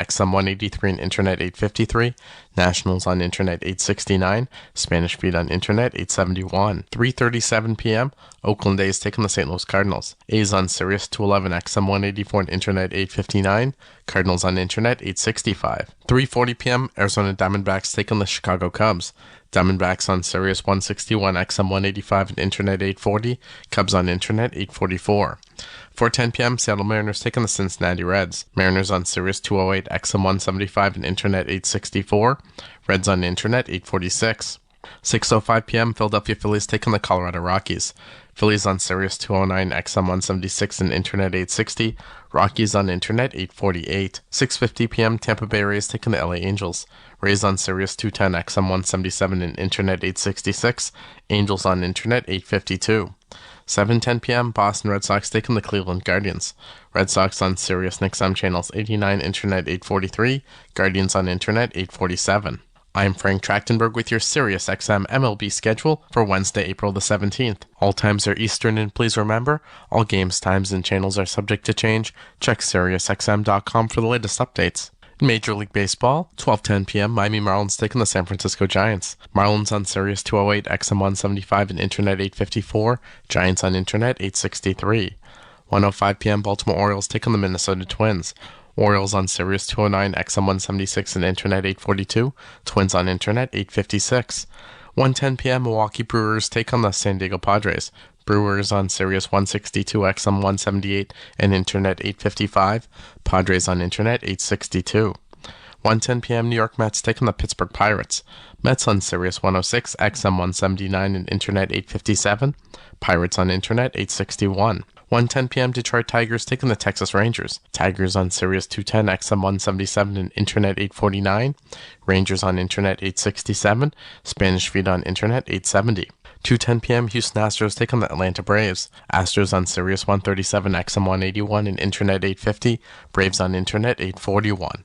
XM 183 and Internet 853, Nationals on Internet 869, Spanish feed on Internet 871. 3:37 p.m., Oakland A's taking the St. Louis Cardinals. A's on Sirius 211 XM 184 and Internet 859, Cardinals on Internet 865. 3:40 p.m., Arizona Diamondbacks taking the Chicago Cubs. Diamondbacks on Sirius 161 XM 185 and Internet 840, Cubs on Internet 844. 4:10 p.m., Seattle Mariners taking the Cincinnati Reds. Mariners on Sirius 208 XM 175 and Internet 864, Reds on Internet 846. 6:05 p.m., Philadelphia Phillies taking the Colorado Rockies. Phillies on Sirius 209 XM 176 and Internet 860, Rockies on Internet 848. 6:50 p.m., Tampa Bay Rays taking the LA Angels. Rays on Sirius 210 XM 177 and Internet 866, Angels on Internet 852. 7:10 p.m., Boston Red Sox taking the Cleveland Guardians. Red Sox on Sirius XM channels 89, Internet 843, Guardians on Internet 847. I'm Frank Trachtenberg with your Sirius XM MLB schedule for Wednesday, April the 17th. All times are Eastern, and please remember, all games, times, and channels are subject to change. Check SiriusXM.com for the latest updates. Major League Baseball, 12:10 p.m., Miami Marlins taking the San Francisco Giants. Marlins on Sirius 208, XM 175 and Internet 854, Giants on Internet 863. 1:05 p.m., Baltimore Orioles taking the Minnesota Twins. Orioles on Sirius 209, XM 176 and Internet 842, Twins on Internet 856. 1:10 p.m., Milwaukee Brewers take on the San Diego Padres. Brewers on Sirius 162, XM 178 and Internet 855, Padres on Internet 862. 1:10 p.m., New York Mets taking the Pittsburgh Pirates. Mets on Sirius 106, XM 179 and Internet 857, Pirates on Internet 861. 1:10 p.m., Detroit Tigers taking the Texas Rangers. Tigers on Sirius 210, XM 177 and Internet 849, Rangers on Internet 867, Spanish feed on Internet 870. 2:10 p.m., Houston Astros take on the Atlanta Braves. Astros on Sirius 137, XM 181 and Internet 850, Braves on Internet 841.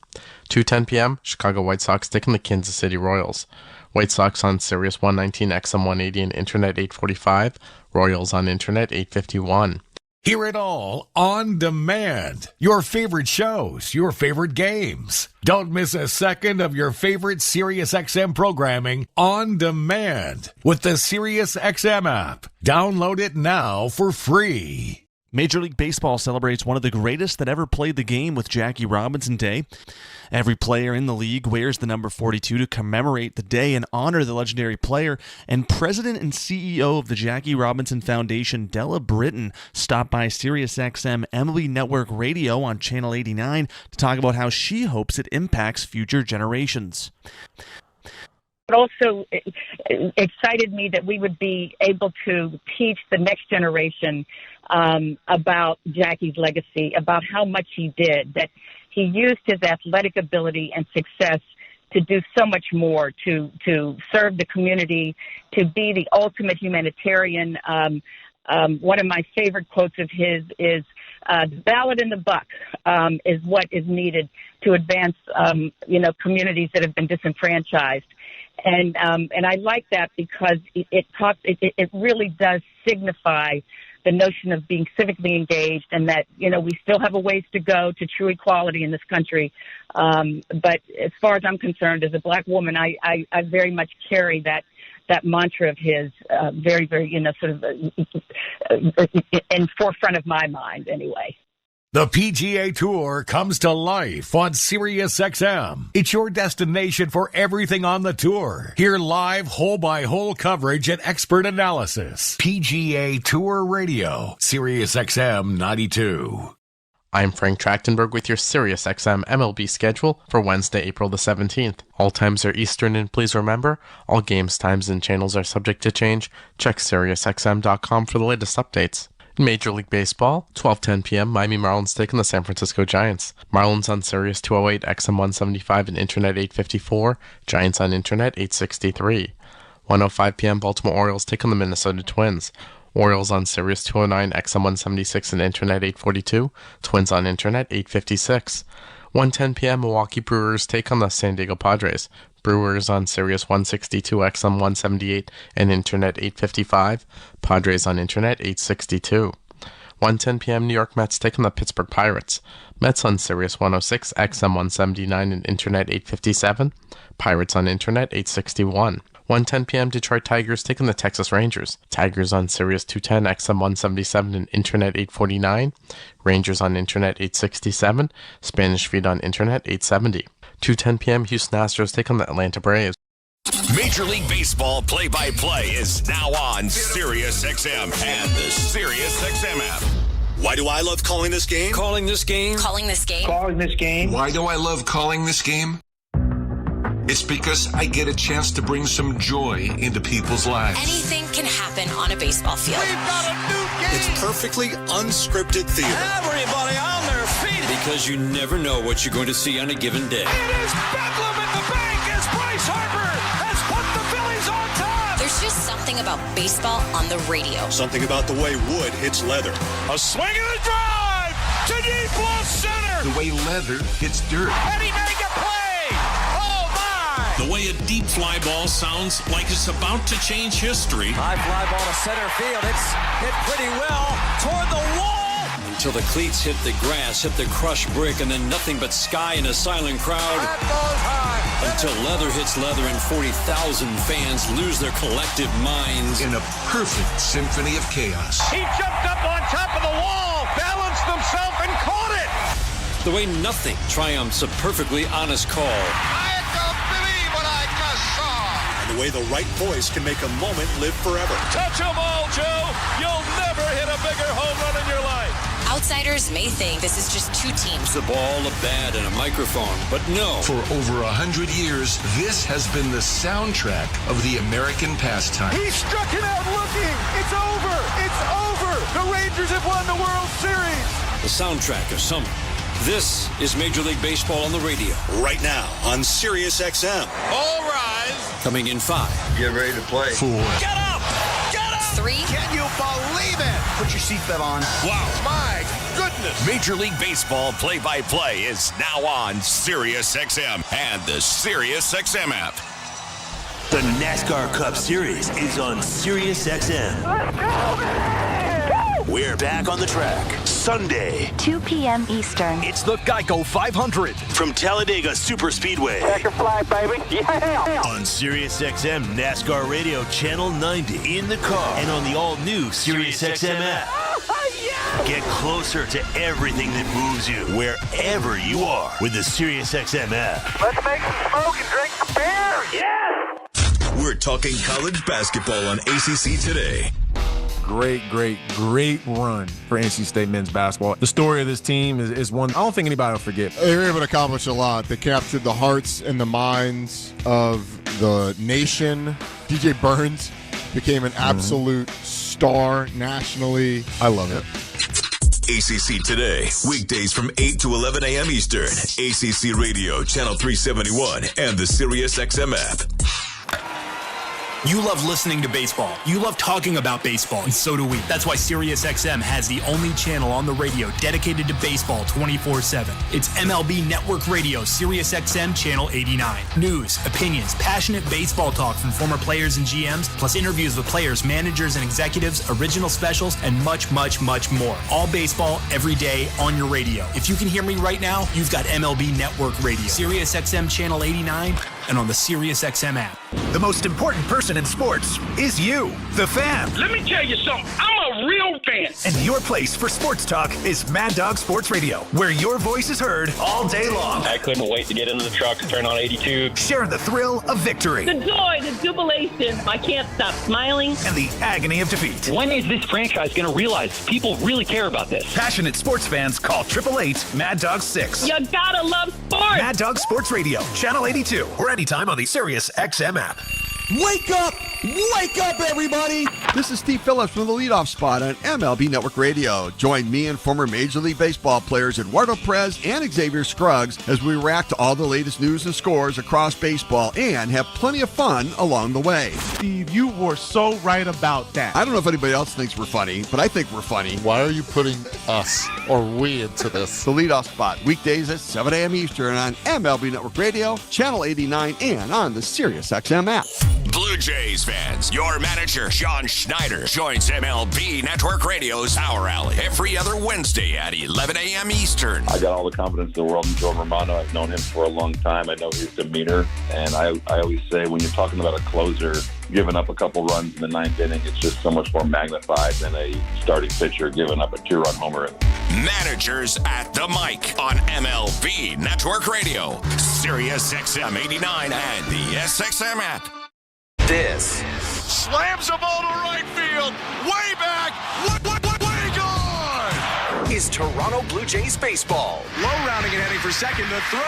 2:10 p.m., Chicago White Sox taking the Kansas City Royals. White Sox on Sirius 119, XM 180 and Internet 845, Royals on Internet 851. Hear it all on demand. Your favorite shows, your favorite games. Don't miss a second of your favorite SiriusXM programming on demand with the SiriusXM app. Download it now for free. Major League Baseball celebrates one of the greatest that ever played the game with Jackie Robinson Day. Every player in the league wears the number 42 to commemorate the day and honor the legendary player. And President and CEO of the Jackie Robinson Foundation, Della Britton, stopped by SiriusXM MLB Network Radio on Channel 89 to talk about how she hopes it impacts future generations. It also excited me that we would be able to teach the next generation about Jackie's legacy, about how much he did, that he used his athletic ability and success to do so much more, to serve the community, to be the ultimate humanitarian. One of my favorite quotes of his is, the ballot and the buck is what is needed to advance, communities that have been disenfranchised. And I like that because it really does signify the notion of being civically engaged, and that, we still have a ways to go to true equality in this country. But as far as I'm concerned, as a Black woman, I very much carry that mantra of his very, very, sort of in forefront of my mind anyway. The PGA Tour comes to life on SiriusXM. It's your destination for everything on the tour. Hear live, hole-by-hole coverage and expert analysis. PGA Tour Radio, SiriusXM 92. I'm Frank Trachtenberg with your SiriusXM MLB schedule for Wednesday, April the 17th. All times are Eastern, and please remember, all games, times, and channels are subject to change. Check SiriusXM.com for the latest updates. Major League Baseball, 12:10 p.m., Miami Marlins taking the San Francisco Giants. Marlins on Sirius 208, XM 175 and Internet 854, Giants on Internet 863. 1:05 p.m., Baltimore Orioles taking the Minnesota Twins. Orioles on Sirius 209, XM 176 and Internet 842, Twins on Internet 856. 1:10 p.m., Milwaukee Brewers take on the San Diego Padres. Brewers on Sirius 162, XM 178 and Internet 855, Padres on Internet 862. 1:10 p.m. New York Mets taking the Pittsburgh Pirates. Mets on Sirius 106, XM 179, and Internet 857. Pirates on Internet 861. 1:10 p.m. Detroit Tigers taking the Texas Rangers. Tigers on Sirius 210, XM 177, and Internet 849. Rangers on Internet 867. Spanish feed on Internet 870. 2:10 p.m. Houston Astros taking the Atlanta Braves. Major League Baseball play-by-play is now on SiriusXM and the SiriusXM app. Why do I love calling this game? Calling this game. Calling this game. Calling this game. Why do I love calling this game? It's because I get a chance to bring some joy into people's lives. Anything can happen on a baseball field. We've got a new game. It's perfectly unscripted theater. Everybody on their feet. Because you never know what you're going to see on a given day. It is bedlam in the bank as Bryce Harper has put the Phillies on top. There's just something about baseball on the radio. Something about the way wood hits leather. A swing and a drive to deep left center. The way leather hits dirt. And he made a play. The way a deep fly ball sounds like it's about to change history. High fly ball to center field. It's hit pretty well toward the wall. Until the cleats hit the grass, hit the crushed brick, and then nothing but sky and a silent crowd. That goes high. Until leather hits leather and 40,000 fans lose their collective minds. In a perfect symphony of chaos. He jumped up on top of the wall, balanced himself, and caught it. The way nothing triumphs a perfectly honest call. The way the right voice can make a moment live forever. Touch 'em all, Joe. You'll never hit a bigger home run in your life. Outsiders may think this is just two teams. A ball, a bat, and a microphone. But no. For over 100 years, this has been the soundtrack of the American pastime. He struck it out looking. It's over. It's over. The Rangers have won the World Series. The soundtrack of summer. This is Major League Baseball on the radio. Right now on SiriusXM. All rise. Coming in 5. Get ready to play. 4. Get up. Get up. 3. Can you believe it? Put your seatbelt on. Wow. My goodness. Major League Baseball play-by-play is now on SiriusXM and the SiriusXM app. The NASCAR Cup Series is on SiriusXM. Let's go, man. We're back on the track Sunday, 2 p.m. Eastern. It's the Geico 500 from Talladega Superspeedway. Checker flag, baby. Yeah. On SiriusXM NASCAR Radio Channel 90 in the car and on the all-new SiriusXM app. Yeah. Get closer to everything that moves you wherever you are with the SiriusXM app. Let's make some smoke and drink some beer. Yeah. We're talking college basketball on ACC Today. Great run for NC State men's basketball. The story of this team is one I don't think anybody will forget. They were able to accomplish a lot. They captured the hearts and the minds of the nation. DJ Burns became an absolute star nationally. I love it. ACC Today, weekdays from 8 to 11 a.m. Eastern. ACC Radio, Channel 371, and the SiriusXM app. You love listening to baseball. You love talking about baseball, and so do we. That's why SiriusXM has the only channel on the radio dedicated to baseball 24/7. It's MLB Network Radio, SiriusXM Channel 89. News, opinions, passionate baseball talk from former players and GMs, plus interviews with players, managers, and executives, original specials, and much, much, much more. All baseball, every day, on your radio. If you can hear me right now, you've got MLB Network Radio, SiriusXM Channel 89, and on the SiriusXM app. The most important person in sports is you, the fan. Let me tell you something. I'm a real fan. And your place for sports talk is Mad Dog Sports Radio, where your voice is heard all day long. I couldn't wait to get into the truck, turn on 82. Share the thrill of victory. The joy, the jubilation. I can't stop smiling. And the agony of defeat. When is this franchise going to realize people really care about this? Passionate sports fans call 888-MAD-DOG-6. You gotta love sports. Mad Dog Sports Radio, Channel 82, or anytime on the SiriusXM app. Wake up! Wake up, everybody! This is Steve Phillips from the leadoff spot on MLB Network Radio. Join me and former Major League Baseball players Eduardo Perez and Xavier Scruggs as we react to all the latest news and scores across baseball and have plenty of fun along the way. Steve, you were so right about that. I don't know if anybody else thinks we're funny, but I think we're funny. Why are you putting us or we into this? The leadoff spot, weekdays at 7 a.m. Eastern on MLB Network Radio, Channel 89, and on the SiriusXM app. Blue Jays fans, your manager, John Schneider, joins MLB Network Radio's Power Alley every other Wednesday at 11 a.m. Eastern. I got all the confidence in the world in Joe Romano. I've known him for a long time. I know his demeanor. And I always say, when you're talking about a closer giving up a couple runs in the ninth inning, it's just so much more magnified than a starting pitcher giving up a 2-run homer. Managers at the mic on MLB Network Radio, Sirius XM 89 and the SXM app. This slams the ball to right field, way back, way gone. Is Toronto Blue Jays baseball. Low rounding and heading for second to throw.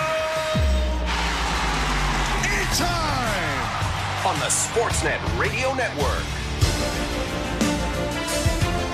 In time on the Sportsnet Radio Network.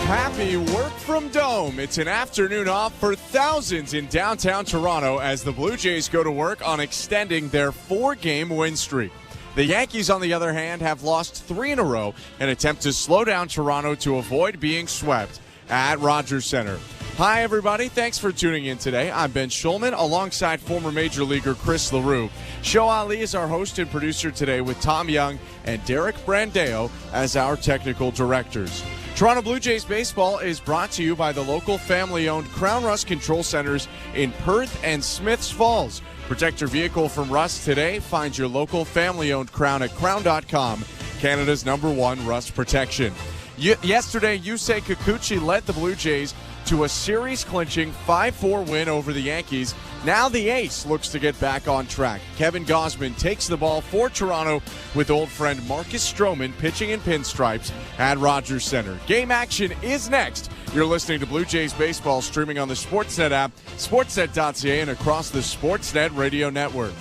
Happy work from Dome. It's an afternoon off for thousands in downtown Toronto as the Blue Jays go to work on extending their 4-game win streak. The Yankees, on the other hand, have lost 3 in a row and attempt to slow down Toronto to avoid being swept at Rogers Center. Hi, everybody. Thanks for tuning in today. I'm Ben Schulman alongside former Major Leaguer Chris LaRue. Show Ali is our host and producer today with Tom Young and Derek Brandeo as our technical directors. Toronto Blue Jays baseball is brought to you by the local family-owned Crown Rust Control Centers in Perth and Smiths Falls. Protect your vehicle from rust today. Find your local family-owned Crown at crown.com, Canada's #1 rust protection. Yesterday, Yusei Kikuchi led the Blue Jays to a series-clinching 5-4 win over the Yankees. Now the ace looks to get back on track. Kevin Gausman takes the ball for Toronto with old friend Marcus Stroman pitching in pinstripes at Rogers Center. Game action is next. You're listening to Blue Jays baseball streaming on the Sportsnet app, sportsnet.ca, and across the Sportsnet Radio Network.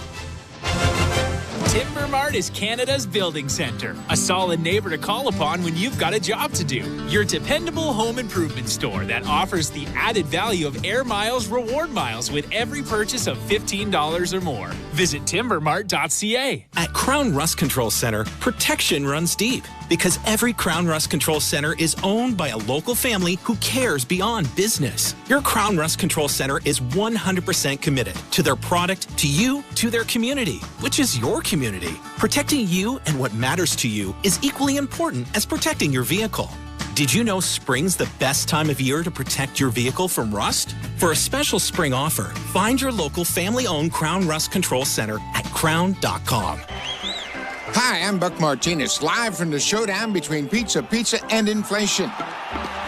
Timber Mart is Canada's building center, a solid neighbor to call upon when you've got a job to do. Your dependable home improvement store that offers the added value of Air Miles reward miles with every purchase of $15 or more. Visit timbermart.ca. At Crown Rust Control Center, protection runs deep because every Crown Rust Control Center is owned by a local family who cares beyond business. Your Crown Rust Control Center is 100% committed to their product, to you, to their community, which is your community. Protecting you and what matters to you is equally important as protecting your vehicle. Did you know spring's the best time of year to protect your vehicle from rust? For a special spring offer, find your local family-owned Crown Rust Control Center at crown.com. Hi, I'm Buck Martinez, live from the showdown between pizza and inflation.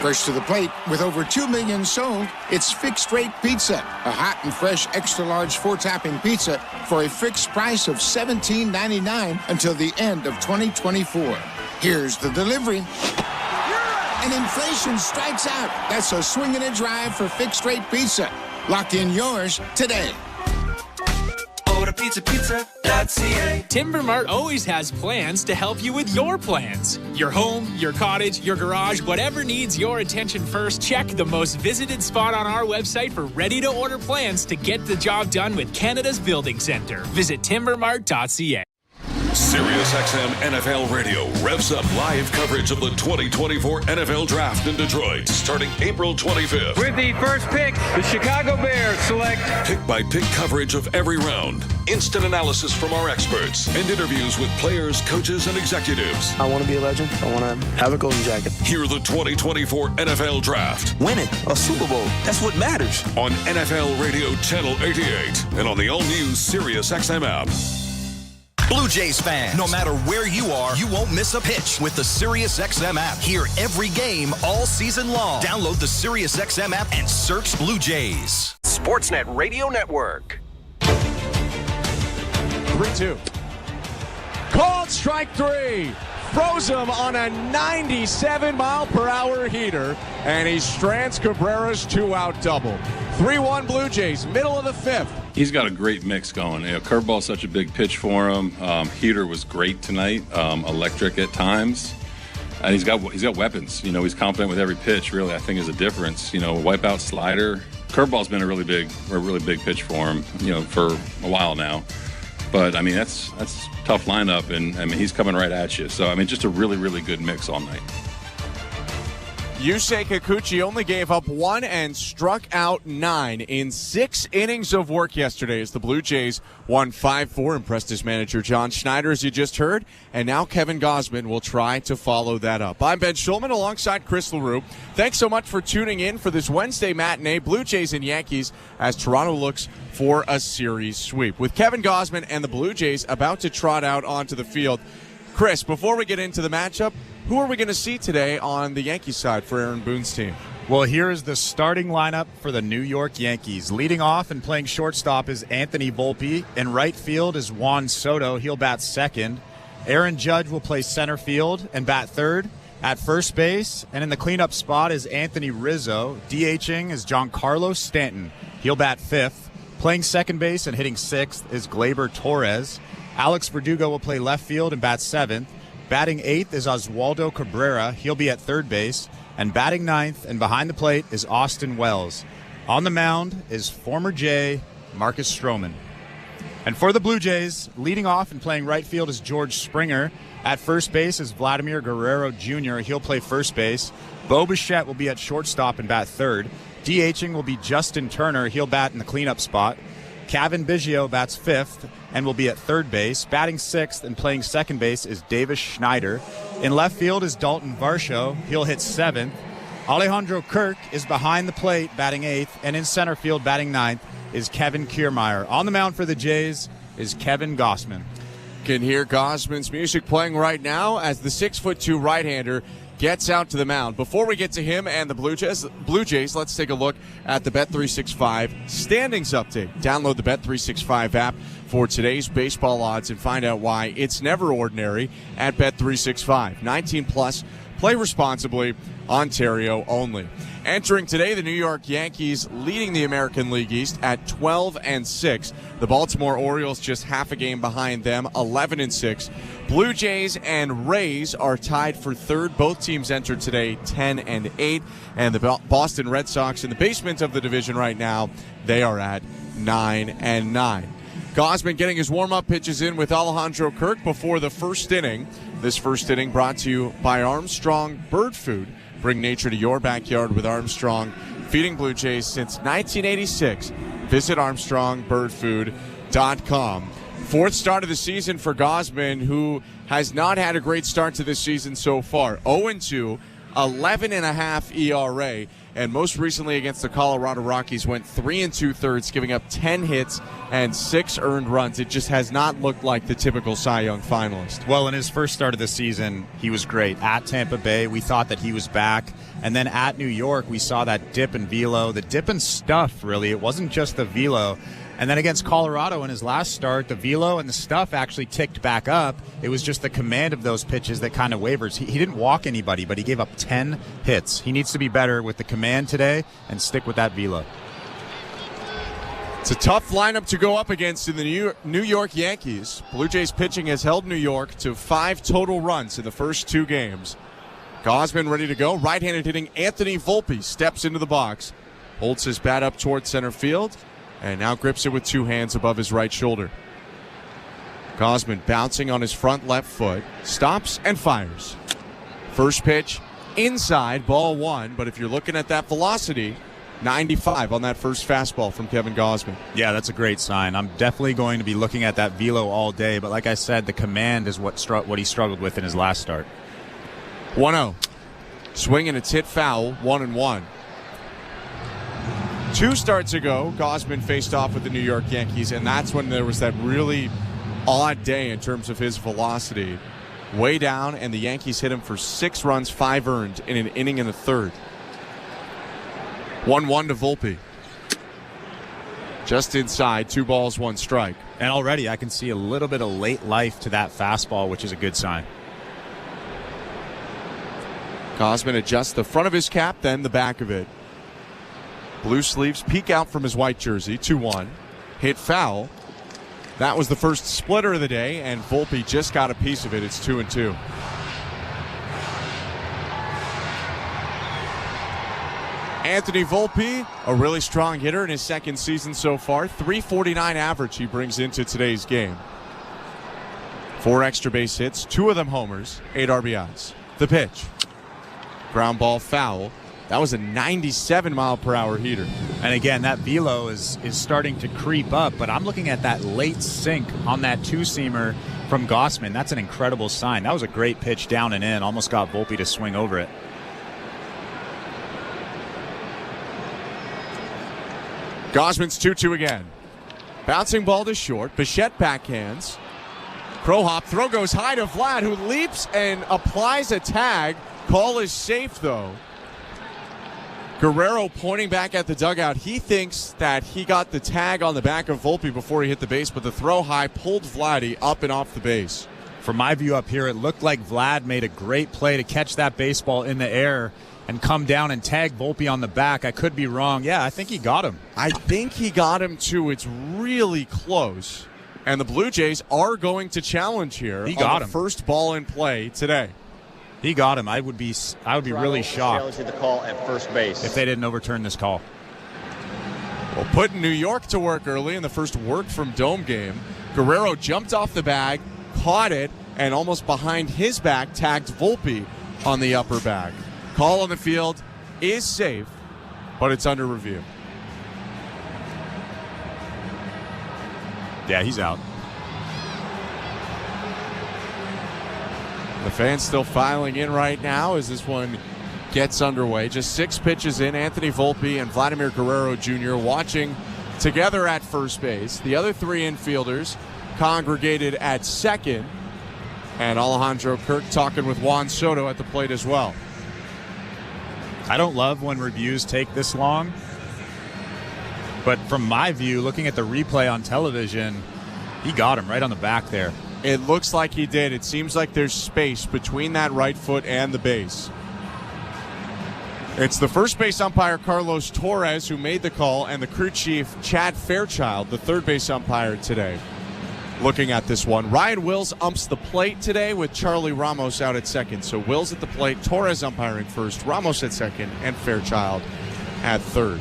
First to the plate, with over 2 million sold, it's Fixed Rate Pizza, a hot and fresh extra-large 4-topping pizza for a fixed price of $17.99 until the end of 2024. Here's the delivery. And inflation strikes out. That's a swing and a drive for Fixed Rate Pizza. Lock in yours today. Pizza.ca. Timber Mart always has plans to help you with your plans. Your home, your cottage, your garage, whatever needs your attention first, check the most visited spot on our website for ready-to-order plans to get the job done with Canada's building center. Visit timbermart.ca. SiriusXM NFL Radio revs up live coverage of the 2024 NFL Draft in Detroit, starting April 25th. With the first pick, the Chicago Bears select pick-by-pick coverage of every round, instant analysis from our experts, and interviews with players, coaches, and executives. I want to be a legend. I want to have a golden jacket. Hear the 2024 NFL Draft. Winning a Super Bowl. That's what matters. On NFL Radio Channel 88 and on the all-new SiriusXM app. Blue Jays fans, no matter where you are, you won't miss a pitch with the SiriusXM app. Hear every game all season long. Download the SiriusXM app and search Blue Jays. Sportsnet Radio Network. 3-2. Called strike 3. Froze him on a 97-mile-per-hour heater, and he strands Cabrera's 2-out double. 3-1 Blue Jays, middle of the 5th. He's got a great mix going. Curveball's such a big pitch for him. Heater was great tonight, electric at times. And he's got weapons. He's confident with every pitch, really, I think is a difference. Wipeout slider. Curveball's been a really big pitch for him, for a while now. But, that's a tough lineup, and, he's coming right at you. So, just a really, really good mix all night. Yusei Kikuchi only gave up 1 and struck out 9 in 6 innings of work yesterday as the Blue Jays won 5-4. Impressed his manager John Schneider, as you just heard. And now Kevin Gausman will try to follow that up. I'm Ben Schulman alongside Chris LaRue. Thanks so much for tuning in for this Wednesday matinee, Blue Jays and Yankees, as Toronto looks for a series sweep. With Kevin Gausman and the Blue Jays about to trot out onto the field. Chris, before we get into the matchup, who are we going to see today on the Yankees side for Aaron Boone's team? Well, here is the starting lineup for the New York Yankees. Leading off and playing shortstop is Anthony Volpe. In right field is Juan Soto. He'll bat second. Aaron Judge will play center field and bat third. At first base and in the cleanup spot is Anthony Rizzo. DHing is Giancarlo Stanton. He'll bat fifth. Playing second base and hitting sixth is Gleyber Torres. Alex Verdugo will play left field and bat seventh. Batting eighth is Oswaldo Cabrera. He'll be at third base. And batting ninth and behind the plate is Austin Wells. On the mound is former Jay Marcus Stroman. And for the Blue Jays, leading off and playing right field is George Springer. At first base is Vladimir Guerrero Jr. He'll play first base. Bo Bichette will be at shortstop and bat third. DHing will be Justin Turner. He'll bat in the cleanup spot. Kevin Biggio bats fifth and will be at third base. Batting sixth and playing second base is Davis Schneider. In left field is Dalton Varsho. He'll hit seventh. Alejandro Kirk is behind the plate, batting eighth. And in center field, batting ninth, is Kevin Kiermaier. On the mound for the Jays is Kevin Gausman. Can hear Gausman's music playing right now as the 6'2" right-hander gets out to the mound. Before we get to him and the Blue Jays, let's take a look at the Bet365 standings update. Download the Bet365 app for today's baseball odds and find out why it's never ordinary at Bet365. 19 plus, play responsibly, Ontario only. Entering today, the New York Yankees leading the American League East at 12-6. The Baltimore Orioles just half a game behind them, 11-6. Blue Jays and Rays are tied for third. Both teams entered today 10-8. And the Boston Red Sox in the basement of the division right now, they are at 9-9. Gausman getting his warm-up pitches in with Alejandro Kirk before the first inning. This first inning brought to you by Armstrong Bird Food. Bring nature to your backyard with Armstrong, feeding Blue Jays since 1986. Visit ArmstrongBirdFood.com. Fourth start of the season for Gausman, who has not had a great start to this season so far. 0-2, 11.5 ERA, and most recently against the Colorado Rockies went 3 2/3, giving up 10 hits and 6 earned runs. It just has not looked like the typical Cy Young finalist. Well, in his first start of the season, he was great. At Tampa Bay, we thought that he was back. And then at New York, we saw that dip in velo, the dip in stuff, really. It wasn't just the velo. And then against Colorado in his last start, the velo and the stuff actually ticked back up. It was just the command of those pitches that kind of wavers. He didn't walk anybody, but he gave up 10 hits. He needs to be better with the command today and stick with that velo. It's a tough lineup to go up against in the New York Yankees. Blue Jays pitching has held New York to 5 total runs in the first 2 games. Gausman ready to go. Right-handed hitting Anthony Volpe steps into the box, holds his bat up towards center field, and now grips it with 2 hands above his right shoulder. Gausman bouncing on his front left foot, stops and fires. First pitch, inside, ball 1, but if you're looking at that velocity, 95 on that first fastball from Kevin Gausman. Yeah, that's a great sign. I'm definitely going to be looking at that velo all day, but like I said, the command is what he struggled with in his last start. 1-0. Swing and it's hit foul, 1-1. 2 starts ago, Gausman faced off with the New York Yankees, and that's when there was that really odd day in terms of his velocity. Way down, and the Yankees hit him for 6 runs, 5 earned in an inning and a third. 1-1 to Volpe. Just inside, 2 balls, 1 strike. And already I can see a little bit of late life to that fastball, which is a good sign. Gausman adjusts the front of his cap, then the back of it. Blue sleeves peek out from his white jersey, 2-1. Hit foul. That was the first splitter of the day, and Volpe just got a piece of it. It's 2-2. Anthony Volpe, a really strong hitter in his second season so far. .349 average he brings into today's game. 4 extra base hits, 2 of them homers, 8 RBIs. The pitch. Ground ball foul. That was a 97-mile-per-hour heater. And again, that velo is starting to creep up, but I'm looking at that late sink on that two-seamer from Gausman. That's an incredible sign. That was a great pitch down and in. Almost got Volpe to swing over it. Gausman's 2-2 again. Bouncing ball to short. Bichette backhands. Crow hop. Throw goes high to Vlad, who leaps and applies a tag. Call is safe, though. Guerrero pointing back at the dugout. He thinks that he got the tag on the back of Volpe before he hit the base, but the throw high pulled Vladdy up and off the base. From my view up here, it looked like Vlad made a great play to catch that baseball in the air and come down and tag Volpe on the back. I could be wrong. Yeah, I think he got him. I think he got him, too. It's really close. And the Blue Jays are going to challenge here. He got him. First ball in play today. He got him. I would be really shocked the call at first base if they didn't overturn this call. Well, putting New York to work early in the first work from Dome game. Guerrero jumped off the bag, caught it, and almost behind his back tagged Volpe on the upper bag. Call on the field is safe, but it's under review. Yeah, he's out. The fans still filing in right now as this one gets underway. Just 6 pitches in. Anthony Volpe and Vladimir Guerrero Jr. watching together at first base. The other 3 infielders congregated at second. And Alejandro Kirk talking with Juan Soto at the plate as well. I don't love when reviews take this long. But from my view, looking at the replay on television, he got him right on the back there. It looks like he did. It seems like there's space between that right foot and the base. It's the first base umpire, Carlos Torres, who made the call, and the crew chief, Chad Fairchild, the third base umpire today, looking at this one. Ryan Wills umps the plate today with Charlie Ramos out at second. So Wills at the plate, Torres umpiring first, Ramos at second, and Fairchild at third.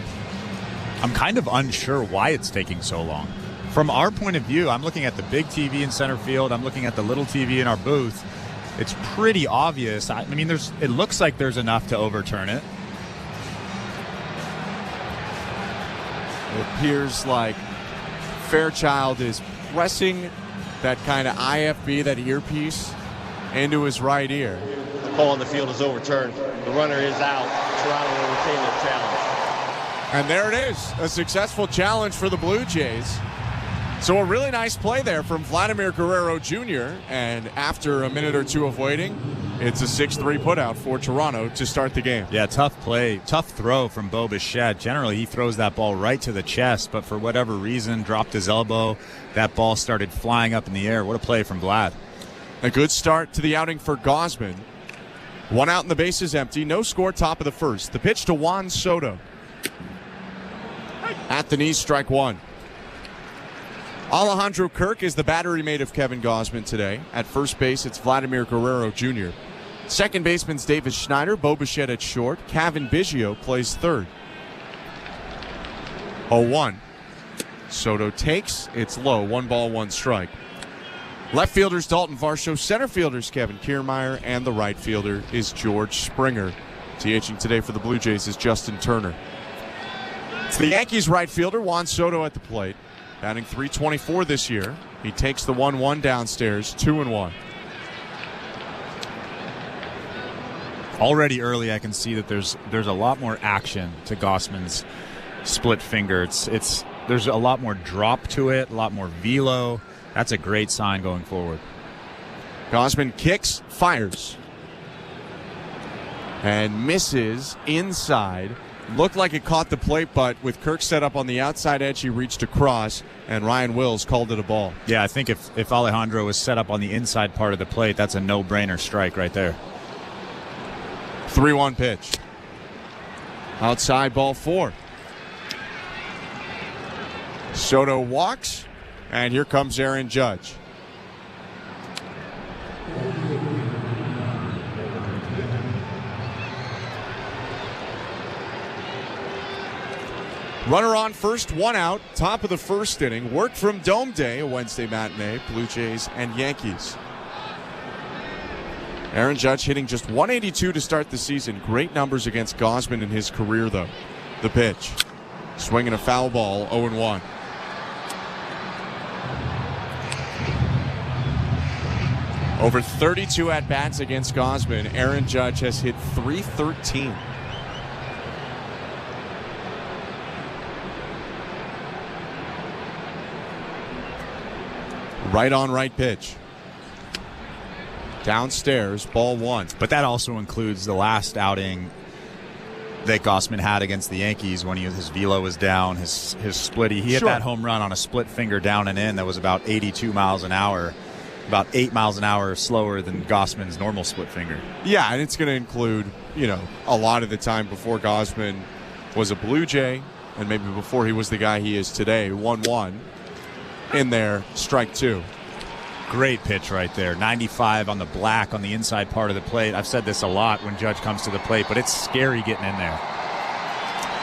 I'm kind of unsure why it's taking so long. From our point of view, I'm looking at the big TV in center field. I'm looking at the little TV in our booth. It's pretty obvious. I mean, it looks like there's enough to overturn it. It appears like Fairchild is pressing that kind of IFB, that earpiece, into his right ear. The call on the field is overturned. The runner is out. Toronto will retain their challenge. And there it is, a successful challenge for the Blue Jays. So a really nice play there from Vladimir Guerrero Jr. And after a minute or two of waiting, it's a 6-3 putout for Toronto to start the game. Yeah, tough play, tough throw from Bo Bichette. Generally, he throws that ball right to the chest, but for whatever reason, dropped his elbow. That ball started flying up in the air. What a play from Vlad. A good start to the outing for Gausman. 1 out and the base is empty. No score, top of the first. The pitch to Juan Soto. At the knees, strike 1. Alejandro Kirk is the battery mate of Kevin Gausman today. At first base, it's Vladimir Guerrero Jr. Second baseman's David Schneider, Bo Bichette at short. Kevin Biggio plays third. 0-1. Soto takes. It's low. 1 ball, 1 strike. Left fielder's Dalton Varsho. Center fielder's Kevin Kiermaier. And the right fielder is George Springer. THing today for the Blue Jays is Justin Turner. It's the Yankees right fielder, Juan Soto at the plate. Batting .324 this year. He takes the 1-1 downstairs, 2-1. Already early, I can see that there's a lot more action to Gausman's split finger. There's a lot more drop to it, a lot more velo. That's a great sign going forward. Gausman kicks, fires, and misses inside. Looked like it caught the plate, but with Kirk set up on the outside edge, he reached across, and Ryan Wills called it a ball. Yeah, I think if Alejandro was set up on the inside part of the plate, that's a no-brainer strike right there. 3-1 pitch. Outside, ball 4. Soto walks, and here comes Aaron Judge. Runner on first, 1 out, top of the first inning. Work from Dome Day, a Wednesday matinee, Blue Jays and Yankees. Aaron Judge hitting just 182 to start the season. Great numbers against Gausman in his career, though. The pitch. Swinging a foul ball, 0-1. Over 32 at-bats against Gausman, Aaron Judge has hit .313. Right on right pitch. Downstairs, ball 1. But that also includes the last outing that Gausman had against the Yankees when his velo was down, his splitty. He hit that home run on a split finger down and in that was about 82 miles an hour. About 8 miles an hour slower than Gausman's normal split finger. Yeah, and it's going to include, a lot of the time before Gausman was a Blue Jay, and maybe before he was the guy he is today. 1-1 in there, strike 2. Great pitch right there. 95 on the black on the inside part of the plate. I've said this a lot when Judge comes to the plate, but it's scary getting in there.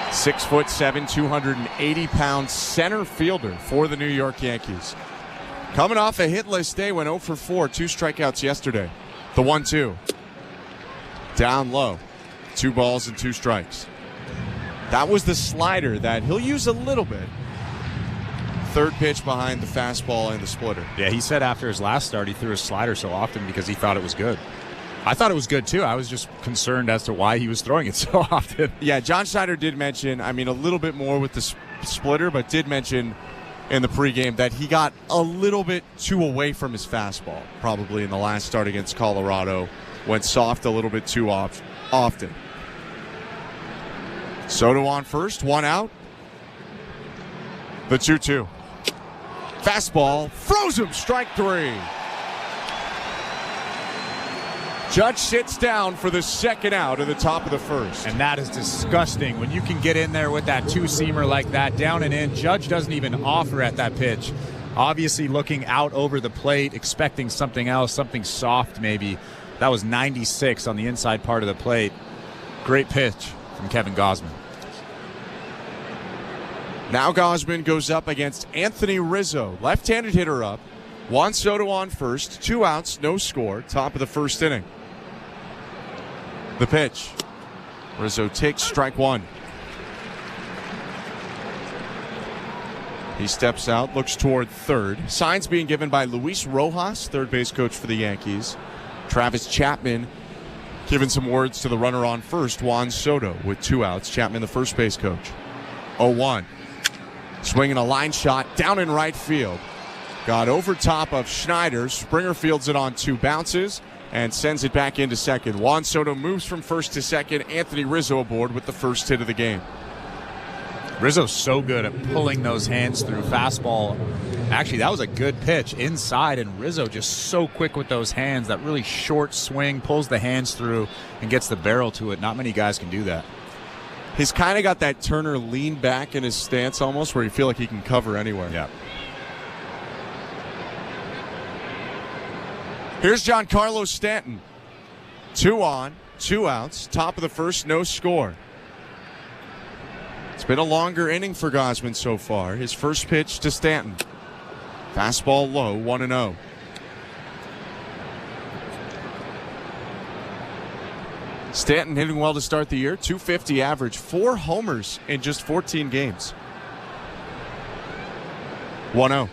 6'7", 280-pound center fielder for the New York Yankees. Coming off a hitless day, went 0 for 4, 2 strikeouts yesterday. The 1-2. Down low. 2 balls and 2 strikes. That was the slider that he'll use a little bit. Third pitch behind the fastball and the splitter. Yeah, he said after his last start he threw his slider so often because he thought it was good. I thought it was good too. I was just concerned as to why he was throwing it so often. Yeah, John Schneider did mention, a little bit more with the splitter, but did mention in the pregame that he got a little bit too away from his fastball, probably in the last start against Colorado. Went soft a little bit too often. Soto on first, 1 out. The 2-2. Fastball, froze him, strike 3. Judge sits down for the second out at the top of the first. And that is disgusting. When you can get in there with that two-seamer like that, down and in, Judge doesn't even offer at that pitch. Obviously looking out over the plate, expecting something else, something soft maybe. That was 96 on the inside part of the plate. Great pitch from Kevin Gausman. Now Gausman goes up against Anthony Rizzo. Left-handed hitter up. Juan Soto on first. 2 outs, no score. Top of the first inning. The pitch. Rizzo takes strike 1. He steps out, looks toward third. Signs being given by Luis Rojas, third base coach for the Yankees. Travis Chapman giving some words to the runner on first, Juan Soto, with 2 outs. Chapman, the first base coach. 0-1. Swinging a line shot down in right field. Got over top of Schneider. Springer fields it on 2 bounces and sends it back into second. Juan Soto moves from first to second. Anthony Rizzo aboard with the first hit of the game. Rizzo's so good at pulling those hands through. Fastball. Actually, that was a good pitch inside, and Rizzo just so quick with those hands. That really short swing, pulls the hands through and gets the barrel to it. Not many guys can do that. He's kind of got that Turner lean back in his stance almost, where you feel like he can cover anywhere. Yeah. Here's Giancarlo Stanton. 2 on, 2 outs. Top of the first, no score. It's been a longer inning for Gausman so far. His first pitch to Stanton. Fastball low, 1-0. Stanton hitting well to start the year. .250 average. 4 homers in just 14 games. 1-0.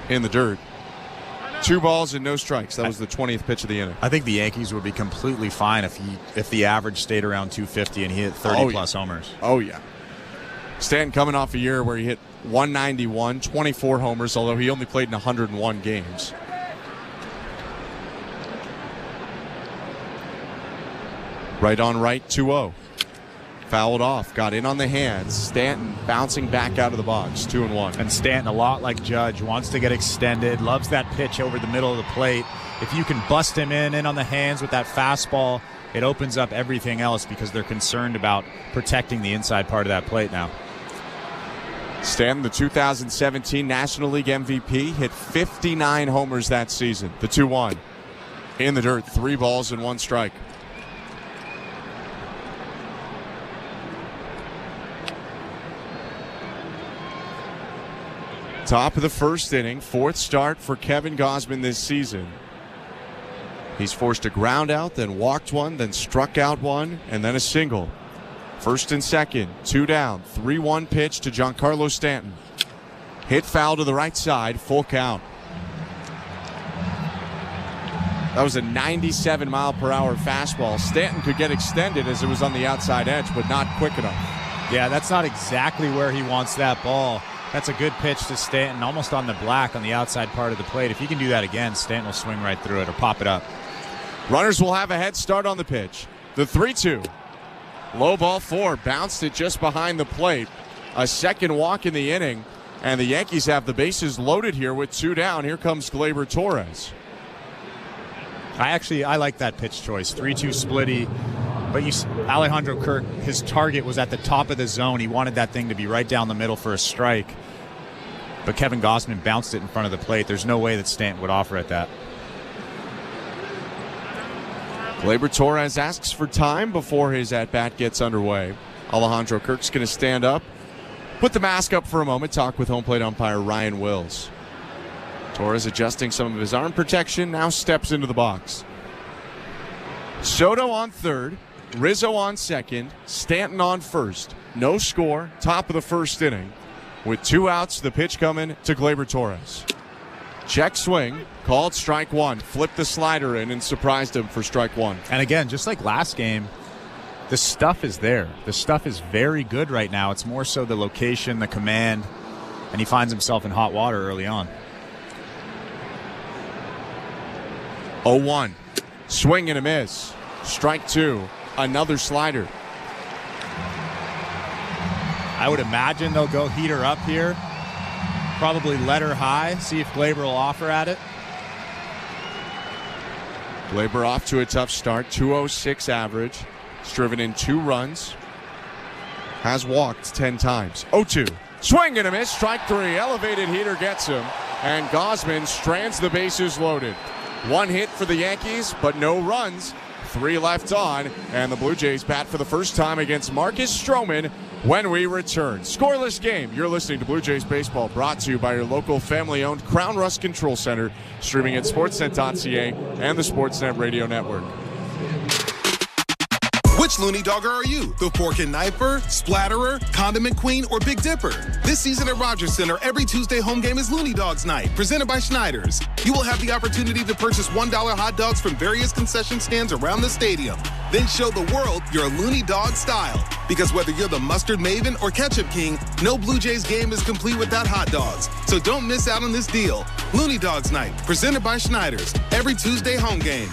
In the dirt. 2 balls and no strikes. That was the 20th pitch of the inning. I think the Yankees would be completely fine if the average stayed around 250 and he hit 30-plus homers. Oh, yeah. Stanton coming off a year where he hit 191, 24 homers, although he only played in 101 games. Right on right, 2-0. Fouled off, got in on the hands. Stanton bouncing back out of the box, 2-1. And Stanton, a lot like Judge, wants to get extended, loves that pitch over the middle of the plate. If you can bust him in on the hands with that fastball, it opens up everything else because they're concerned about protecting the inside part of that plate now. Stanton, the 2017 National League MVP, hit 59 homers that season. The 2-1. In the dirt, 3 balls and 1 strike. Top of the first inning, 4th start for Kevin Gausman this season. He's forced a ground out, then walked one, then struck out one, and then a single. First and second, 2 down, 3-1 pitch to Giancarlo Stanton. Hit foul to the right side, full count. That was a 97-mile-per-hour fastball. Stanton could get extended as it was on the outside edge, but not quick enough. Yeah, that's not exactly where he wants that ball. That's a good pitch to Stanton, almost on the black on the outside part of the plate. If he can do that again, Stanton will swing right through it or pop it up. Runners will have a head start on the pitch. The 3-2. Low ball 4, bounced it just behind the plate. A second walk in the inning, and the Yankees have the bases loaded here with 2 down. Here comes Gleyber Torres. I like that pitch choice. 3-2 splitty. But Alejandro Kirk, his target was at the top of the zone. He wanted that thing to be right down the middle for a strike. But Kevin Gausman bounced it in front of the plate. There's no way that Stanton would offer at that. Gleyber Torres asks for time before his at-bat gets underway. Alejandro Kirk's going to stand up, put the mask up for a moment, talk with home plate umpire Ryan Wills. Torres adjusting some of his arm protection, now steps into the box. Soto on third, Rizzo on second, Stanton on first. No score, top of the first inning. With 2 outs, the pitch coming to Gleyber Torres. Check swing, called strike 1, flipped the slider in and surprised him for strike 1. And again, just like last game, the stuff is there. The stuff is very good right now. It's more so the location, the command, and he finds himself in hot water early on. 0-1. Swing and a miss. Strike 2. Another slider. I would imagine they'll go heater up here. Probably let her high. See if Gleyber will offer at it. Gleyber off to a tough start. 206 average. He's driven in 2 runs. Has walked 10 times. 0-2. Swing and a miss. Strike 3. Elevated heater gets him. And Gausman strands the bases loaded. 1 hit for the Yankees, but no runs. 3 left on, and the Blue Jays bat for the first time against Marcus Stroman when we return. Scoreless game. You're listening to Blue Jays Baseball, brought to you by your local family-owned Crown Rust Control Center, streaming at sportsnet.ca and the Sportsnet Radio Network. Which Looney Dogger are you? The Fork and Knifer, Splatterer, Condiment Queen, or Big Dipper? This season at Rogers Center, every Tuesday home game is Looney Dogs Night, presented by Schneider's. You will have the opportunity to purchase $1 hot dogs from various concession stands around the stadium. Then show the world your Looney Dog style. Because whether you're the mustard maven or ketchup king, no Blue Jays game is complete without hot dogs. So don't miss out on this deal. Looney Dogs Night, presented by Schneider's, every Tuesday home game.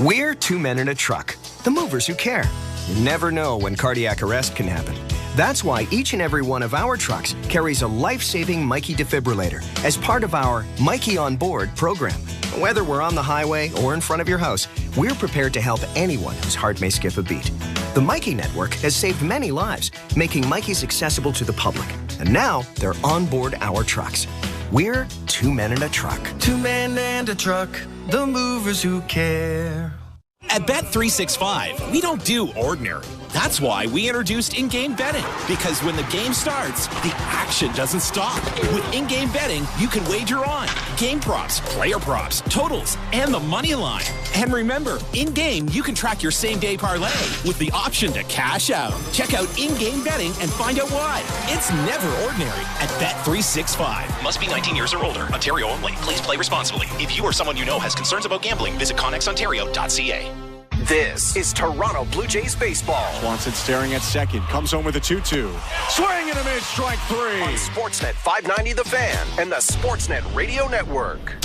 We're 2 men in a truck, the movers who care. You never know when cardiac arrest can happen. That's why each and every one of our trucks carries a life-saving Mikey defibrillator as part of our Mikey on Board program. Whether we're on the highway or in front of your house, we're prepared to help anyone whose heart may skip a beat. The Mikey Network has saved many lives, making Mikeys accessible to the public. And now they're on board our trucks. We're 2 men in a truck. 2 men and a truck, the movers who care. At Bet365, we don't do ordinary. That's why we introduced in-game betting. Because when the game starts, the action doesn't stop. With in-game betting, you can wager on game props, player props, totals, and the money line. And remember, in-game, you can track your same-day parlay with the option to cash out. Check out in-game betting and find out why. It's never ordinary at Bet365. Must be 19 years or older. Ontario only. Please play responsibly. If you or someone you know has concerns about gambling, visit connexontario.ca. This is Toronto Blue Jays baseball. Swanson staring at second. Comes home with a 2-2. Swing and a miss. Strike 3. On Sportsnet 590 The Fan and the Sportsnet Radio Network.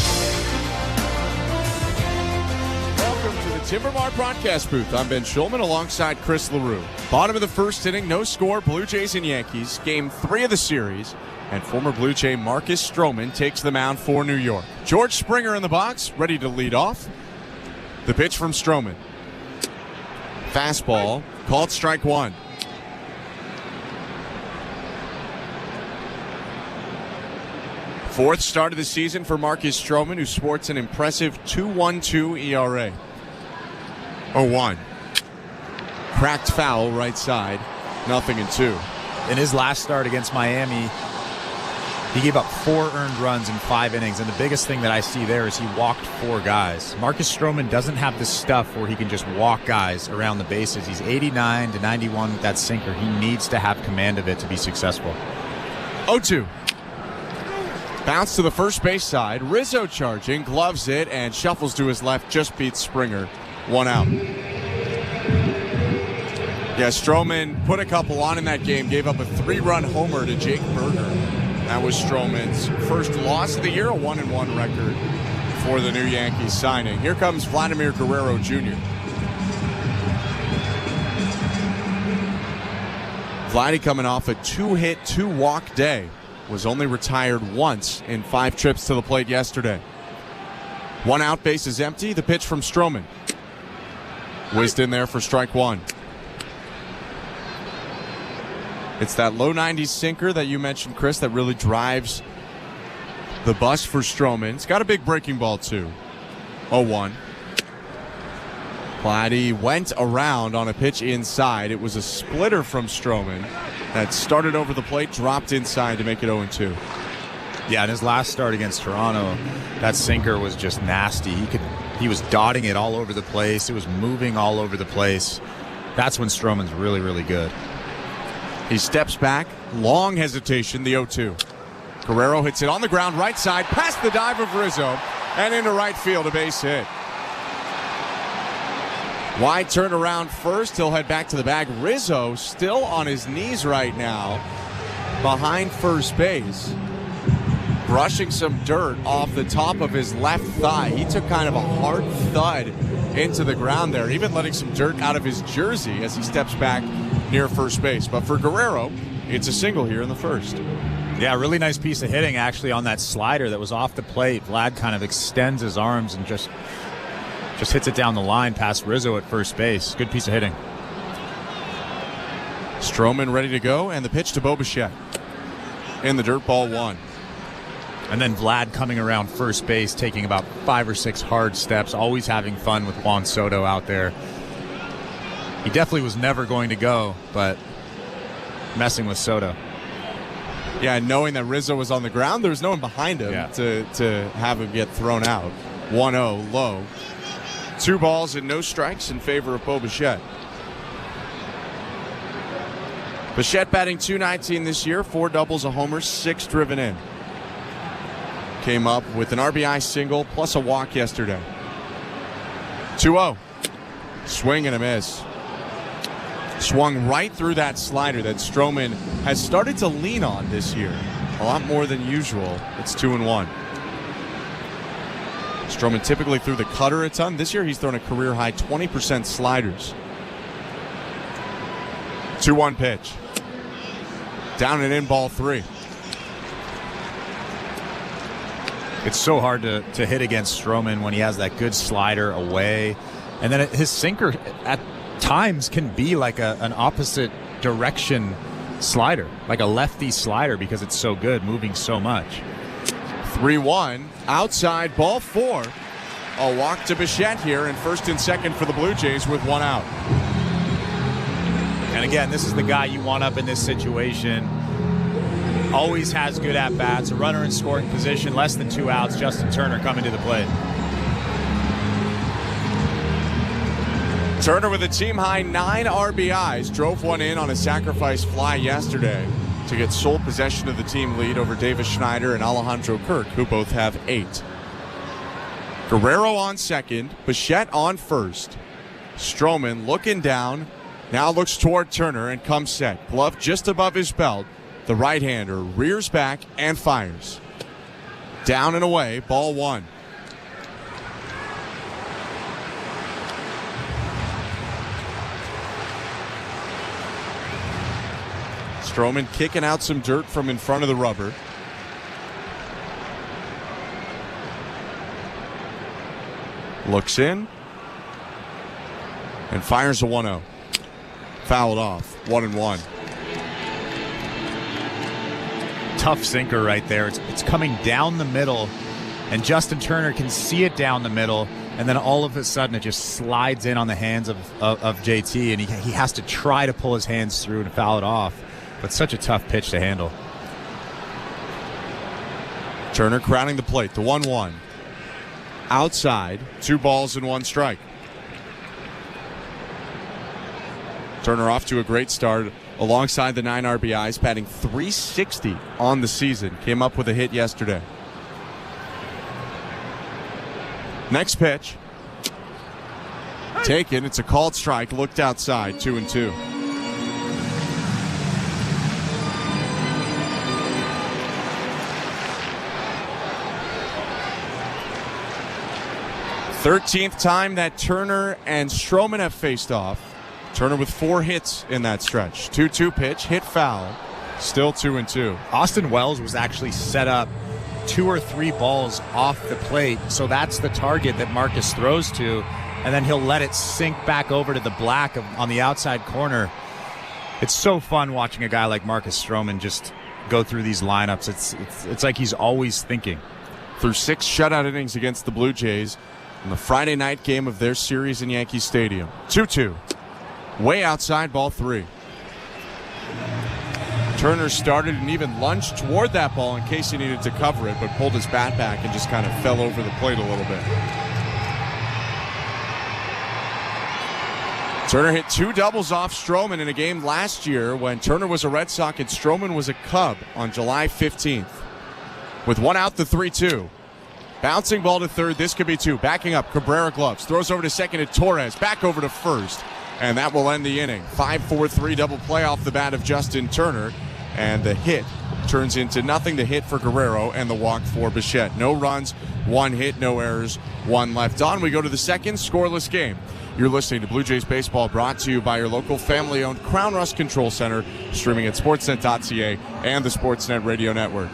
Welcome to the Timber Mart broadcast booth. I'm Ben Schulman alongside Chris LaRue. Bottom of the first inning, no score. Blue Jays and Yankees. Game 3 of the series. And former Blue Jay Marcus Stroman takes the mound for New York. George Springer in the box, ready to lead off. The pitch from Stroman. Fastball, called strike 1. Fourth start of the season for Marcus Stroman, who sports an impressive 2.12 ERA. 0-1. Cracked foul right side. 0-2. In his last start against Miami, He gave up 4 earned runs in 5 innings, and the biggest thing that I see there is he walked 4 guys. Marcus Stroman doesn't have the stuff where he can just walk guys around the bases. He's 89 to 91 with that sinker. He needs to have command of it to be successful. 0-2. Bounce to the first base side. Rizzo charging, gloves it, and shuffles to his left, just beats Springer. 1 out. Yeah, Stroman put a couple on in that game, gave up a 3-run homer to Jake Berger. That was Stroman's first loss of the year, a 1-1 record for the new Yankees signing. Here comes Vladimir Guerrero Jr. Vladdy coming off a 2-hit, 2-walk day. Was only retired once in 5 trips to the plate yesterday. 1 out, base is empty. The pitch from Stroman. Whizzed in there for strike 1. It's that low 90s sinker that you mentioned, Chris, that really drives the bus for Stroman. It's got a big breaking ball, too. 0-1. Vladdy went around on a pitch inside. It was a splitter from Stroman that started over the plate, dropped inside to make it 0-2. Yeah, in his last start against Toronto, that sinker was just nasty. He was dotting it all over the place. It was moving all over the place. That's when Stroman's really, really good. He steps back, long hesitation, the 0-2. Guerrero hits it on the ground, right side, past the dive of Rizzo, and into right field, a base hit. Wide turn around first, he'll head back to the bag. Rizzo still on his knees right now, behind first base, brushing some dirt off the top of his left thigh. He took kind of a hard thud into the ground there, even letting some dirt out of his jersey as he steps back near first base. But for Guerrero, it's a single here in the first. Yeah, really nice piece of hitting actually on that slider that was off the plate. Vlad kind of extends his arms and just hits it down the line past Rizzo at first base. Good piece of hitting. Stroman ready to go, and the pitch to Bo Bichette. In the dirt, ball 1. And then Vlad coming around first base, taking about 5 or 6 hard steps, always having fun with Juan Soto out there. He definitely was never going to go, but messing with Soto. Yeah, knowing that Rizzo was on the ground, there was no one behind him to have him get thrown out. 1-0, low. 2 balls and no strikes in favor of Bo Bichette. Bichette batting .219 this year, 4 doubles, a homer, 6 driven in. Came up with an RBI single plus a walk yesterday. 2-0. Swing and a miss. Swung right through that slider that Stroman has started to lean on this year. A lot more than usual. It's 2-1. Stroman typically threw the cutter a ton. This year he's thrown a career high 20% sliders. 2-1 pitch. Down and in, ball 3. It's so hard to hit against Stroman when he has that good slider away. And then his sinker at times can be like an opposite direction slider, like a lefty slider, because it's so good, moving so much. 3-1, outside, ball 4. A walk to Bichette here in first and second for the Blue Jays with 1 out. And again, this is the guy you want up in this situation. Always has good at-bats, a runner in scoring position, less than 2 outs. Justin Turner coming to the plate. Turner with a team-high 9 RBIs, drove one in on a sacrifice fly yesterday to get sole possession of the team lead over Davis Schneider and Alejandro Kirk, who both have 8. Guerrero on second, Bichette on first. Stroman looking down, now looks toward Turner and comes set. Glove just above his belt. The right-hander rears back and fires. Down and away, ball 1. Stroman kicking out some dirt from in front of the rubber. Looks in and fires a 1-0. Fouled off. 1-1. Tough sinker right there. It's coming down the middle, and Justin Turner can see it down the middle, and then all of a sudden it just slides in on the hands of JT, and he has to try to pull his hands through and foul it off. But such a tough pitch to handle. Turner crowding the plate, the 1-1. Outside, 2 balls and 1 strike. Turner off to a great start alongside the 9 RBIs, batting .360 on the season. Came up with a hit yesterday. Next pitch. Taken. It's a called strike. Looked outside. 2-2. Thirteenth time that Turner and Stroman have faced off. Turner with 4 hits in that stretch. 2-2 pitch, hit foul. Still 2-2. Austin Wells was actually set up 2 or 3 balls off the plate, so that's the target that Marcus throws to, and then he'll let it sink back over to the black on the outside corner. It's so fun watching a guy like Marcus Stroman just go through these lineups. It's like he's always thinking. Through 6 shutout innings against the Blue Jays in the Friday night game of their series in Yankee Stadium. 2-2. Way outside, ball 3. Turner started and even lunged toward that ball in case he needed to cover it, but pulled his bat back and just kind of fell over the plate a little bit. Turner hit 2 doubles off Stroman in a game last year when Turner was a Red Sox and Stroman was a Cub on July 15th. With 1 out, the 3-2. Bouncing ball to third. This could be 2. Backing up. Cabrera gloves. Throws over to second to Torres. Back over to first. And that will end the inning. 5-4-3 double play off the bat of Justin Turner. And the hit turns into nothing. The hit for Guerrero and the walk for Bichette. No runs, 1 hit, no errors, 1 left on. We go to the second scoreless game. You're listening to Blue Jays Baseball, brought to you by your local family-owned Crown Rust Control Center, streaming at sportsnet.ca and the Sportsnet Radio Network.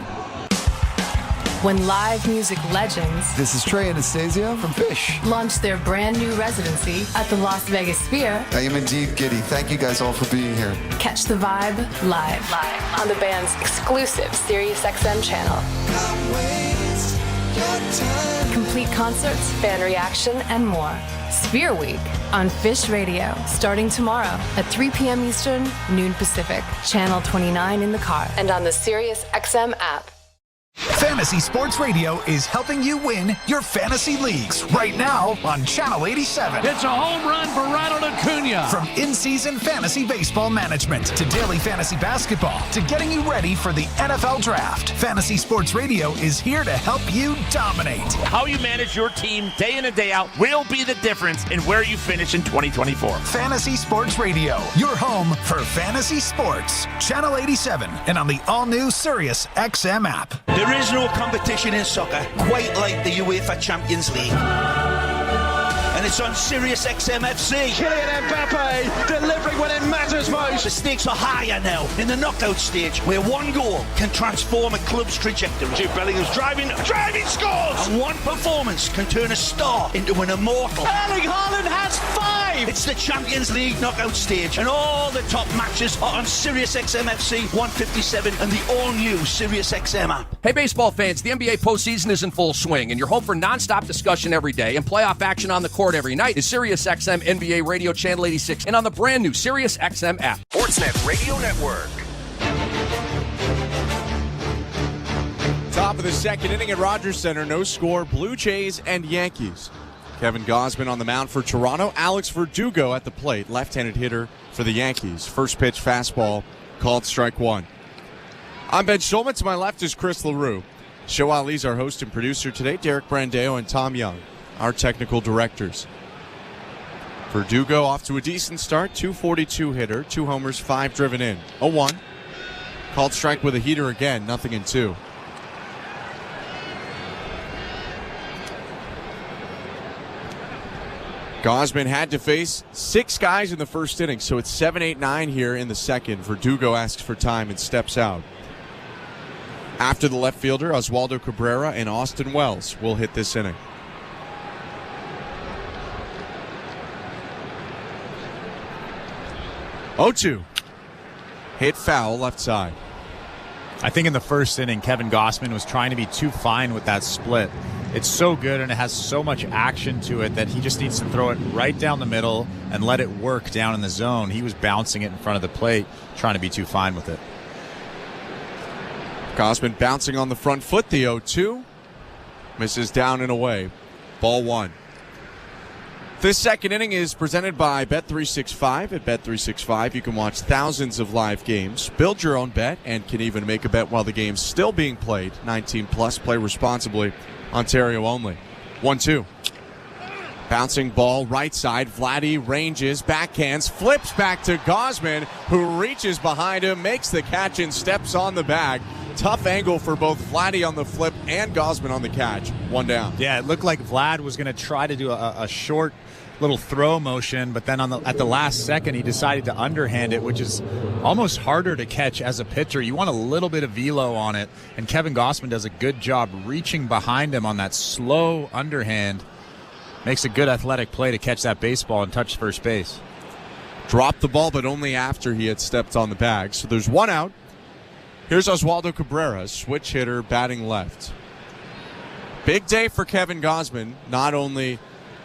When live music legends... This is Trey Anastasio from Fish. ...launch their brand new residency at the Las Vegas Sphere. I am indeed giddy. Thank you guys all for being here. Catch the vibe live on the band's exclusive SiriusXM channel. Complete concerts, fan reaction, and more. Sphere Week on Fish Radio, starting tomorrow at 3 p.m. Eastern, noon Pacific. Channel 29 in the car and on the SiriusXM app. Fantasy Sports Radio is helping you win your fantasy leagues right now on Channel 87. It's a home run for Ronald Acuna. From in-season fantasy baseball management to daily fantasy basketball to getting you ready for the NFL Draft, Fantasy Sports Radio is here to help you dominate. How you manage your team day in and day out will be the difference in where you finish in 2024. Fantasy Sports Radio, your home for fantasy sports. Channel 87 and on the all-new SiriusXM app. There is no competition in soccer quite like the UEFA Champions League. And it's on SiriusXM FC. Kylian Mbappe delivering when it matters most. The stakes are higher now in the knockout stage, where 1 goal can transform a club's trajectory. Jude Bellingham's driving scores! And 1 performance can turn a star into an immortal. Erling Haaland has 5! It's the Champions League knockout stage, and all the top matches are on SiriusXM FC 157 and the all-new SiriusXM app. Hey, baseball fans, the NBA postseason is in full swing, and you're home for nonstop discussion every day and playoff action on the court every night is SiriusXM NBA Radio Channel 86 and on the brand new SiriusXM app. Sportsnet Radio Network. Top of the second inning at Rogers Center. No score. Blue Jays and Yankees. Kevin Gausman on the mound for Toronto. Alex Verdugo at the plate. Left-handed hitter for the Yankees. First pitch fastball called strike 1. I'm Ben Schulman. To my left is Chris LaRue. Show Ali's our host and producer today. Derek Brandeo and Tom Young, our technical directors. Verdugo off to a decent start. 242 hitter. 2 homers, 5 driven in. 0-1. Called strike with a heater again. Nothing in 2. Gausman had to face 6 guys in the first inning, so it's 7-8-9 here in the second. Verdugo asks for time and steps out. After the left fielder, Oswaldo Cabrera and Austin Wells will hit this inning. 0-2. Hit foul left side. I think in the first inning, Kevin Gausman was trying to be too fine with that split. It's so good and it has so much action to it that he just needs to throw it right down the middle and let it work down in the zone. He was bouncing it in front of the plate, trying to be too fine with it. Gausman bouncing on the front foot. The 0-2. Misses down and away. Ball 1. This second inning is presented by Bet365. At Bet365, you can watch thousands of live games, build your own bet, and can even make a bet while the game's still being played. 19 plus, play responsibly. Ontario only. 1-2. Bouncing ball, right side. Vladdy ranges, backhands, flips back to Gausman, who reaches behind him, makes the catch, and steps on the bag. Tough angle for both Vladdy on the flip and Gausman on the catch. 1 down. Yeah, it looked like Vlad was going to try to do a short little throw motion, but then at the last second he decided to underhand it, which is almost harder to catch as a pitcher. You want a little bit of velo on it, and Kevin Gausman does a good job reaching behind him on that slow underhand. Makes a good athletic play to catch that baseball and touch first base. Dropped the ball, but only after he had stepped on the bag. So there's 1 out. Here's Oswaldo Cabrera, switch hitter, batting left. Big day for Kevin Gausman. Not only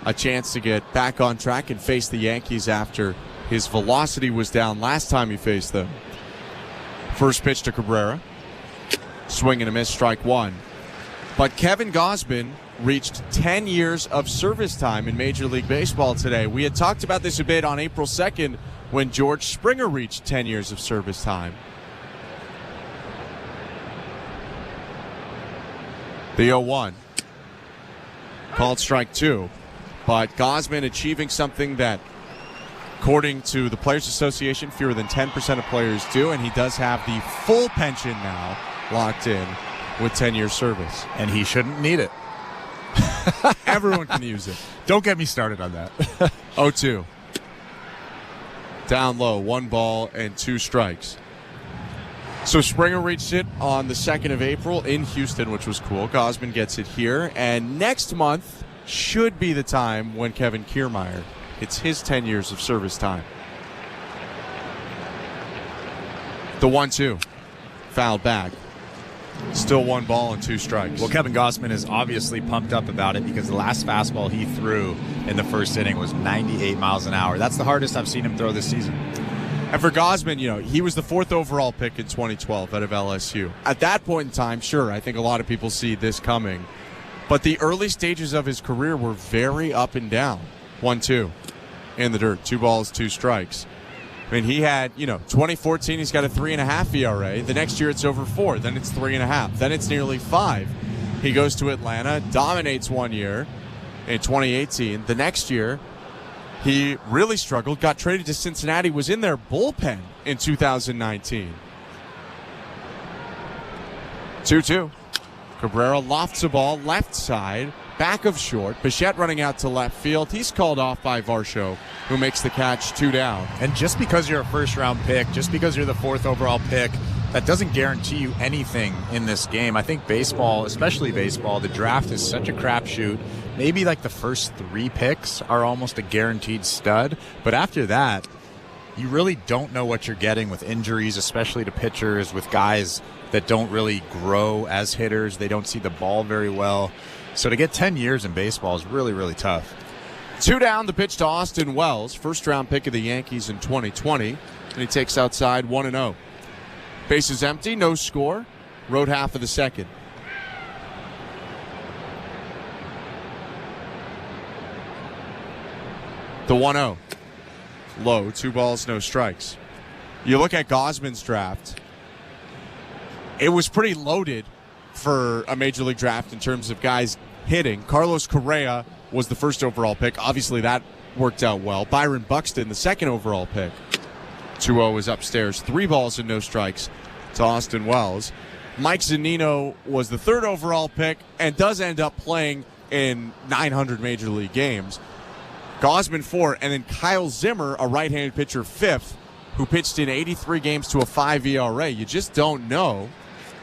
a chance to get back on track and face the Yankees after his velocity was down last time he faced them. First pitch to Cabrera. Swing and a miss, strike 1. But Kevin Gausman reached 10 years of service time in Major League Baseball today. We had talked about this a bit on April 2nd when George Springer reached 10 years of service time. The 0-1. Called strike 2. But Gausman achieving something that, according to the Players Association, fewer than 10% of players do, and he does have the full pension now locked in with 10 years service. And he shouldn't need it. Everyone can use it. Don't get me started on that. 0-2. Down low, 1 ball and 2 strikes. So Springer reached it on the 2nd of April in Houston, which was cool. Gausman gets it here. And next month should be the time when Kevin Kiermaier hits his 10 years of service time. The 1-2. Fouled back. Still 1 ball and 2 strikes. Well, Kevin Gausman is obviously pumped up about it because the last fastball he threw in the first inning was 98 miles an hour. That's the hardest I've seen him throw this season. And for Gausman, he was the 4th overall pick in 2012 out of LSU. At that point in time, sure, I think a lot of people see this coming. But the early stages of his career were very up and down. 1-2 in the dirt. 2 balls, 2 strikes. I mean, he had, 2014, he's got a 3.5 ERA. The next year it's over 4. Then it's 3.5. Then it's nearly 5. He goes to Atlanta, dominates 1 year in 2018. The next year, he really struggled, got traded to Cincinnati, was in their bullpen in 2019. 2-2. Cabrera lofts a ball left side, back of short. Bichette running out to left field. He's called off by Varsho, who makes the catch, 2 down. And just because you're a first-round pick, just because you're the 4th overall pick, that doesn't guarantee you anything in this game. I think baseball, especially baseball, the draft is such a crapshoot. Maybe like the first 3 picks are almost a guaranteed stud, but after that, you really don't know what you're getting with injuries, especially to pitchers, with guys that don't really grow as hitters. They don't see the ball very well. So to get 10 years in baseball is really, really tough. 2 down, the pitch to Austin Wells, first-round pick of the Yankees in 2020, and he takes outside 1-0. Bases empty, no score. Rode half of the second. The 1-0. Low, 2 balls, no strikes. You look at Gausman's draft, it was pretty loaded for a Major League draft in terms of guys hitting. Carlos Correa was the 1st overall pick. Obviously, that worked out well. Byron Buxton, the 2nd overall pick. 2-0 is upstairs. 3 balls and no strikes to Austin Wells. Mike Zunino was the 3rd overall pick and does end up playing in 900 Major League games. Gausman 4, and then Kyle Zimmer, a right-handed pitcher, 5th, who pitched in 83 games to a 5 ERA. You just don't know.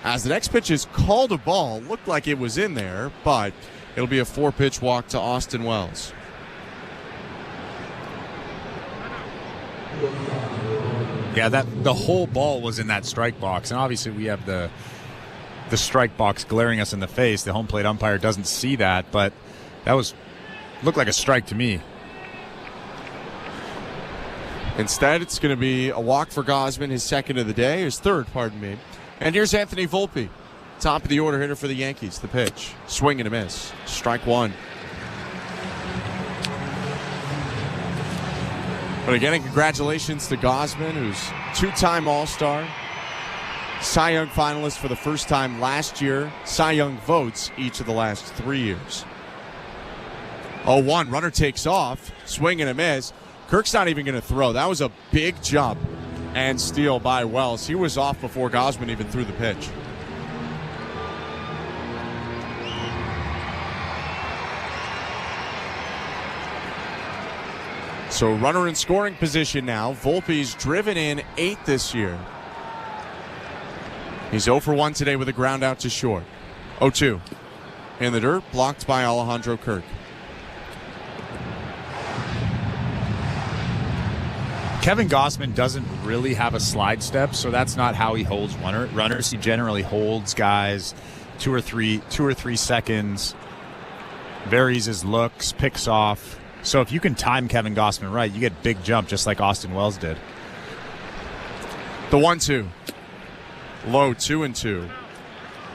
As the next pitch is called a ball, looked like it was in there, but it'll be a 4-pitch walk to Austin Wells. Yeah, the whole ball was in that strike box, and obviously we have the strike box glaring us in the face. The home plate umpire doesn't see that, but that looked like a strike to me. Instead, it's going to be a walk for Gausman, his 2nd of the day, his 3rd, pardon me. And here's Anthony Volpe, top of the order hitter for the Yankees. The pitch, swing and a miss. Strike one. But again, congratulations to Gausman, who's two-time All-Star, Cy Young finalist for the first time last year, Cy Young votes each of the last 3 years. 0-1, runner takes off, swing and a miss. Kirk's not even going to throw. That was a big jump and steal by Wells. He was off before Gausman even threw the pitch. So runner in scoring position now. Volpe's driven in 8 this year. He's 0 for 1 today with a ground out to short. 0-2. In the dirt, blocked by Alejandro Kirk. Kevin Gausman doesn't really have a slide step, so that's not how he holds runners. He generally holds guys 2 or 3 seconds, varies his looks, picks off. So if you can time Kevin Gausman right, you get big jump just like Austin Wells did. The 1-2. Low 2-2.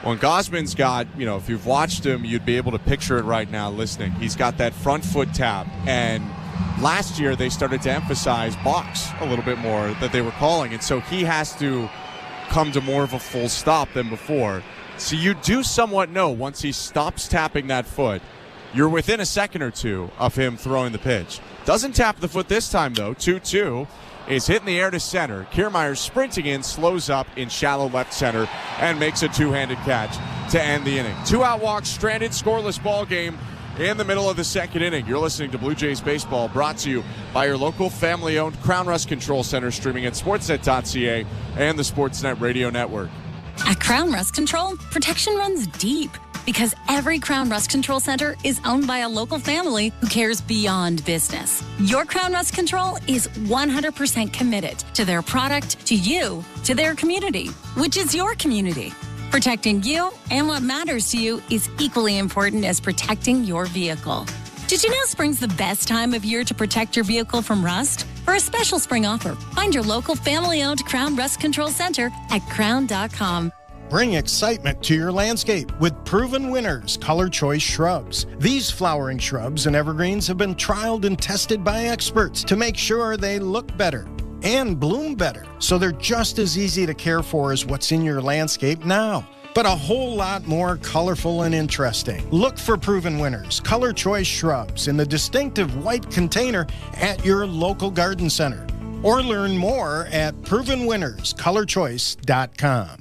When Gausman's got, if you've watched him, you'd be able to picture it right now listening. He's got that front foot tap. And last year they started to emphasize box a little bit more that they were calling. And so he has to come to more of a full stop than before. So you do somewhat know once he stops tapping that foot, you're within a second or two of him throwing the pitch. Doesn't tap the foot this time, though. 2-2 is hit in the air to center. Kiermaier sprinting in, slows up in shallow left center, and makes a two-handed catch to end the inning. 2-out walk, stranded, scoreless ball game in the middle of the second inning. You're listening to Blue Jays Baseball, brought to you by your local family-owned Crown Rust Control Center, streaming at sportsnet.ca and the Sportsnet Radio Network. At Crown Rust Control, protection runs deep. Because every Crown Rust Control Center is owned by a local family who cares beyond business. Your Crown Rust Control is 100% committed to their product, to you, to their community, which is your community. Protecting you and what matters to you is equally important as protecting your vehicle. Did you know spring's the best time of year to protect your vehicle from rust? For a special spring offer, find your local family-owned Crown Rust Control Center at crown.com. Bring excitement to your landscape with proven winners Color Choice Shrubs. These flowering shrubs and evergreens have been trialed and tested by experts to make sure they look better and bloom better, so they're just as easy to care for as what's in your landscape now, but a whole lot more colorful and interesting. Look for proven winners Color Choice Shrubs in the distinctive white container at your local garden center, or learn more at provenwinnerscolorchoice.com.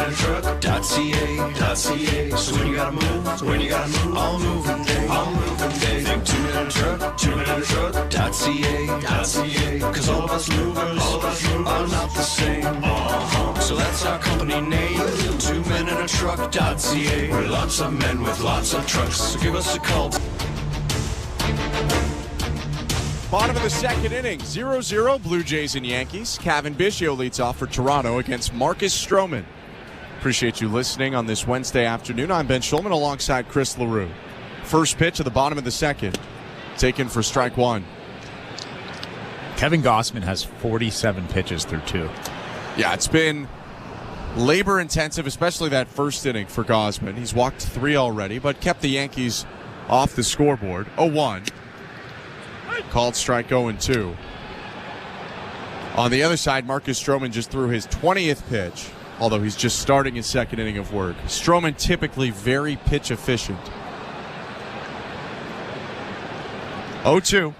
Truck.ca. So when you gotta move, all moving day. Think 2-minute truck.ca. Cause all of us movers are not the same. So that's our company name, 2-minute truck.ca. We're lots of men with lots of trucks, so give us a call. Bottom of the second inning, 0-0, Blue Jays and Yankees. Kevin Biggio leads off for Toronto against Marcus Stroman. Appreciate you listening on this Wednesday afternoon. I'm Ben Schulman alongside Chris LaRue. First pitch at the bottom of the second, taken for strike one. Kevin Gausman has 47 pitches through 2. Yeah, it's been labor intensive, especially that first inning for Gausman. He's walked 3 already, but kept the Yankees off the scoreboard. 0-1. Called strike 0-2. On the other side, Marcus Stroman just threw his 20th pitch, although he's just starting his second inning of work. Stroman typically very pitch efficient. 0-2.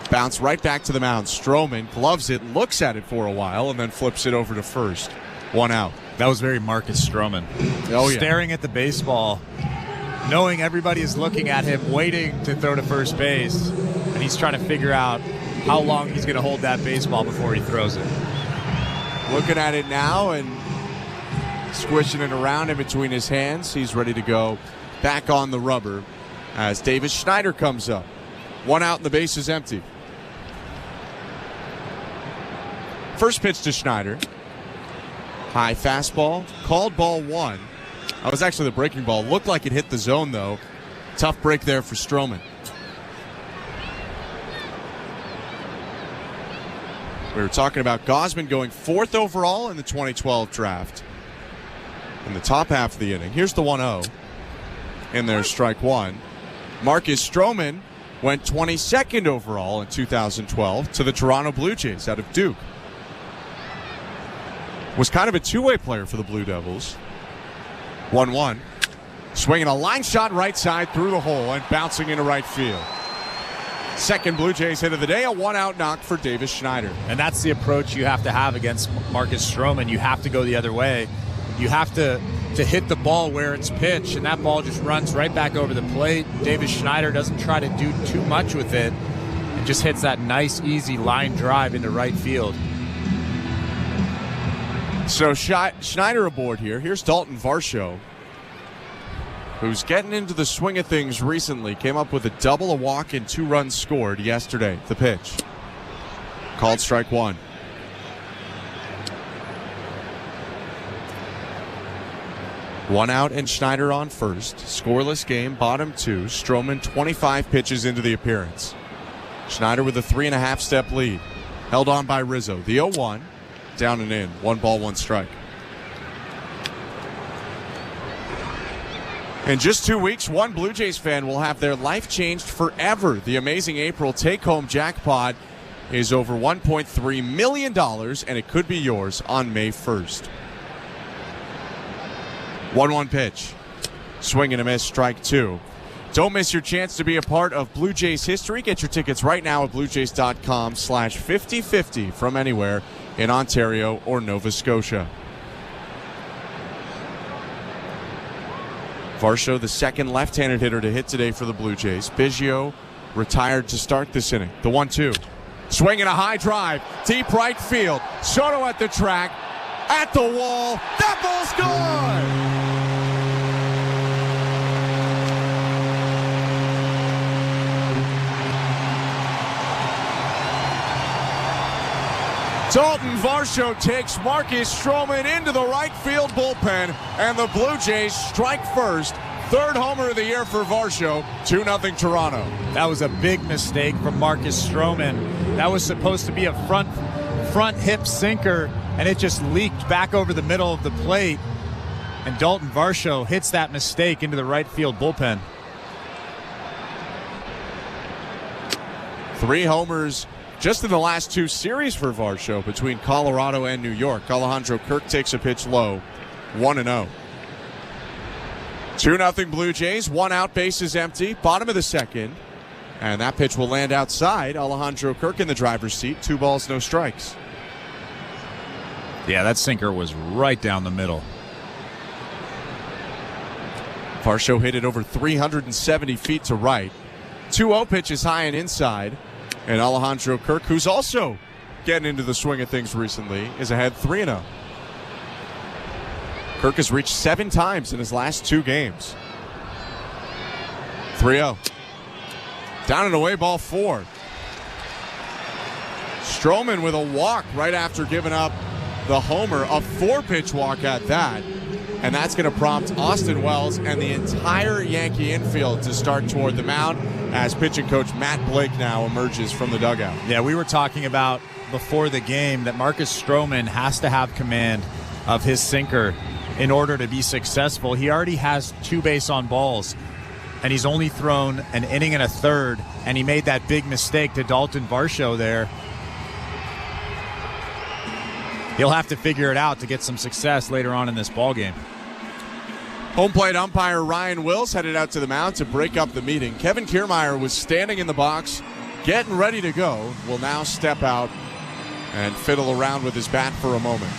Bounce right back to the mound. Stroman gloves it, looks at it for a while, and then flips it over to first. 1 out. That was very Marcus Stroman. Oh, yeah. Staring at the baseball, knowing everybody is looking at him, waiting to throw to first base, and he's trying to figure out how long he's going to hold that baseball before he throws it. Looking at it now and squishing it around in between his hands. He's ready to go back on the rubber as Davis Schneider comes up. 1 out and the base is empty. First pitch to Schneider. High fastball, called ball 1. That was actually the breaking ball. Looked like it hit the zone, though. Tough break there for Stroman. We were talking about Gausman going 4th overall in the 2012 draft in the top half of the inning. Here's the 1-0. In there, strike one. Marcus Stroman went 22nd overall in 2012 to the Toronto Blue Jays out of Duke. Was kind of a two-way player for the Blue Devils. 1-1. Swinging a line shot right side through the hole and bouncing into right field. Second Blue Jays hit of the day, a 1-out knock for Davis Schneider. And that's the approach you have to have against Marcus Stroman. You have to go the other way. You have to hit the ball where it's pitched, and that ball just runs right back over the plate. Davis Schneider doesn't try to do too much with it. It just hits that nice, easy line drive into right field. So Schneider aboard here. Here's Dalton Varsho, who's getting into the swing of things recently. Came up with a double, a walk, and 2 runs scored yesterday. The pitch. Called strike one. One out and Schneider on first. Scoreless game, bottom 2. Stroman 25 pitches into the appearance. Schneider with a 3.5-step lead. Held on by Rizzo. The 0-1. Down and in. 1 ball, 1 strike. In just 2 weeks, one Blue Jays fan will have their life changed forever. The amazing April take-home jackpot is over $1.3 million, and it could be yours on May 1st. 1-1 pitch. Swing and a miss, strike 2. Don't miss your chance to be a part of Blue Jays history. Get your tickets right now at bluejays.com/5050 from anywhere in Ontario or Nova Scotia. Varsho, the second left-handed hitter to hit today for the Blue Jays. Biggio retired to start this inning. The 1-2. Swing and a high drive. Deep right field. Soto at the track. At the wall. That ball's gone! Dalton Varsho takes Marcus Stroman into the right field bullpen, and the Blue Jays strike first. Third homer of the year for Varsho. 2-0 Toronto. That was a big mistake from Marcus Stroman. That was supposed to be a front hip sinker, and it just leaked back over the middle of the plate. And Dalton Varsho hits that mistake into the right field bullpen. 3 homers just in the last 2 series for Varsho between Colorado and New York. Alejandro Kirk takes a pitch low. 1-0. 2-0 Blue Jays. 1 out, bases empty. Bottom of the second. And that pitch will land outside. Alejandro Kirk in the driver's seat. 2 balls, no strikes. Yeah, that sinker was right down the middle. Varsho hit it over 370 feet to right. 2-0 pitch is high and inside. And Alejandro Kirk, who's also getting into the swing of things recently, is ahead 3-0. Kirk has reached 7 times in his last 2 games. 3-0. Down and away, ball 4. Stroman with a walk right after giving up the homer, a 4-pitch walk at that. And that's going to prompt Austin Wells and the entire Yankee infield to start toward the mound as pitching coach Matt Blake now emerges from the dugout. Yeah, we were talking about before the game that Marcus Stroman has to have command of his sinker in order to be successful. He already has 2 base on balls, and he's only thrown an inning and a third, and he made that big mistake to Dalton Varsho there. He'll have to figure it out to get some success later on in this ballgame. Home plate umpire Ryan Wills headed out to the mound to break up the meeting. Kevin Kiermaier was standing in the box, getting ready to go. Will now step out and fiddle around with his bat for a moment.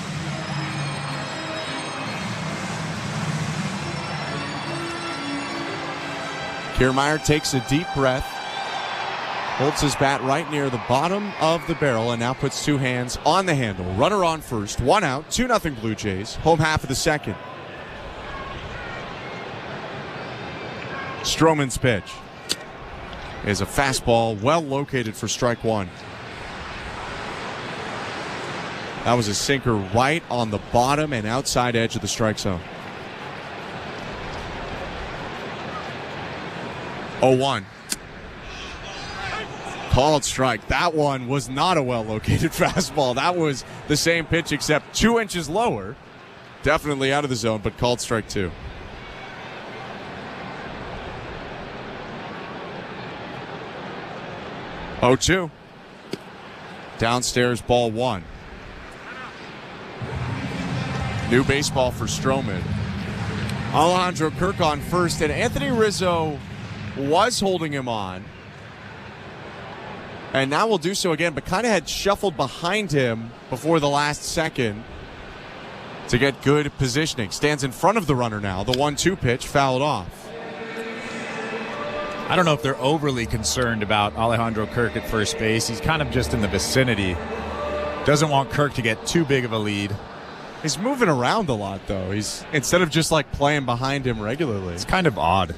Kiermaier takes a deep breath, holds his bat right near the bottom of the barrel, and now puts 2 hands on the handle. Runner on first, 1 out, 2-0 Blue Jays. Home half of the second. Stroman's pitch is a fastball well located for strike 1. That was a sinker right on the bottom and outside edge of the strike zone. 0-1. Called strike. That one was not a well-located fastball. That was the same pitch except 2 inches lower. Definitely out of the zone, but called strike 2. Oh, 2. Downstairs, ball 1. New baseball for Stroman. Alejandro Kirk on first, and Anthony Rizzo was holding him on. And now will do so again, but kind of had shuffled behind him before the last second to get good positioning. Stands in front of the runner now. The 1-2 pitch fouled off. I don't know if they're overly concerned about Alejandro Kirk at first base. He's kind of just in the vicinity. Doesn't want Kirk to get too big of a lead. He's moving around a lot, though. He's instead of just like playing behind him regularly. It's kind of odd.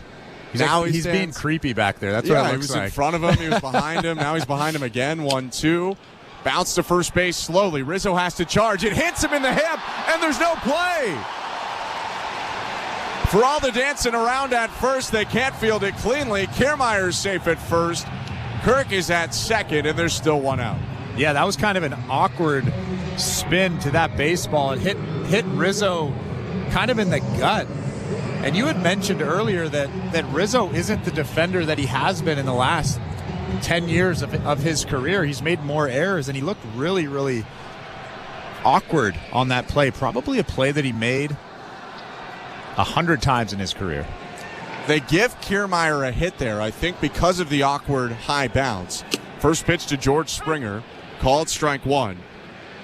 He's being creepy back there. That's what it looks like. He was in front of him. He was behind him. Now he's behind him again. 1-2. Bounce to first base slowly. Rizzo has to charge. It hits him in the hip, and there's no play. For all the dancing around at first, they can't field it cleanly. Kiermaier's safe at first. Kirk is at second, and there's still one out. Yeah, that was kind of an awkward spin to that baseball. It hit Rizzo kind of in the gut. And you had mentioned earlier that Rizzo isn't the defender that he has been in the last 10 years of his career. He's made more errors, and he looked really, really awkward on that play. Probably a play that he made 100 times in his career. They give Kiermaier a hit there, I think, because of the awkward high bounce. First pitch to George Springer, called strike 1.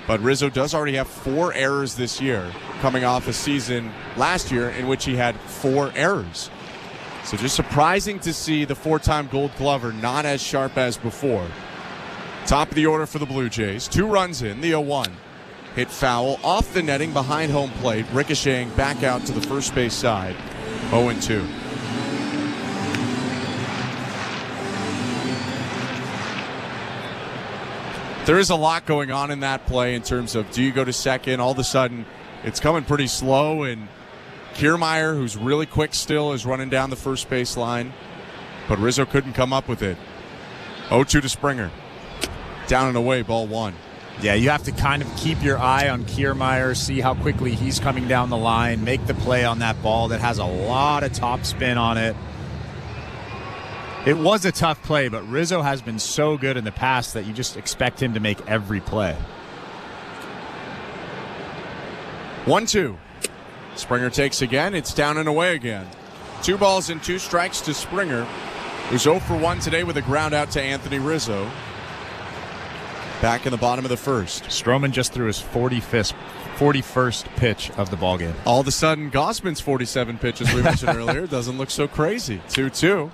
But Rizzo does already have 4 errors this year, coming off a season last year in which he had 4 errors. So just surprising to see the 4-time Gold Glover not as sharp as before. Top of the order for the Blue Jays. 2 runs in, the 0-1. Hit foul off the netting behind home plate, ricocheting back out to the first base side. 0-2. There is a lot going on in that play in terms of do you go to second? All of a sudden, it's coming pretty slow, and Kiermaier, who's really quick still, is running down the first base line, but Rizzo couldn't come up with it. 0-2 to Springer. Down and away, ball 1. Yeah, you have to kind of keep your eye on Kiermaier, see how quickly he's coming down the line, make the play on that ball that has a lot of top spin on it. It was a tough play, but Rizzo has been so good in the past that you just expect him to make every play. 1-2. Springer takes again. It's down and away again. 2 balls and 2 strikes to Springer, who's 0 for 1 today with a ground out to Anthony Rizzo. Back in the bottom of the first. Stroman just threw his 41st pitch of the ballgame. All of a sudden, Gossman's 47 pitches we mentioned earlier doesn't look so crazy. 2-2.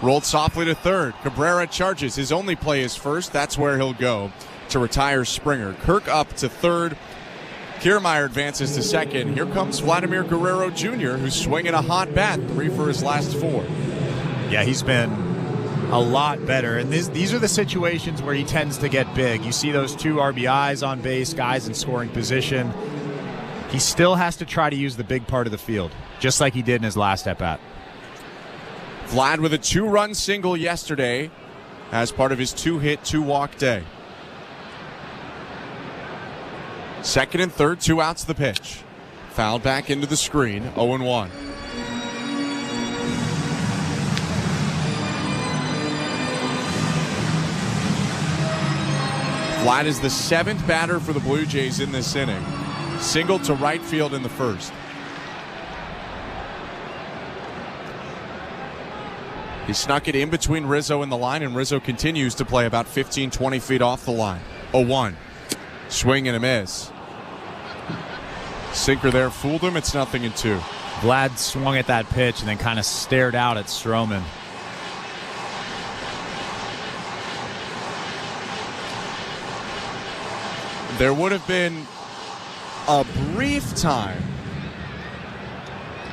Rolled softly to third. Cabrera charges. His only play is first. That's where he'll go to retire Springer. Kirk up to third. Kiermaier advances to second. Here comes Vladimir Guerrero Jr., who's swinging a hot bat. 3 for his last 4. Yeah, he's been a lot better. And these are the situations where he tends to get big. You see those 2 RBIs on base, guys in scoring position. He still has to try to use the big part of the field, just like he did in his last at-bat. Vlad with a 2-run single yesterday as part of his 2-hit, 2-walk day. Second and third, 2 outs the pitch. Fouled back into the screen, 0-1. Vlad is the 7th batter for the Blue Jays in this inning. Singled to right field in the first. He snuck it in between Rizzo and the line, and Rizzo continues to play about 15, 20 feet off the line. 0-1. Swing and a miss. Sinker there fooled him. It's 0-2. Vlad swung at that pitch and then kind of stared out at Stroman. There would have been a brief time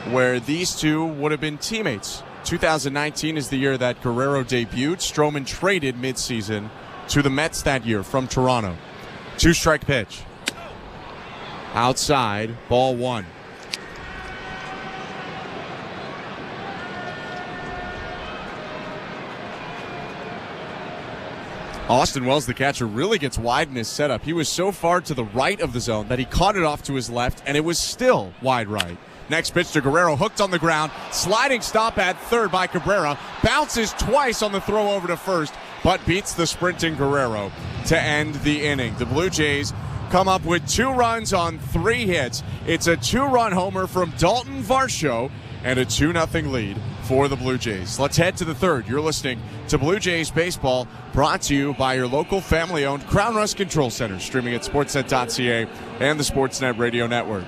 where these two would have been teammates. 2019 is the year that Guerrero debuted. Stroman traded midseason to the Mets that year from Toronto. 2-strike pitch. Outside, ball 1. Austin Wells, the catcher, really gets wide in his setup. He was so far to the right of the zone that he caught it off to his left, and it was still wide right. Next pitch to Guerrero, hooked on the ground. Sliding stop at third by Cabrera. Bounces twice on the throw over to first, but beats the sprinting Guerrero to end the inning. The Blue Jays come up with 2 runs on 3 hits. It's a 2-run homer from Dalton Varsho and a 2-0 lead for the Blue Jays. Let's head to the third. You're listening to Blue Jays Baseball, brought to you by your local family-owned Crown Rust Control Center, streaming at sportsnet.ca and the Sportsnet Radio Network.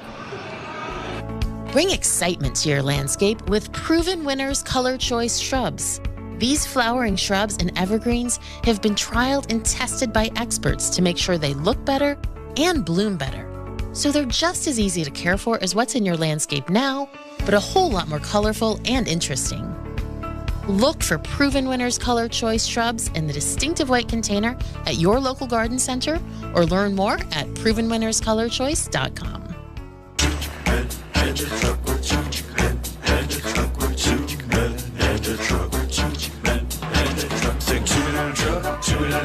Bring excitement to your landscape with Proven Winners Color Choice Shrubs. These flowering shrubs and evergreens have been trialed and tested by experts to make sure they look better and bloom better. So they're just as easy to care for as what's in your landscape now, but a whole lot more colorful and interesting. Look for Proven Winners Color Choice Shrubs in the distinctive white container at your local garden center, or learn more at provenwinnerscolorchoice.com.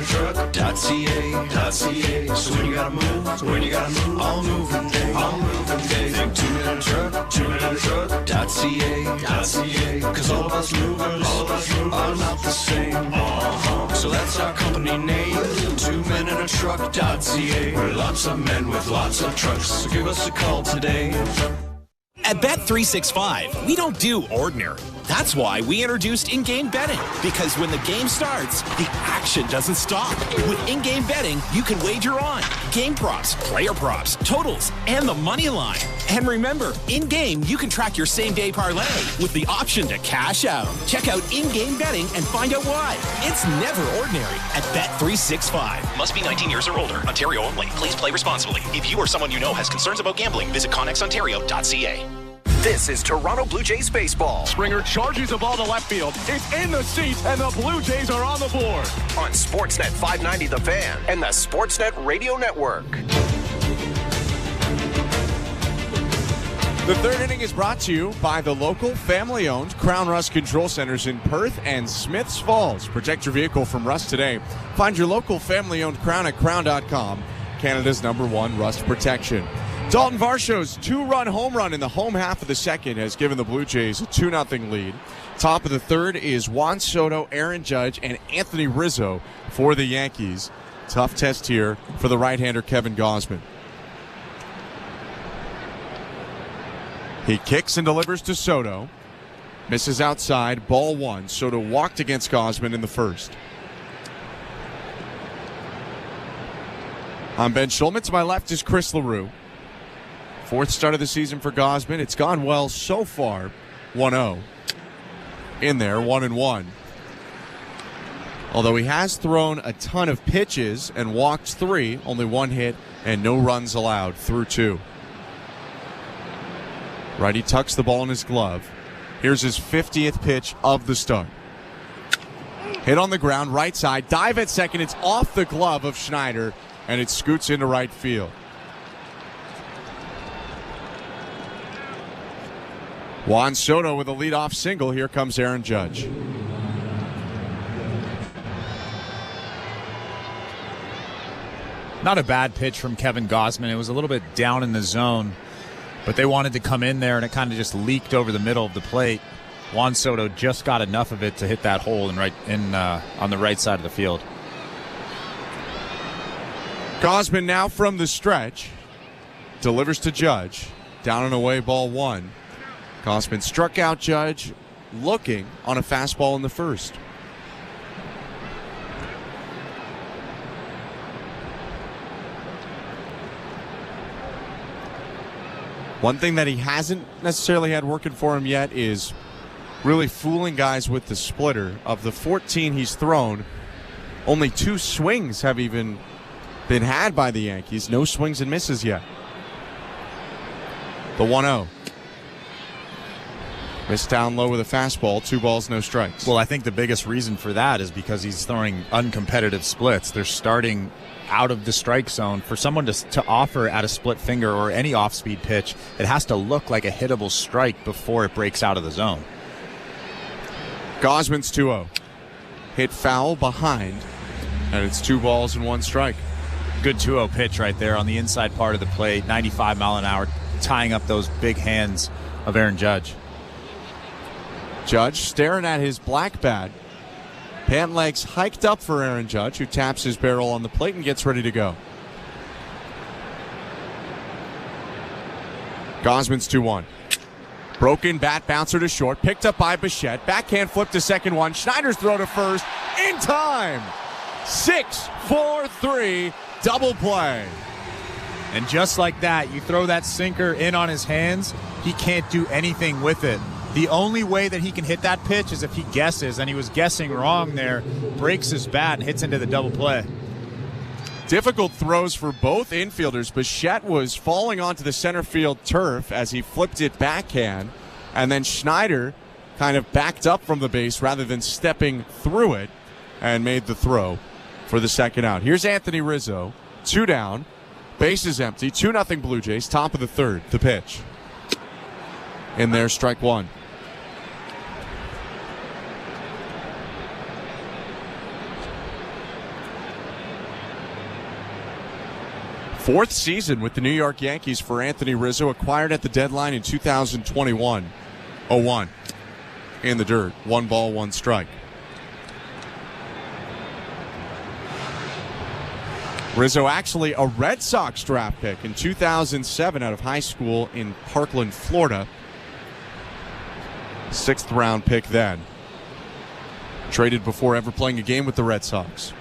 Truck.ca. So when you gotta move, all moving day. Think 2-minute truck.ca. Cause all of us movers are not the same. So that's our company name, 2-minute truck.ca. We're lots of men with lots of trucks, so give us a call today. At Bet365, we don't do ordinary. That's why we introduced in-game betting. Because when the game starts, the action doesn't stop. With in-game betting, you can wager on game props, player props, totals, and the money line. And remember, in-game, you can track your same-day parlay with the option to cash out. Check out in-game betting and find out why. It's never ordinary at Bet365. Must be 19 years or older. Ontario only. Please play responsibly. If you or someone you know has concerns about gambling, visit connexontario.ca. This is Toronto Blue Jays baseball. Springer charges the ball to left field. It's in the seats, and the Blue Jays are on the board. On Sportsnet 590 The Fan and the Sportsnet Radio Network. The third inning is brought to you by the local family-owned Crown Rust Control Centers in Perth and Smiths Falls. Protect your vehicle from rust today. Find your local family-owned Crown at crown.com, Canada's #1 rust protection. Dalton Varsho's 2-run home run in the home half of the second has given the Blue Jays a 2-0 lead. Top of the third is Juan Soto, Aaron Judge, and Anthony Rizzo for the Yankees. Tough test here for the right-hander Kevin Gausman. He kicks and delivers to Soto. Misses outside, ball 1. Soto walked against Gausman in the first. On Ben Schulman, to my left is Chris LaRue. 4th start of the season for Gausman. It's gone well so far. 1-0. In there, 1-1. Although he has thrown a ton of pitches and walked 3, only 1 hit and no runs allowed through 2. Righty tucks the ball in his glove. Here's his 50th pitch of the start. Hit on the ground, right side, dive at second. It's off the glove of Schneider, and it scoots into right field. Juan Soto with a leadoff single. Here comes Aaron Judge. Not a bad pitch from Kevin Gausman. It was a little bit down in the zone, but they wanted to come in there, and it kind of just leaked over the middle of the plate. Juan Soto just got enough of it to hit that hole on the right side of the field. Gausman now from the stretch. Delivers to Judge. Down and away, ball 1. Gausman struck out Judge looking on a fastball in the first. One thing that he hasn't necessarily had working for him yet is really fooling guys with the splitter. Of the 14 he's thrown, only 2 swings have even been had by the Yankees. No swings and misses yet. The 1-0. Missed down low with a fastball, 2 balls, no strikes. Well, I think the biggest reason for that is because he's throwing uncompetitive splits. They're starting out of the strike zone. For someone to offer at a split finger or any off-speed pitch, it has to look like a hittable strike before it breaks out of the zone. Gausman's 2-0. Hit foul behind. And it's 2 balls and 1 strike. Good 2-0 pitch right there on the inside part of the plate. 95 mile an hour, tying up those big hands of Aaron Judge. Judge staring at his black bat. Pant legs hiked up for Aaron Judge, who taps his barrel on the plate and gets ready to go. Gosman's 2-1. Broken bat bouncer to short, picked up by Bichette. Backhand flip to second one. Schneider's throw to first in time. 6-4-3 double play. And just like that, you throw that sinker in on his hands, he can't do anything with it. The only way that he can hit that pitch is if he guesses, and he was guessing wrong there, breaks his bat and hits into the double play. Difficult throws for both infielders. Bichette was falling onto the center field turf as he flipped it backhand, and then Schneider kind of backed up from the base rather than stepping through it and made the throw for the second out. Here's Anthony Rizzo, 2 down, bases empty, 2-0 Blue Jays, top of the third, the pitch. In there, strike 1. Fourth season with the New York Yankees for Anthony Rizzo, acquired at the deadline in 2021. 0-1 in the dirt. 1 ball, 1 strike. Rizzo actually a Red Sox draft pick in 2007 out of high school in Parkland, Florida. 6th round pick then. Traded before ever playing a game with the Red Sox.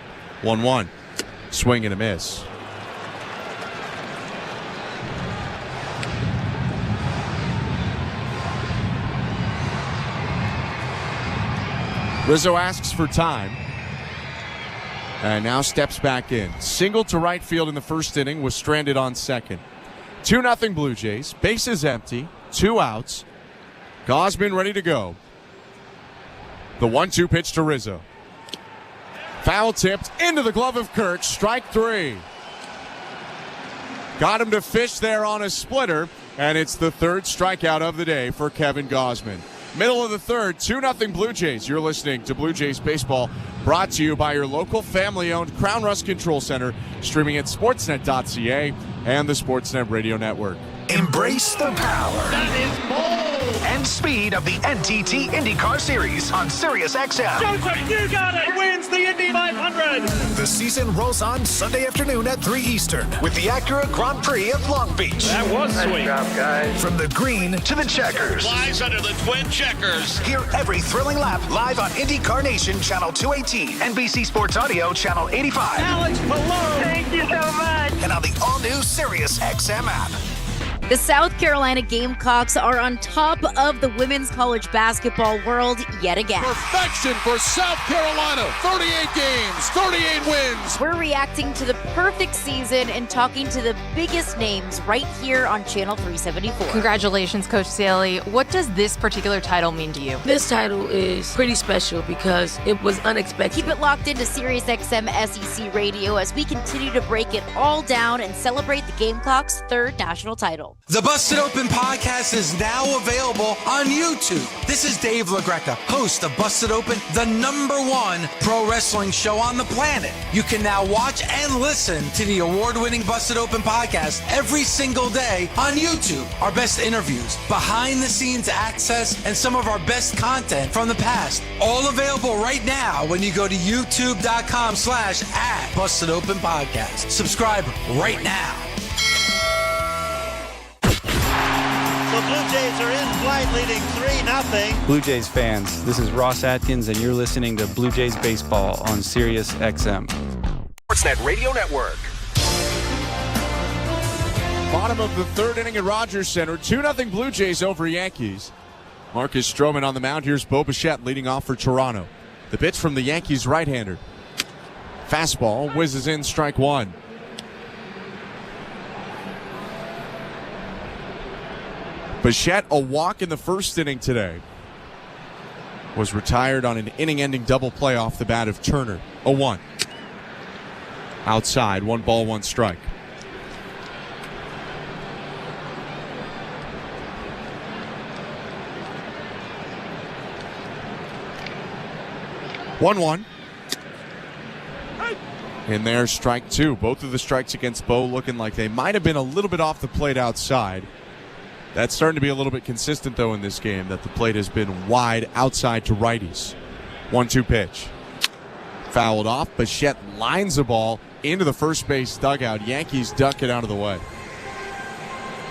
1-1. Swing and a miss. Rizzo asks for time and now steps back in. Single to right field in the first inning, was stranded on second. 2-0 Blue Jays. Bases empty. 2 outs. Gosman ready to go. The 1-2 pitch to Rizzo. Foul tipped into the glove of Kirk. Strike 3. Got him to fish there on a splitter, and it's the 3rd strikeout of the day for Kevin Gosman. Middle of the 3rd, 2-0 Blue Jays. You're listening to Blue Jays Baseball, brought to you by your local family-owned Crown Rust Control Center, streaming at sportsnet.ca and the Sportsnet Radio Network. Embrace the power. That is bold. And speed of the NTT IndyCar Series on SiriusXM. Soto, you got it! Wins the Indy 500! The season rolls on Sunday afternoon at 3 Eastern with the Acura Grand Prix of Long Beach. That was sweet. Nice job, guys. From the green to the checkers. Flies under the twin checkers. Hear every thrilling lap live on IndyCar Nation Channel 218, NBC Sports Audio Channel 85. Alex Malone! Thank you so much! And on the all-new SiriusXM app. The South Carolina Gamecocks are on top of the women's college basketball world yet again. Perfection for South Carolina. 38 games, 38 wins. We're reacting to the perfect season and talking to the biggest names right here on Channel 374. Congratulations, Coach Saley. What does this particular title mean to you? This title is pretty special because it was unexpected. Keep it locked into SiriusXM SEC Radio as we continue to break it all down and celebrate the Gamecocks' 3rd national title. The Busted Open podcast is now available on YouTube. This is Dave LaGreca, host of Busted Open, the #1 pro wrestling show on the planet. You can now watch and listen to the award-winning Busted Open podcast every single day on YouTube. Our best interviews, behind-the-scenes access, and some of our best content from the past. All available right now when you go to youtube.com/@BustedOpenPodcast. Subscribe right now. The Blue Jays are in flight, leading 3-0. Blue Jays fans, this is Ross Atkins, and you're listening to Blue Jays Baseball on SiriusXM. Sportsnet Radio Network. Bottom of the 3rd inning at Rogers Center. 2-0 Blue Jays over Yankees. Marcus Stroman on the mound. Here's Bo Bichette leading off for Toronto. The pitch from the Yankees right-hander. Fastball whizzes in, strike 1. Bichette, a walk in the first inning today, was retired on an inning-ending double play off the bat of Turner. 0-1. Outside, 1 ball, 1 strike. In there, strike two. Both of the strikes against Bo looking like they might have been a little bit off the plate outside. That's starting to be a little bit consistent, though, in this game, that the plate has been wide outside to righties. 1-2 pitch. Fouled off. Bichette lines the ball into the first base dugout. Yankees duck it out of the way.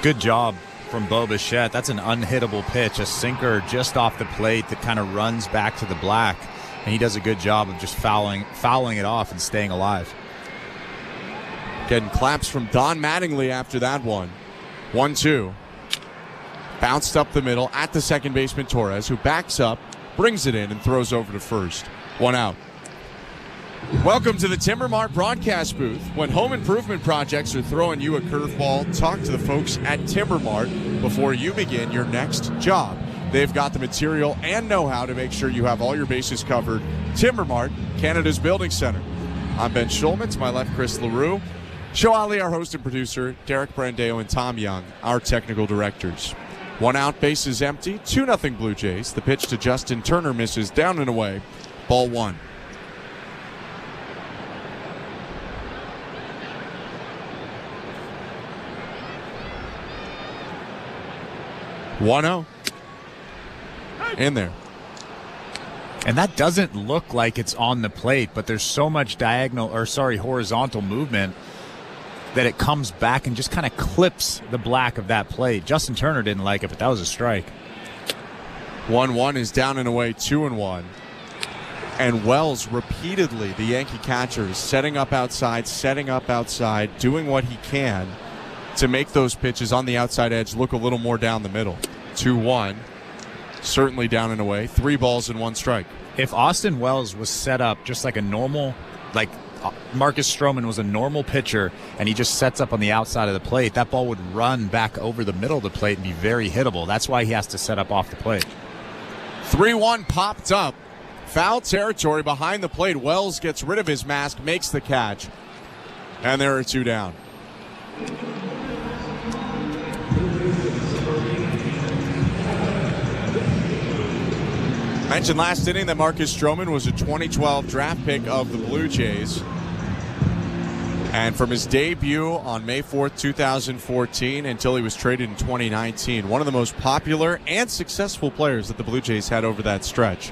Good job from Bo Bichette. That's an unhittable pitch, a sinker just off the plate that kind of runs back to the black, and he does a good job of just fouling it off and staying alive. Getting claps from Don Mattingly after that one. 1-2. Bounced up the middle at the second baseman Torres, who backs up, brings it in, and throws over to first. 1 out. Welcome to the Timbermart broadcast booth. When home improvement projects are throwing you a curveball, talk to the folks at Timbermart before you begin your next job. They've got the material and know-how to make sure you have all your bases covered. Timbermart, Canada's building center. I'm Ben Schulman, to my left, Chris LaRue. Show Ali, our host and producer, Derek Brandeo and Tom Young, our technical directors. 1 out, bases empty, 2-0 Blue Jays. The pitch to Justin Turner misses, down and away. Ball 1. In there. And that doesn't look like it's on the plate, but there's so much horizontal movement that it comes back and just kind of clips the black of that plate. Justin Turner didn't like it, but that was a strike. 1-1 is down and away, 2-1. And Wells repeatedly, the Yankee catcher, is setting up outside, doing what he can to make those pitches on the outside edge look a little more down the middle. 2-1, certainly down and away, 3 balls and 1 strike. If Austin Wells was set up just like a normal, like Marcus Stroman was a normal pitcher, and he just sets up on the outside of the plate, that ball would run back over the middle of the plate and be very hittable. That's why he has to set up off the plate. 3-1 popped up. Foul territory behind the plate. Wells gets rid of his mask, makes the catch, and there are 2 down. Mentioned last inning that Marcus Stroman was a 2012 draft pick of the Blue Jays. And from his debut on May 4th, 2014 until he was traded in 2019, one of the most popular and successful players that the Blue Jays had over that stretch.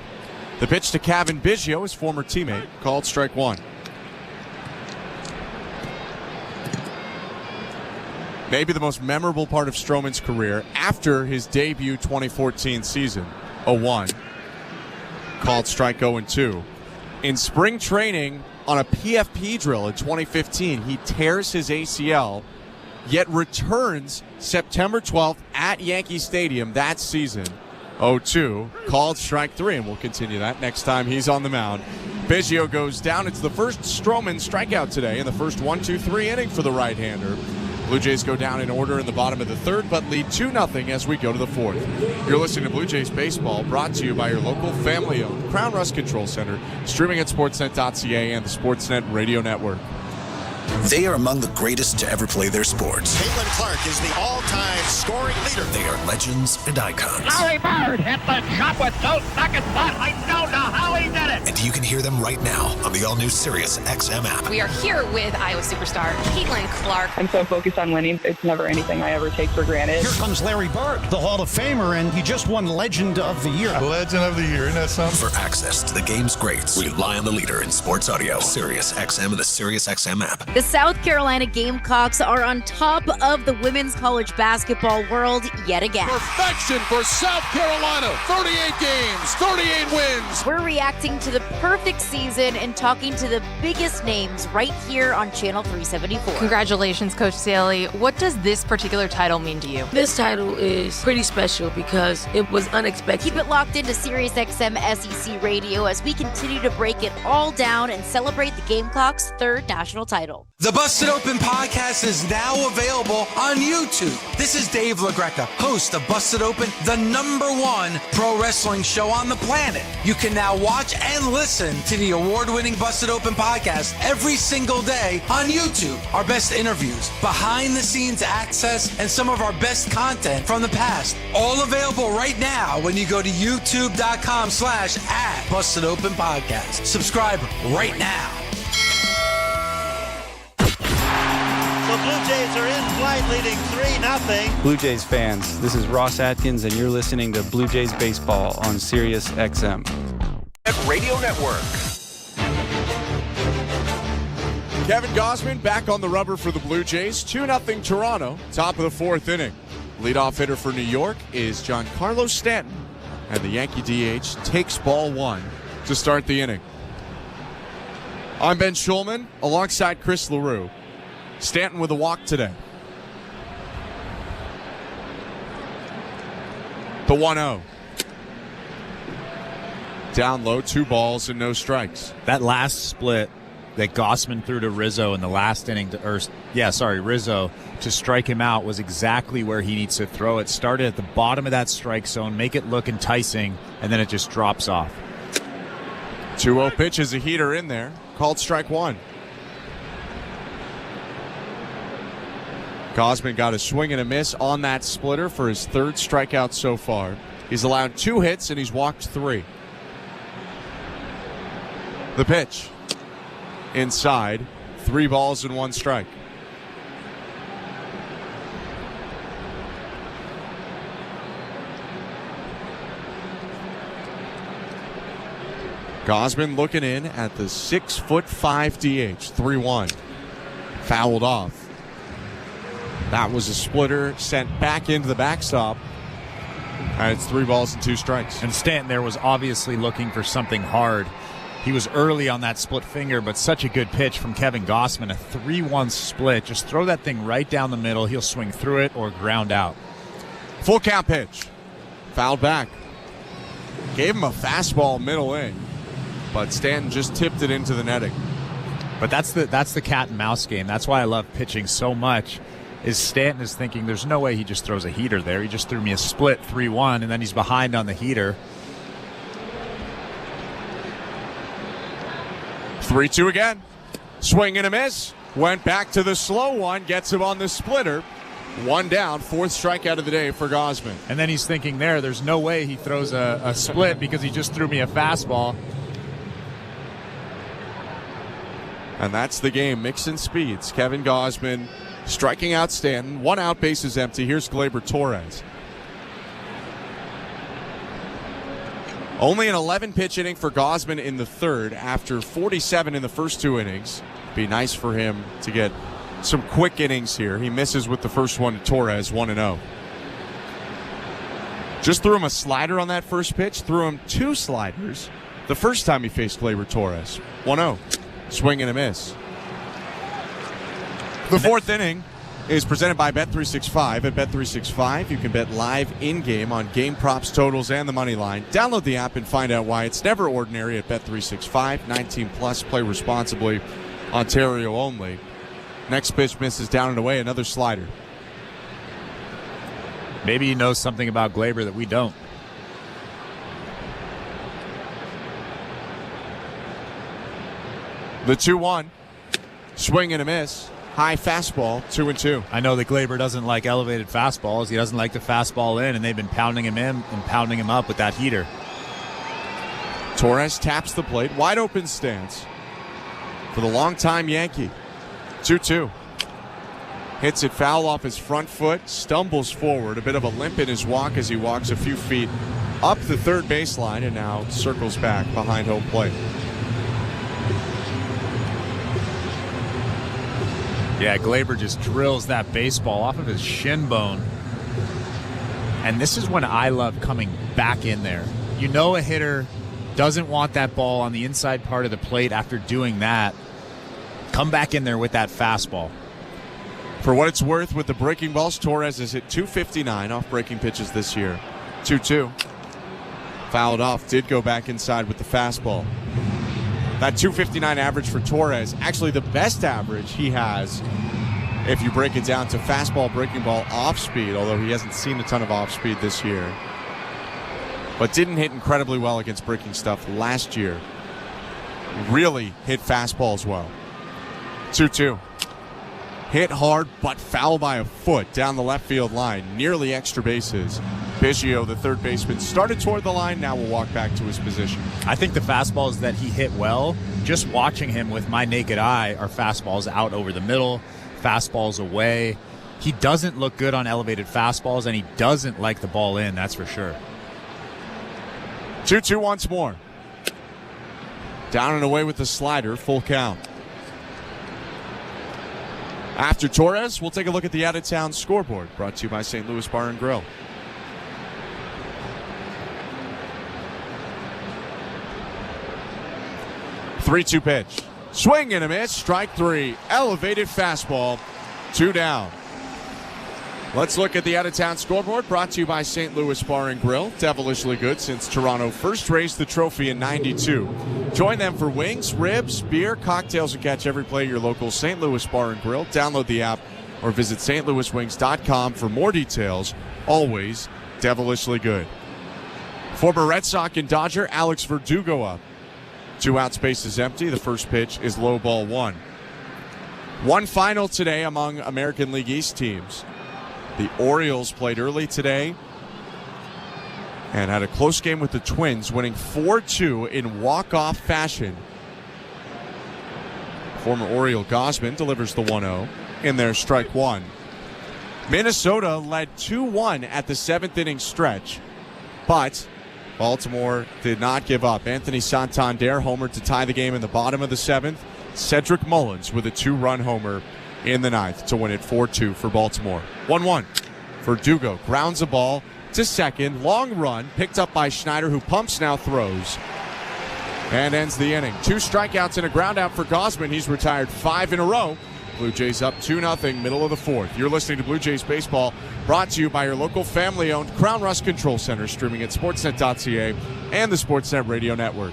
The pitch to Cavan Biggio, his former teammate, called strike 1. Maybe the most memorable part of Stroman's career after his debut 2014 season, 0-1. Called strike 0-2. In spring training on a PFP drill in 2015, he tears his ACL, yet returns September 12th at Yankee Stadium that season. 0-2, called strike 3, and we'll continue that next time he's on the mound. Biggio goes down. It's the first Stroman strikeout today in the first 1-2-3 inning for the right-hander. Blue Jays go down in order in the bottom of the third, but lead 2-0 as we go to the fourth. You're listening to Blue Jays Baseball, brought to you by your local family-owned Crown Rust Control Center, streaming at sportsnet.ca and the Sportsnet Radio Network. They are among the greatest to ever play their sports. Caitlin Clark is the all-time scoring leader. They are legends and icons. Larry Bird hit the shot with 2 seconds left. I don't know how he did it. And you can hear them right now on the all-new Sirius XM app. We are here with Iowa superstar Caitlin Clark. I'm so focused on winning, it's never anything I ever take for granted. Here comes Larry Bird, the Hall of Famer, and he just won Legend of the Year. Legend of the Year, isn't that something? For access to the game's greats, rely on the leader in sports audio, Sirius XM and the Sirius XM app. The South Carolina Gamecocks are on top of the women's college basketball world yet again. Perfection for South Carolina. 38 games, 38 wins. We're reacting to the perfect season and talking to the biggest names right here on Channel 374. Congratulations, Coach Saley. What does this particular title mean to you? This title is pretty special because it was unexpected. Keep it locked into SiriusXM SEC Radio as we continue to break it all down and celebrate the Gamecocks' 3rd national title. The Busted Open podcast is now available on YouTube. This is Dave LaGreca, host of Busted Open, the #1 pro wrestling show on the planet. You can now watch and listen to the award-winning Busted Open podcast every single day on YouTube. Our best interviews, behind-the-scenes access, and some of our best content from the past. All available right now when you go to youtube.com/@Busted Open Podcast. Subscribe right now. flight, leading 3-0. Blue Jays fans, this is Ross Atkins, and you're listening to Blue Jays Baseball on Sirius XM. Radio Network. Kevin Gausman back on the rubber for the Blue Jays. 2-0 Toronto, top of the fourth inning. Leadoff hitter for New York is Giancarlo Stanton, and the Yankee DH takes ball one to start the inning. I'm Ben Schulman alongside Chris LaRue. Stanton with a walk today. The 1-0. Down low, 2 balls and no strikes. That last split that Gausman threw to Rizzo in the last inning, Rizzo, to strike him out was exactly where he needs to throw it. Started at the bottom of that strike zone, make it look enticing, and then it just drops off. 2-0 pitch is a heater in there. Called strike one. Gausman got a swing and a miss on that splitter for his 3rd strikeout so far. He's allowed 2 hits and he's walked 3. The pitch. Inside. 3 balls and 1 strike. Gausman looking in at the 6'5" DH. 3-1. Fouled off. That was a splitter sent back into the backstop. And it's 3 balls and 2 strikes. And Stanton there was obviously looking for something hard. He was early on that split finger, but such a good pitch from Kevin Gausman. A 3-1 split. Just throw that thing right down the middle. He'll swing through it or ground out. Full count pitch. Fouled back. Gave him a fastball middle in, but Stanton just tipped it into the netting. But that's the cat and mouse game. That's why I love pitching so much. Is Stanton is thinking there's no way he just throws a heater there. He just threw me a split 3-1, and then he's behind on the heater. 3-2 again. Swing and a miss. Went back to the slow one. Gets him on the splitter. 1 down. 4th strikeout of the day for Gausman. And then he's thinking there's no way he throws a split because he just threw me a fastball. And that's the game. Mixing speeds. Kevin Gausman striking out Stanton. 1 out, bases empty. Here's Gleyber Torres. Only an 11-pitch inning for Gausman in the 3rd after 47 in the first 2 innings. Be nice for him to get some quick innings here. He misses with the first one to Torres, 1-0. Just threw him a slider on that first pitch. Threw him 2 sliders the first time he faced Gleyber Torres. 1-0. Swing and a miss. The 4th inning is presented by Bet365. At Bet365, you can bet live in-game on game props, totals, and the money line. Download the app and find out why. It's never ordinary at Bet365. 19 plus. Play responsibly. Ontario only. Next pitch misses down and away. Another slider. Maybe he knows something about Gleyber that we don't. The 2-1. Swing and a miss. High fastball, 2-2. I know that Gleyber doesn't like elevated fastballs. He doesn't like the fastball in, and they've been pounding him in and pounding him up with that heater. Torres taps the plate. Wide open stance for the longtime Yankee. 2-2. Hits it foul off his front foot. Stumbles forward. A bit of a limp in his walk as he walks a few feet up the 3rd baseline and now circles back behind home plate. Yeah, Gleyber just drills that baseball off of his shin bone. And this is when I love coming back in there. You know a hitter doesn't want that ball on the inside part of the plate after doing that. Come back in there with that fastball. For what it's worth, with the breaking balls, Torres has hit 259 off breaking pitches this year. 2-2. Fouled off. Did go back inside with the fastball. That 259 average for Torres, actually the best average he has if you break it down to fastball, breaking ball, off speed, although he hasn't seen a ton of off speed this year. But didn't hit incredibly well against breaking stuff last year. Really hit fastballs well. 2-2. Hit hard, but foul by a foot down the left field line. Nearly extra bases. Biggio, the 3rd baseman, started toward the line. Now will walk back to his position. I think the fastballs that he hit well, just watching him with my naked eye, are fastballs out over the middle, fastballs away. he doesn't look good on elevated fastballs, and he doesn't like the ball in, that's for sure. 2-2 once more. Down and away with the slider, full count. After Torres, we'll take a look at the out-of-town scoreboard, brought to you by St. Louis Bar and Grill. Three-two pitch. Swing and a miss. Strike three. Elevated fastball. 2 down. Let's look at the out-of-town scoreboard, brought to you by St. Louis Bar and Grill. Devilishly good since Toronto first raised the trophy in '92. Join them for wings, ribs, beer, cocktails, and catch every play at your local St. Louis Bar and Grill. Download the app or visit stlouiswings.com for more details. Always devilishly good. Former Red Sox and Dodger Alex Verdugo up. 2 outs, base is empty. The first pitch is low, ball 1. One final today among American League East teams. The Orioles played early today and had a close game with the Twins, winning 4-2 in walk-off fashion. Former Oriole Gosman delivers the 1-0 in their strike 1. Minnesota led 2-1 at the 7th inning stretch, but Baltimore did not give up. Anthony Santander homered to tie the game in the bottom of the 7th. Cedric Mullins with a 2-run homer in the 9th to win it 4-2 for Baltimore. 1-1. Verdugo grounds a ball to second. Long run picked up by Schneider, who pumps now, throws, and ends the inning. 2 strikeouts and a ground out for Gosman. He's retired 5 in a row. Blue Jays up 2-0, middle of the 4th. You're listening to Blue Jays Baseball, brought to you by your local family-owned Crown Rust Control Center, streaming at sportsnet.ca and the Sportsnet Radio Network.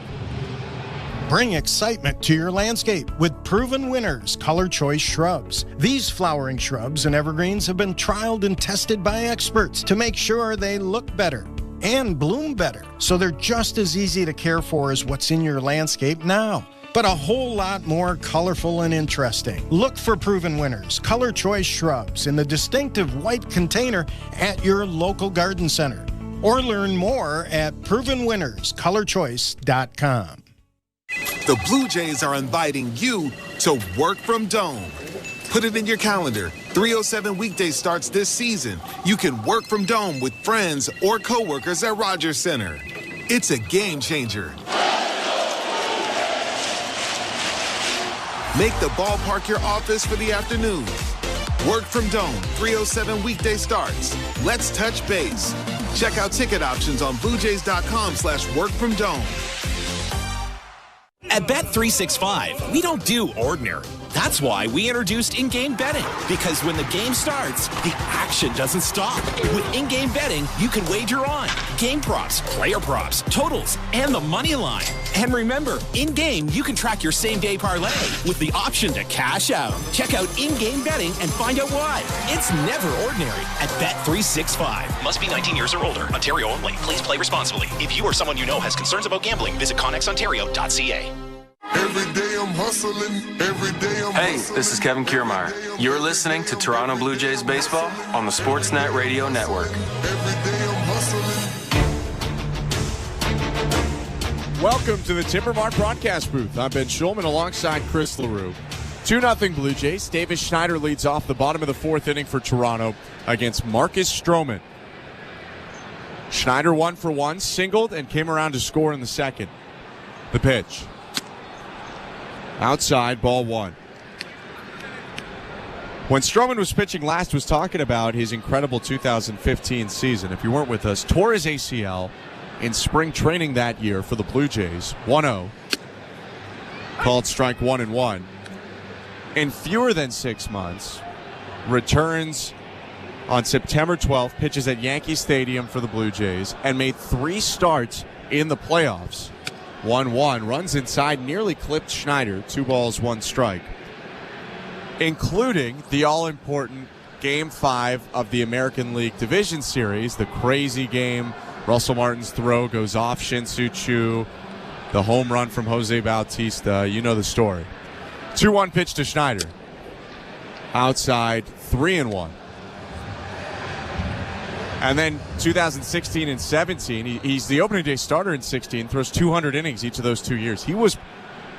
Bring excitement to your landscape with Proven Winners Color Choice Shrubs. These flowering shrubs and evergreens have been trialed and tested by experts to make sure they look better and bloom better, so they're just as easy to care for as what's in your landscape now, but a whole lot more colorful and interesting. Look for Proven Winners Color Choice Shrubs in the distinctive white container at your local garden center, or learn more at provenwinnerscolorchoice.com. The Blue Jays are inviting you to work from Dome. Put it in your calendar. 307 weekdays starts this season. You can work from Dome with friends or coworkers at Rogers Center. It's a game changer. Make the ballpark your office for the afternoon. Work from Dome, 307 weekday starts. Let's touch base. Check out ticket options on bluejays.com/workfromdome. At Bet365, we don't do ordinary. That's why we introduced in-game betting. Because when the game starts, the action doesn't stop. With in-game betting, you can wager on game props, player props, totals, and the money line. And remember, in-game, you can track your same-day parlay with the option to cash out. Check out in-game betting and find out why. It's never ordinary at Bet365. Must be 19 years or older. Ontario only. Please play responsibly. If you or someone you know has concerns about gambling, visit ConnexOntario.ca. Every day I'm hustling, every day I'm Hey, this is Kevin Kiermaier. You're listening to Toronto Blue Jays Baseball on the Sportsnet Radio Network. Welcome to the Timbermart broadcast booth. I'm Ben Schulman alongside Chris LaRue. 2-0 Blue Jays. Davis Schneider leads off the bottom of the 4th inning for Toronto against Marcus Stroman. Schneider 1 for 1, singled, and came around to score in the 2nd. The pitch. Outside, ball 1. When Stroman was pitching last, was talking about his incredible 2015 season. If you weren't with us, tore his ACL in spring training that year for the Blue Jays. 1-0. Called strike 1-1. In fewer than 6 months, returns on September 12th, pitches at Yankee Stadium for the Blue Jays, and made 3 starts in the playoffs. 1-1, runs inside, nearly clipped Schneider. 2 balls, 1 strike. Including the all-important Game 5 of the American League Division Series, the crazy game. Russell Martin's throw goes off Shin-Soo Choo. The home run from Jose Bautista. You know the story. 2-1 pitch to Schneider. Outside, 3-1. And then 2016 and 17, he's the opening day starter in 16, throws 200 innings each of those 2 years. He was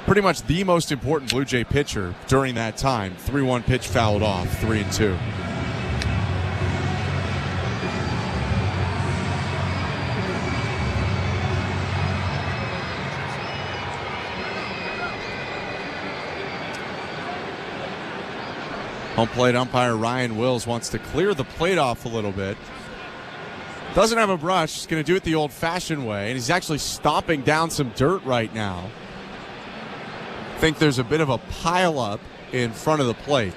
pretty much the most important Blue Jay pitcher during that time. 3-1 pitch fouled off, 3-2. Home plate umpire Ryan Wills wants to clear the plate off a little bit. Doesn't have a brush. He's going to do it the old-fashioned way, and he's actually stomping down some dirt right now. I think there's a bit of a pile-up in front of the plate.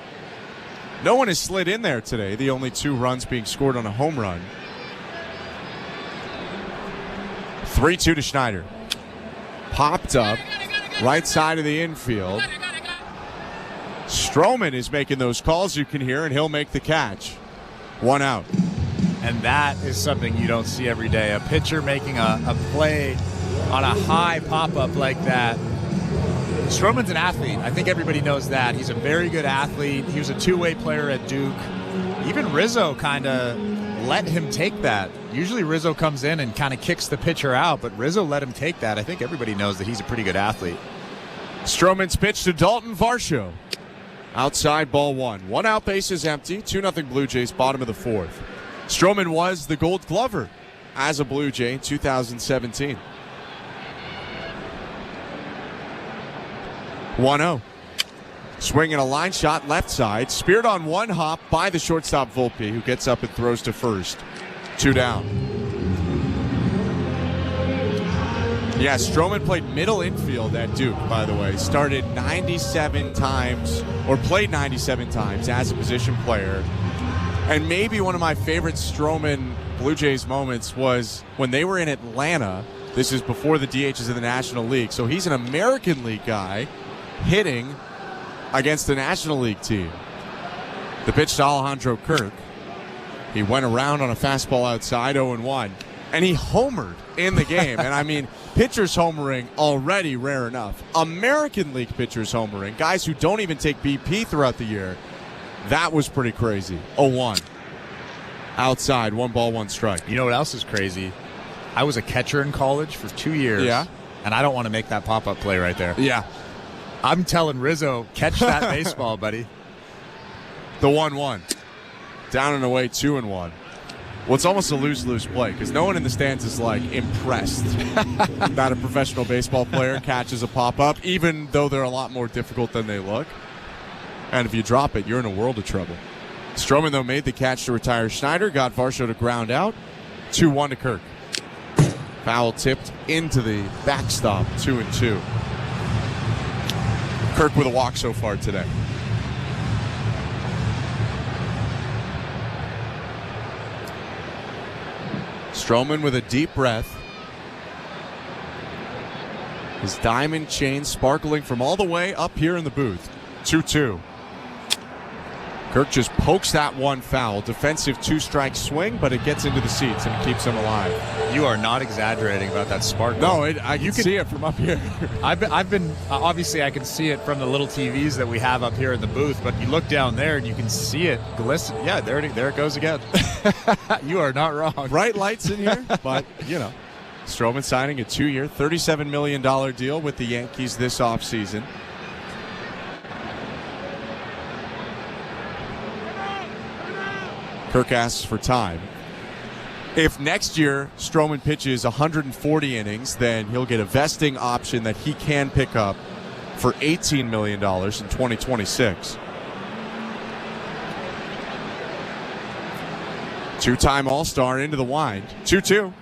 No one has slid in there today. The only 2 runs being scored on a home run. 3-2 to Schneider. Popped up, right side of the infield. Stroman is making those calls you can hear, and he'll make the catch. 1 out. And that is something you don't see every day. A pitcher making a play on a high pop-up like that. Stroman's an athlete. I think everybody knows that. He's a very good athlete. He was a two-way player at Duke. Even Rizzo kind of let him take that. Usually Rizzo comes in and kind of kicks the pitcher out, but Rizzo let him take that. I think everybody knows that he's a pretty good athlete. Stroman's pitch to Dalton Varsho. Outside, ball 1. 1 out, base is empty. 2-0 Blue Jays, bottom of the 4th. Stroman was the Gold Glover as a Blue Jay in 2017. 1-0. Swinging a line shot left side. Speared on 1 hop by the shortstop Volpe, who gets up and throws to first. 2 down. Yeah, Stroman played middle infield at Duke, by the way. Started 97 times, or played 97 times as a position player. And maybe one of my favorite Stroman Blue Jays moments was when they were in Atlanta. This is before the DHs of the National League. So he's an American League guy hitting against the National League team. The pitch to Alejandro Kirk. He went around on a fastball outside, 0-1. And he homered in the game. And I mean, pitchers homering already rare enough. American League pitchers homering, guys who don't even take BP throughout the year. That was pretty crazy. 0-1. Outside, 1 ball, 1 strike. You know what else is crazy? I was a catcher in college for 2 years. Yeah. And I don't want to make that pop-up play right there. Yeah. I'm telling Rizzo, catch that baseball, buddy. The 1-1. Down and away, 2-1. Well, it's almost a lose-lose play because no one in the stands is, like, impressed that a professional baseball player catches a pop-up, even though they're a lot more difficult than they look. And if you drop it, you're in a world of trouble. Stroman, though, made the catch to retire Schneider, got Varsho to ground out. 2-1 to Kirk. Foul tipped into the backstop, 2-2. Kirk with a walk so far today. Stroman with a deep breath. His diamond chain sparkling from all the way up here in the booth. 2-2. Kirk just pokes that one foul. Defensive 2-strike swing, but it gets into the seats and it keeps him alive. You are not exaggerating about that sparkle. No, you can see it from up here. I've been obviously I can see it from the little TVs that we have up here in the booth, but you look down there and you can see it glisten. Yeah, there it goes again. You are not wrong. Bright lights in here, but you know, Stroman signing a 2-year, $37 million deal with the Yankees this offseason. Kirk asks for time. If next year Stroman pitches 140 innings, then he'll get a vesting option that he can pick up for $18 million in 2026. Two-time All-Star into the wind. 2-2.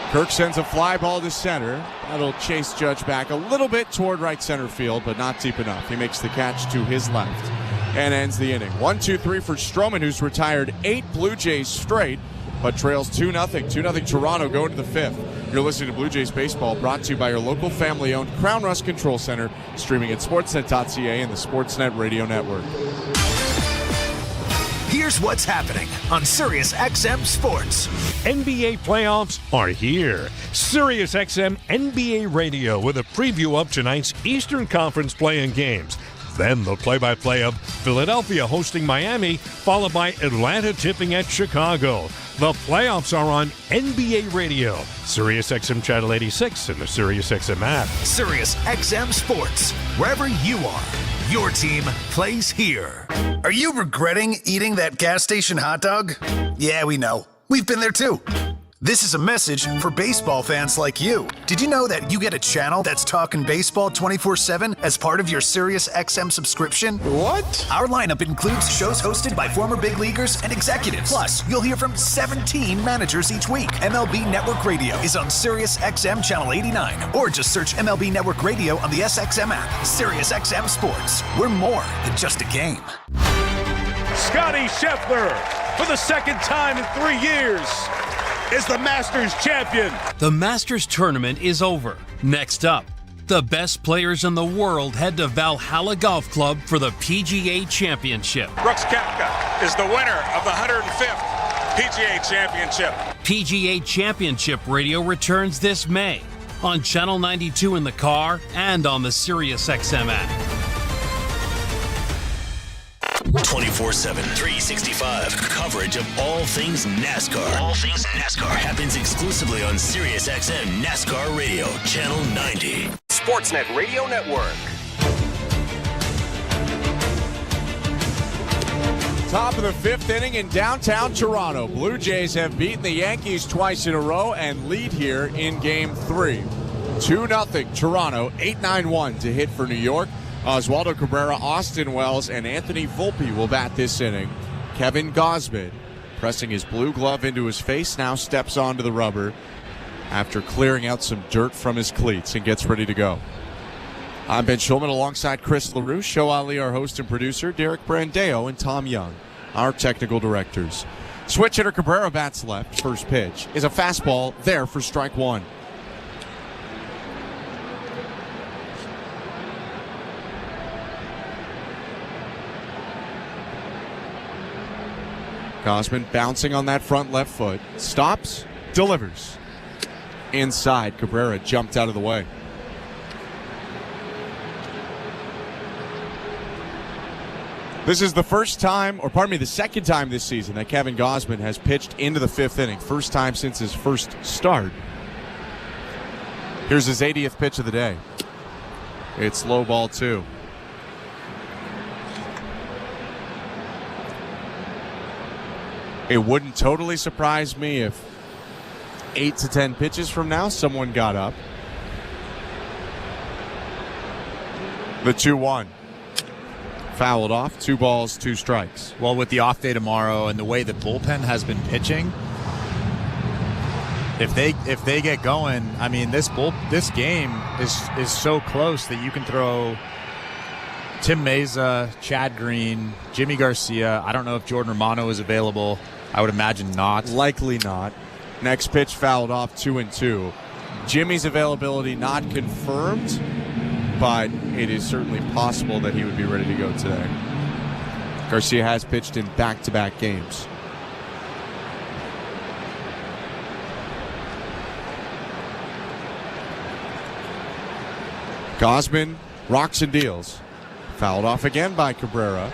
Kirk sends a fly ball to center. That'll chase Judge back a little bit toward right center field, but not deep enough. He makes the catch to his left and ends the inning. 1-2-3 for Stroman, who's retired 8 Blue Jays straight, but trails 2-0. 2-0 Toronto going to the 5th. You're listening to Blue Jays Baseball, brought to you by your local family-owned Crown Rust Control Center, streaming at sportsnet.ca and the Sportsnet Radio Network. Here's what's happening on Sirius XM Sports. NBA playoffs are here. Sirius XM NBA Radio with a preview of tonight's Eastern Conference play-in games. Then the play-by-play of Philadelphia hosting Miami, followed by Atlanta tipping at Chicago. The playoffs are on NBA Radio, Sirius XM Channel 86, and the Sirius XM app. Sirius XM Sports, wherever you are, your team plays here. Are you regretting eating that gas station hot dog? Yeah, we know. We've been there too. This is a message for baseball fans like you. Did you know that you get a channel that's talking baseball 24/7 as part of your SiriusXM subscription? What? Our lineup includes shows hosted by former big leaguers and executives. Plus, you'll hear from 17 managers each week. MLB Network Radio is on SiriusXM Channel 89, or just search MLB Network Radio on the SXM app. SiriusXM Sports. We're more than just a game. Scotty Scheffler, for the second time in 3 years, is the Masters champion. The Masters tournament is over. Next up, the best players in the world head to Valhalla Golf Club for the PGA Championship. Brooks Koepka is the winner of the 105th PGA Championship. PGA Championship Radio returns this May on Channel 92 in the car and on the SiriusXM app. 24/7, 365 coverage of all things NASCAR. All things NASCAR happens exclusively on SiriusXM NASCAR Radio, Channel 90. Sportsnet Radio Network. Top of the 5th inning in downtown Toronto. Blue Jays have beaten the Yankees twice in a row and lead here in Game 3. 2-0 Toronto, 8-9-1 to hit for New York. Oswaldo Cabrera, Austin Wells, and Anthony Volpe will bat this inning. Kevin Gausman, pressing his blue glove into his face, now steps onto the rubber after clearing out some dirt from his cleats and gets ready to go. I'm Ben Schulman alongside Chris LaRue, Show Ali, our host and producer, Derek Brandeo, and Tom Young, our technical directors. Switch hitter Cabrera bats left. First pitch is a fastball there for strike one. Gausman bouncing on that front left foot. Stops, delivers. Inside, Cabrera jumped out of the way. This is the the second time this season that Kevin Gausman has pitched into the 5th inning. First time since his first start. Here's his 80th pitch of the day. It's low ball 2. It wouldn't totally surprise me if 8 to 10 pitches from now someone got up. The 2-1. Fouled off. 2 balls, 2 strikes. Well, with the off day tomorrow and the way the bullpen has been pitching, if they get going, I mean, this game is so close that you can throw Tim Meza, Chad Green, Jimmy Garcia. I don't know if Jordan Romano is available. I would imagine not. Likely not. Next pitch fouled off, 2-2. Jimmy's availability not confirmed, but it is certainly possible that he would be ready to go today. Garcia has pitched in back-to-back games. Gausman rocks and deals. Fouled off again by Cabrera,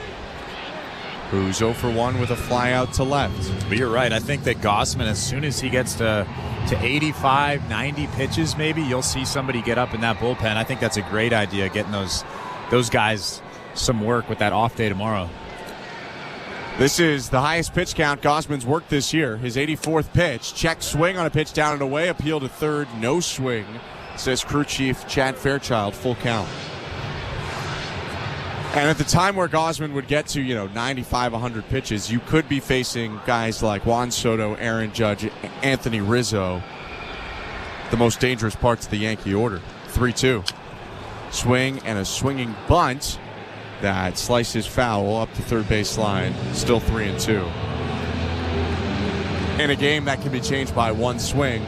who's 0 for 1 with a fly out to left. But you're right. I think that Gausman, as soon as he gets to 85, 90 pitches maybe, you'll see somebody get up in that bullpen. I think that's a great idea, getting those guys some work with that off day tomorrow. This is the highest pitch count Gausman's worked this year. His 84th pitch. Check swing on a pitch down and away. Appeal to third. No swing, says crew chief Chad Fairchild. Full count. And at the time where Gausman would get to, 95, 100 pitches, you could be facing guys like Juan Soto, Aaron Judge, Anthony Rizzo, the most dangerous parts of the Yankee order. 3-2. Swing and a swinging bunt that slices foul up the third base line. Still 3-2. In a game that can be changed by one swing,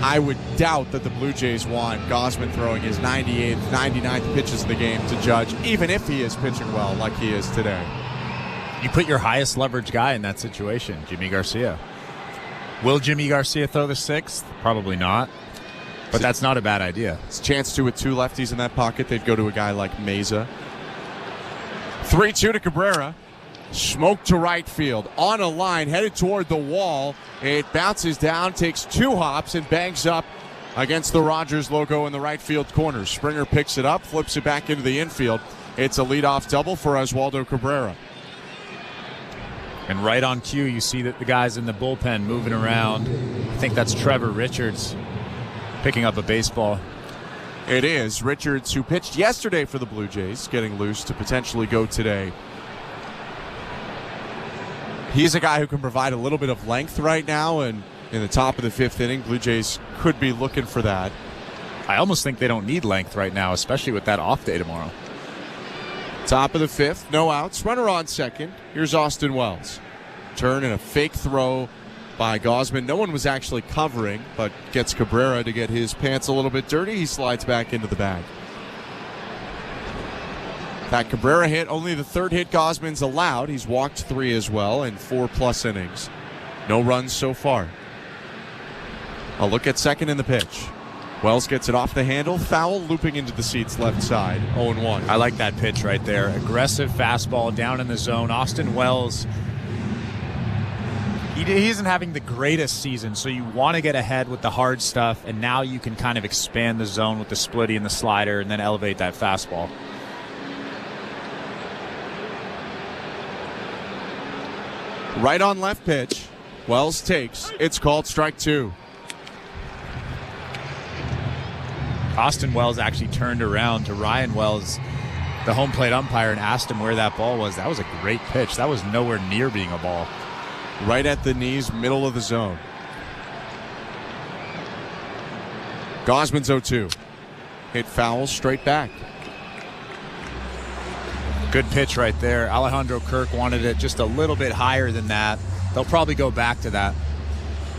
I would doubt that the Blue Jays want Gausman throwing his 98th, 99th pitches of the game to Judge, even if he is pitching well like he is today. You put your highest leverage guy in that situation, Jimmy Garcia. Will Jimmy Garcia throw the 6th? Probably not. But that's not a bad idea. It's a chance to with 2 lefties in that pocket. They'd go to a guy like Meza. 3-2 to Cabrera. Smoke to right field. On a line, headed toward the wall. It bounces down, takes 2 hops, and bangs up against the Rogers logo in the right field corner. Springer picks it up, flips it back into the infield. It's a leadoff double for Oswaldo Cabrera. And right on cue, you see that the guys in the bullpen moving around. I think that's Trevor Richards picking up a baseball. It is Richards, who pitched yesterday for the Blue Jays, getting loose to potentially go today. He's a guy who can provide a little bit of length right now, and in the top of the 5th inning, Blue Jays could be looking for that. I almost think they don't need length right now, especially with that off day tomorrow. Top of the 5th, no outs, runner on second. Here's Austin Wells. Turn and a fake throw by Gausman. No one was actually covering, but gets Cabrera to get his pants a little bit dirty. He slides back into the bag. That Cabrera hit, only the 3rd hit Gausman's allowed. He's walked 3 as well in 4+ innings. No runs so far. A look at second in the pitch. Wells gets it off the handle, foul, looping into the seats left side, 0-1. I like that pitch right there. Aggressive fastball down in the zone. Austin Wells, he isn't having the greatest season, so you want to get ahead with the hard stuff, and now you can kind of expand the zone with the splitty and the slider and then elevate that fastball. Right on left pitch. Wells takes. It's called strike 2. Austin Wells actually turned around to Ryan Wells, the home plate umpire, and asked him where that ball was. That was a great pitch. That was nowhere near being a ball. Right at the knees, middle of the zone. Gausman's 0-2. Hit foul straight back. Good pitch right there. Alejandro Kirk wanted it just a little bit higher than that. They'll probably go back to that.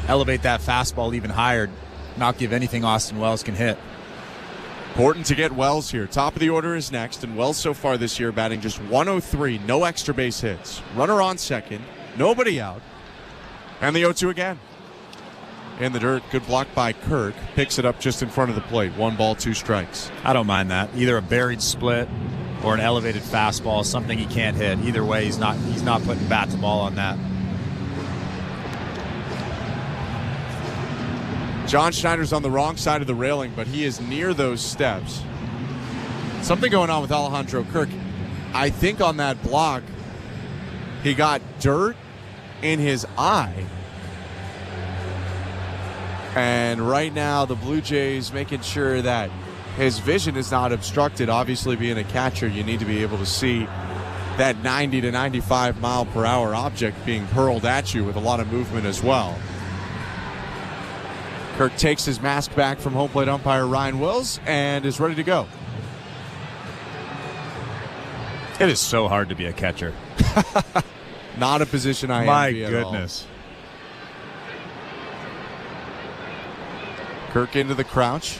Elevate that fastball even higher. Not give anything Austin Wells can hit. Important to get Wells here. Top of the order is next, and Wells so far this year batting just 103, no extra base hits. Runner on second, nobody out, and the 0-2 again. In the dirt, good block by Kirk. Picks it up just in front of the plate. 1 ball, 2 strikes. I don't mind that. Either a buried split or an elevated fastball, something he can't hit. Either way, he's not putting bat to ball on that. John Schneider's on the wrong side of the railing, but he is near those steps. Something going on with Alejandro Kirk. I think on that block, he got dirt in his eye. And right now, the Blue Jays making sure that his vision is not obstructed. Obviously, being a catcher, you need to be able to see that 90 to 95 mile per hour object being hurled at you with a lot of movement as well. Kirk takes his mask back from home plate umpire Ryan Wells and is ready to go. It is so hard to be a catcher. Not a position I envy at all. My goodness. Kirk into the crouch,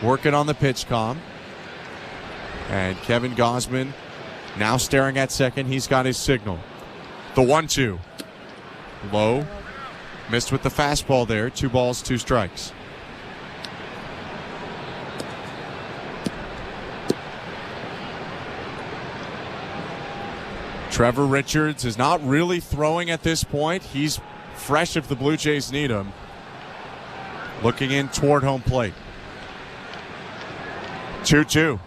working on the pitch comm. And Kevin Gausman now staring at second. He's got his signal. The 1-2. Low. Missed with the fastball there. 2 balls, 2 strikes. Trevor Richards is not really throwing at this point. He's fresh if the Blue Jays need him. Looking in toward home plate. 2-2.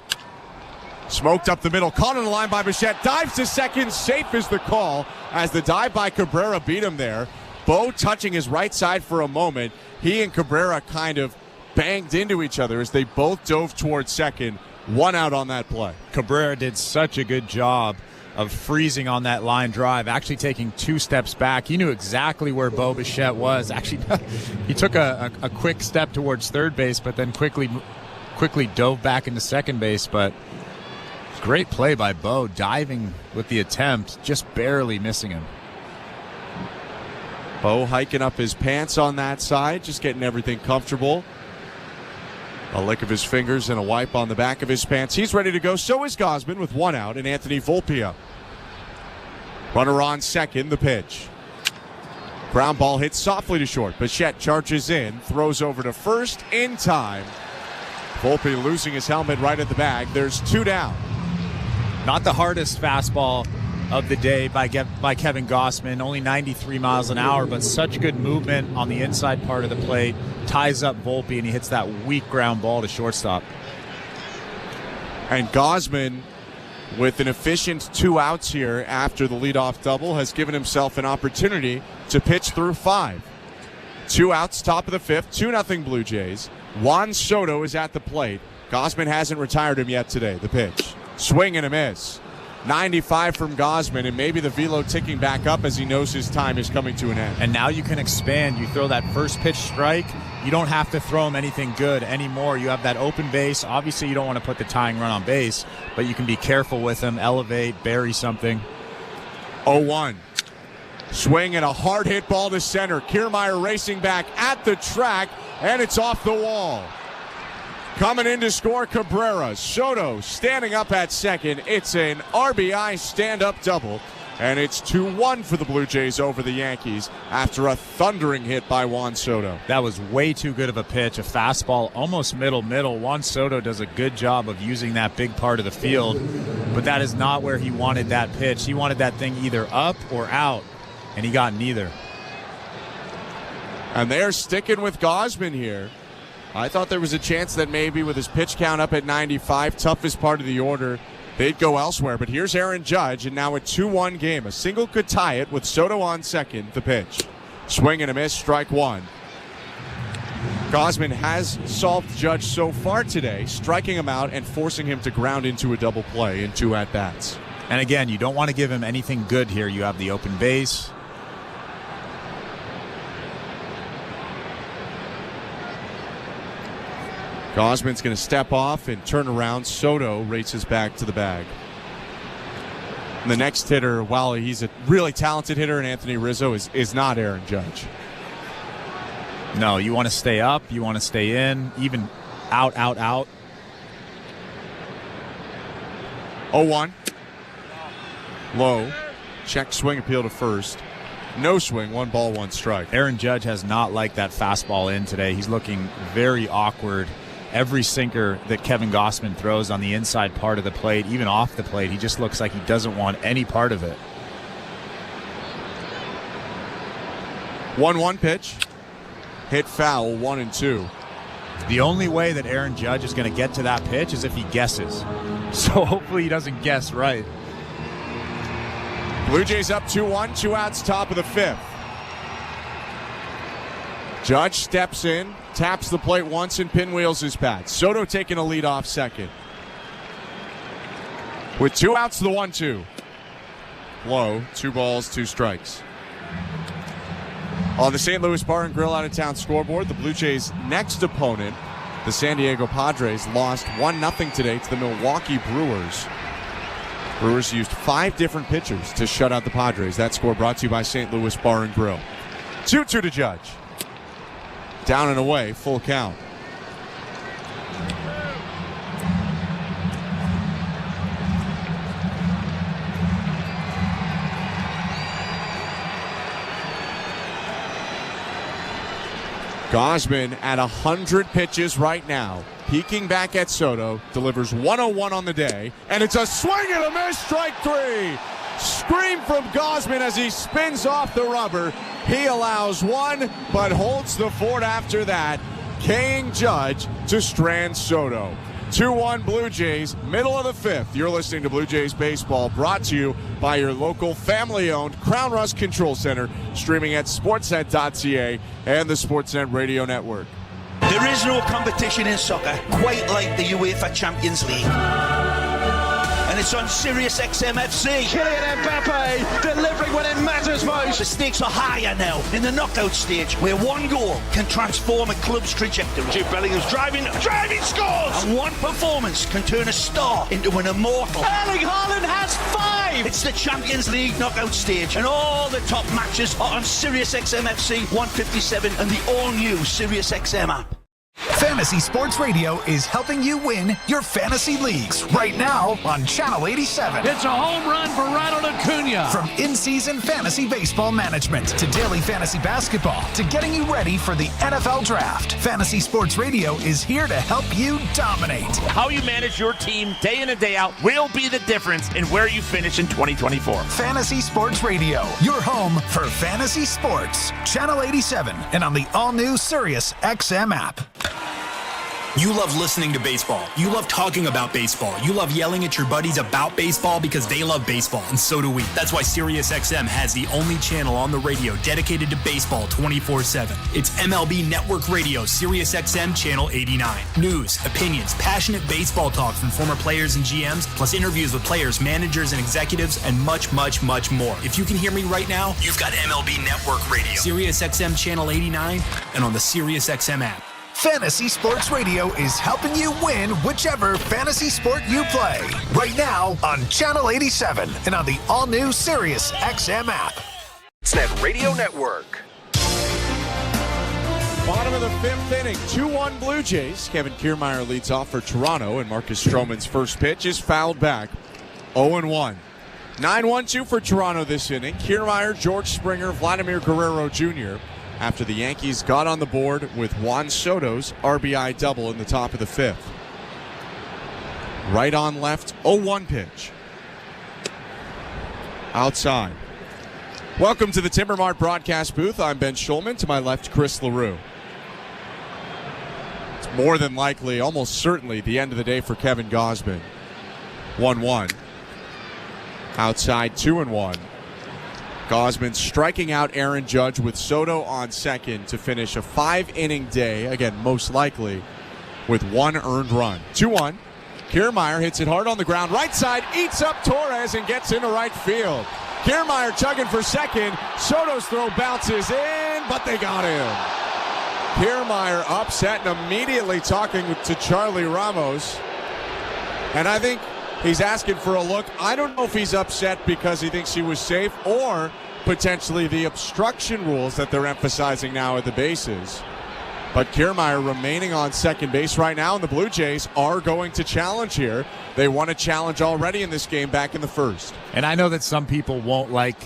Smoked up the middle. Caught on the line by Bichette. Dives to second. Safe is the call as the dive by Cabrera beat him there. Bo touching his right side for a moment. He and Cabrera kind of banged into each other as they both dove towards second. 1 out on that play. Cabrera did such a good job of freezing on that line drive, actually taking 2 steps back. He knew exactly where Bo Bichette was. Actually, he took a quick step towards third base, but then quickly dove back into second base. But great play by Bo, diving with the attempt, just barely missing him. Bo hiking up his pants on that side, just getting everything comfortable. A lick of his fingers and a wipe on the back of his pants. He's ready to go. So is Gausman with 1 out and Anthony Volpe up. Runner on second, the pitch. Ground ball hits softly to short. Bichette charges in, throws over to first in time. Volpe losing his helmet right at the bag. There's 2 down. Not the hardest fastball of the day by Kevin Gausman, only 93 miles an hour, but such good movement on the inside part of the plate, ties up Volpe, and he hits that weak ground ball to shortstop. And Gausman with an efficient 2 outs here after the leadoff double, has given himself an opportunity to pitch through 5. 2 outs, top of the 5th, 2-0 Blue Jays. Juan Soto is at the plate. Gausman hasn't retired him yet today. The pitch. Swing and a miss. 95 from Gausman, and maybe the velo ticking back up as he knows his time is coming to an end. And now you can expand. You throw that first pitch strike. You don't have to throw him anything good anymore. You have that open base. Obviously, you don't want to put the tying run on base, but you can be careful with him, elevate, bury something. 0-1. Swing and a hard hit ball to center. Kiermaier racing back at the track, and it's off the wall. Coming in to score Cabrera. Soto standing up at second. It's an RBI stand-up double, and it's 2-1 for the Blue Jays over the Yankees after a thundering hit by Juan Soto. That was way too good of a pitch. A fastball almost middle. Juan Soto does a good job of using that big part of the field, but that is not where he wanted that pitch. He wanted that thing either up or out, and he got neither. And they're sticking with Gausman here. I thought there was a chance that maybe with his pitch count up at 95, toughest part of the order, they'd go elsewhere. But here's Aaron Judge, and now a 2-1 game. A single could tie it with Soto on second. The pitch. Swing and a miss, strike 1. Gausman has solved Judge so far today, striking him out and forcing him to ground into a double play in 2 at-bats. And again, you don't want to give him anything good here. You have the open base. Gausman's going to step off and turn around. Soto races back to the bag. And the next hitter, while he's a really talented hitter, and Anthony Rizzo is not Aaron Judge. No, you want to stay up. You want to stay in. Even out. 0-1. Low. Check swing, appeal to first. No swing, 1 ball, 1 strike. Aaron Judge has not liked that fastball in today. He's looking very awkward. Every sinker that Kevin Gausman throws on the inside part of the plate, even off the plate, he just looks like he doesn't want any part of it. 1-1 pitch. Hit foul, 1-2. The only way that Aaron Judge is going to get to that pitch is if he guesses. So hopefully he doesn't guess right. Blue Jays up 2-1, 2 outs, top of the 5th. Judge steps in, taps the plate once, and pinwheels his bat. Soto taking a lead off second. With 2 outs, the 1-2. Low, 2 balls, 2 strikes. On the St. Louis Bar and Grill out-of-town scoreboard, the Blue Jays' next opponent, the San Diego Padres, lost 1-0 today to the Milwaukee Brewers. Brewers used 5 different pitchers to shut out the Padres. That score brought to you by St. Louis Bar and Grill. 2-2 to Judge. Down and away, full count. Gausman at 100 pitches right now. Peeking back at Soto, delivers 101 on the day, and it's a swing and a miss, strike 3. Scream from Gausman as he spins off the rubber. He allows 1, but holds the fort after that, K'ing Judge to strand Soto. 2-1 Blue Jays, middle of the 5th. You're listening to Blue Jays Baseball, brought to you by your local family-owned Crown Rust Control Center, streaming at sportsnet.ca and the Sportsnet Radio Network. There is no competition in soccer quite like the UEFA Champions League. And it's on Sirius XM FC. Kylian Mbappe delivering when it matters most. The stakes are higher now in the knockout stage, where 1 goal can transform a club's trajectory. Jude Bellingham's driving, scores! And 1 performance can turn a star into an immortal. Erling Haaland has 5! It's the Champions League knockout stage, and all the top matches are on Sirius XM FC 157 and the all-new Sirius XM app. Fantasy Sports Radio is helping you win your fantasy leagues right now on Channel 87. It's a home run for Ronald Acuna. From in-season fantasy baseball management to daily fantasy basketball to getting you ready for the NFL Draft, Fantasy Sports Radio is here to help you dominate. How you manage your team day in and day out will be the difference in where you finish in 2024. Fantasy Sports Radio, your home for fantasy sports. Channel 87 and on the all-new Sirius XM app. You love listening to baseball. You love talking about baseball. You love yelling at your buddies about baseball because they love baseball, and so do we. That's why SiriusXM has the only channel on the radio dedicated to baseball 24/7. It's MLB Network Radio, SiriusXM Channel 89. News, opinions, passionate baseball talk from former players and GMs, plus interviews with players, managers, and executives, and much, much, much more. If you can hear me right now, you've got MLB Network Radio, SiriusXM Channel 89, and on the SiriusXM app. Fantasy Sports Radio is helping you win whichever fantasy sport you play. Right now on Channel 87 and on the all-new Sirius XM app. Sportsnet Radio Network. Bottom of the fifth inning, 2-1 Blue Jays. Kevin Kiermaier leads off for Toronto, and Marcus Stroman's first pitch is fouled back. 0-1. 9-1-2 for Toronto this inning. Kiermaier, George Springer, Vladimir Guerrero Jr. after the Yankees got on the board with Juan Soto's RBI double in the top of the fifth. Right on left, 0-1 pitch. Outside. Welcome to the Timber Mart broadcast booth. I'm Ben Schulman. To my left, Chris LaRue. It's more than likely, almost certainly, the end of the day for Kevin Gausman. 1-1. Outside, 2-1. Gausman striking out Aaron Judge with Soto on second to finish a 5-inning day, again, most likely, with one earned run. 2-1. Kiermaier hits it hard on the ground. Right side, eats up Torres and gets into right field. Kiermaier chugging for second. Soto's throw bounces in, but they got him. Kiermaier upset and immediately talking to Charlie Ramos. And I think he's asking for a look. I don't know if he's upset because he thinks he was safe or potentially the obstruction rules that they're emphasizing now at the bases. But Kiermaier remaining on second base right now, and the Blue Jays are going to challenge here. They won a challenge already in this game back in the first. And I know that some people won't like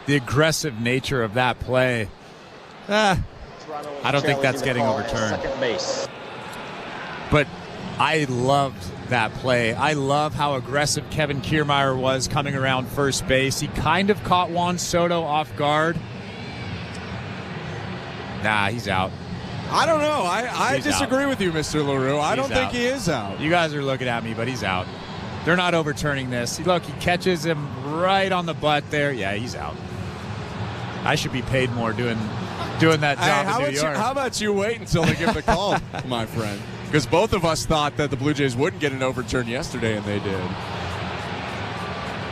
the aggressive nature of that play. I don't think that's getting overturned. But I loved that play. I love how aggressive Kevin Kiermaier was coming around first base. He kind of caught Juan Soto off guard. Nah, he's out. I don't know. I disagree with you, Mr. LaRue. I don't think he is out. You guys are looking at me, but he's out. They're not overturning this. Look, he catches him right on the butt there. Yeah, he's out. I should be paid more doing that job in New York. How about you wait until they give the call, my friend? Because both of us thought that the Blue Jays wouldn't get an overturn yesterday, and they did.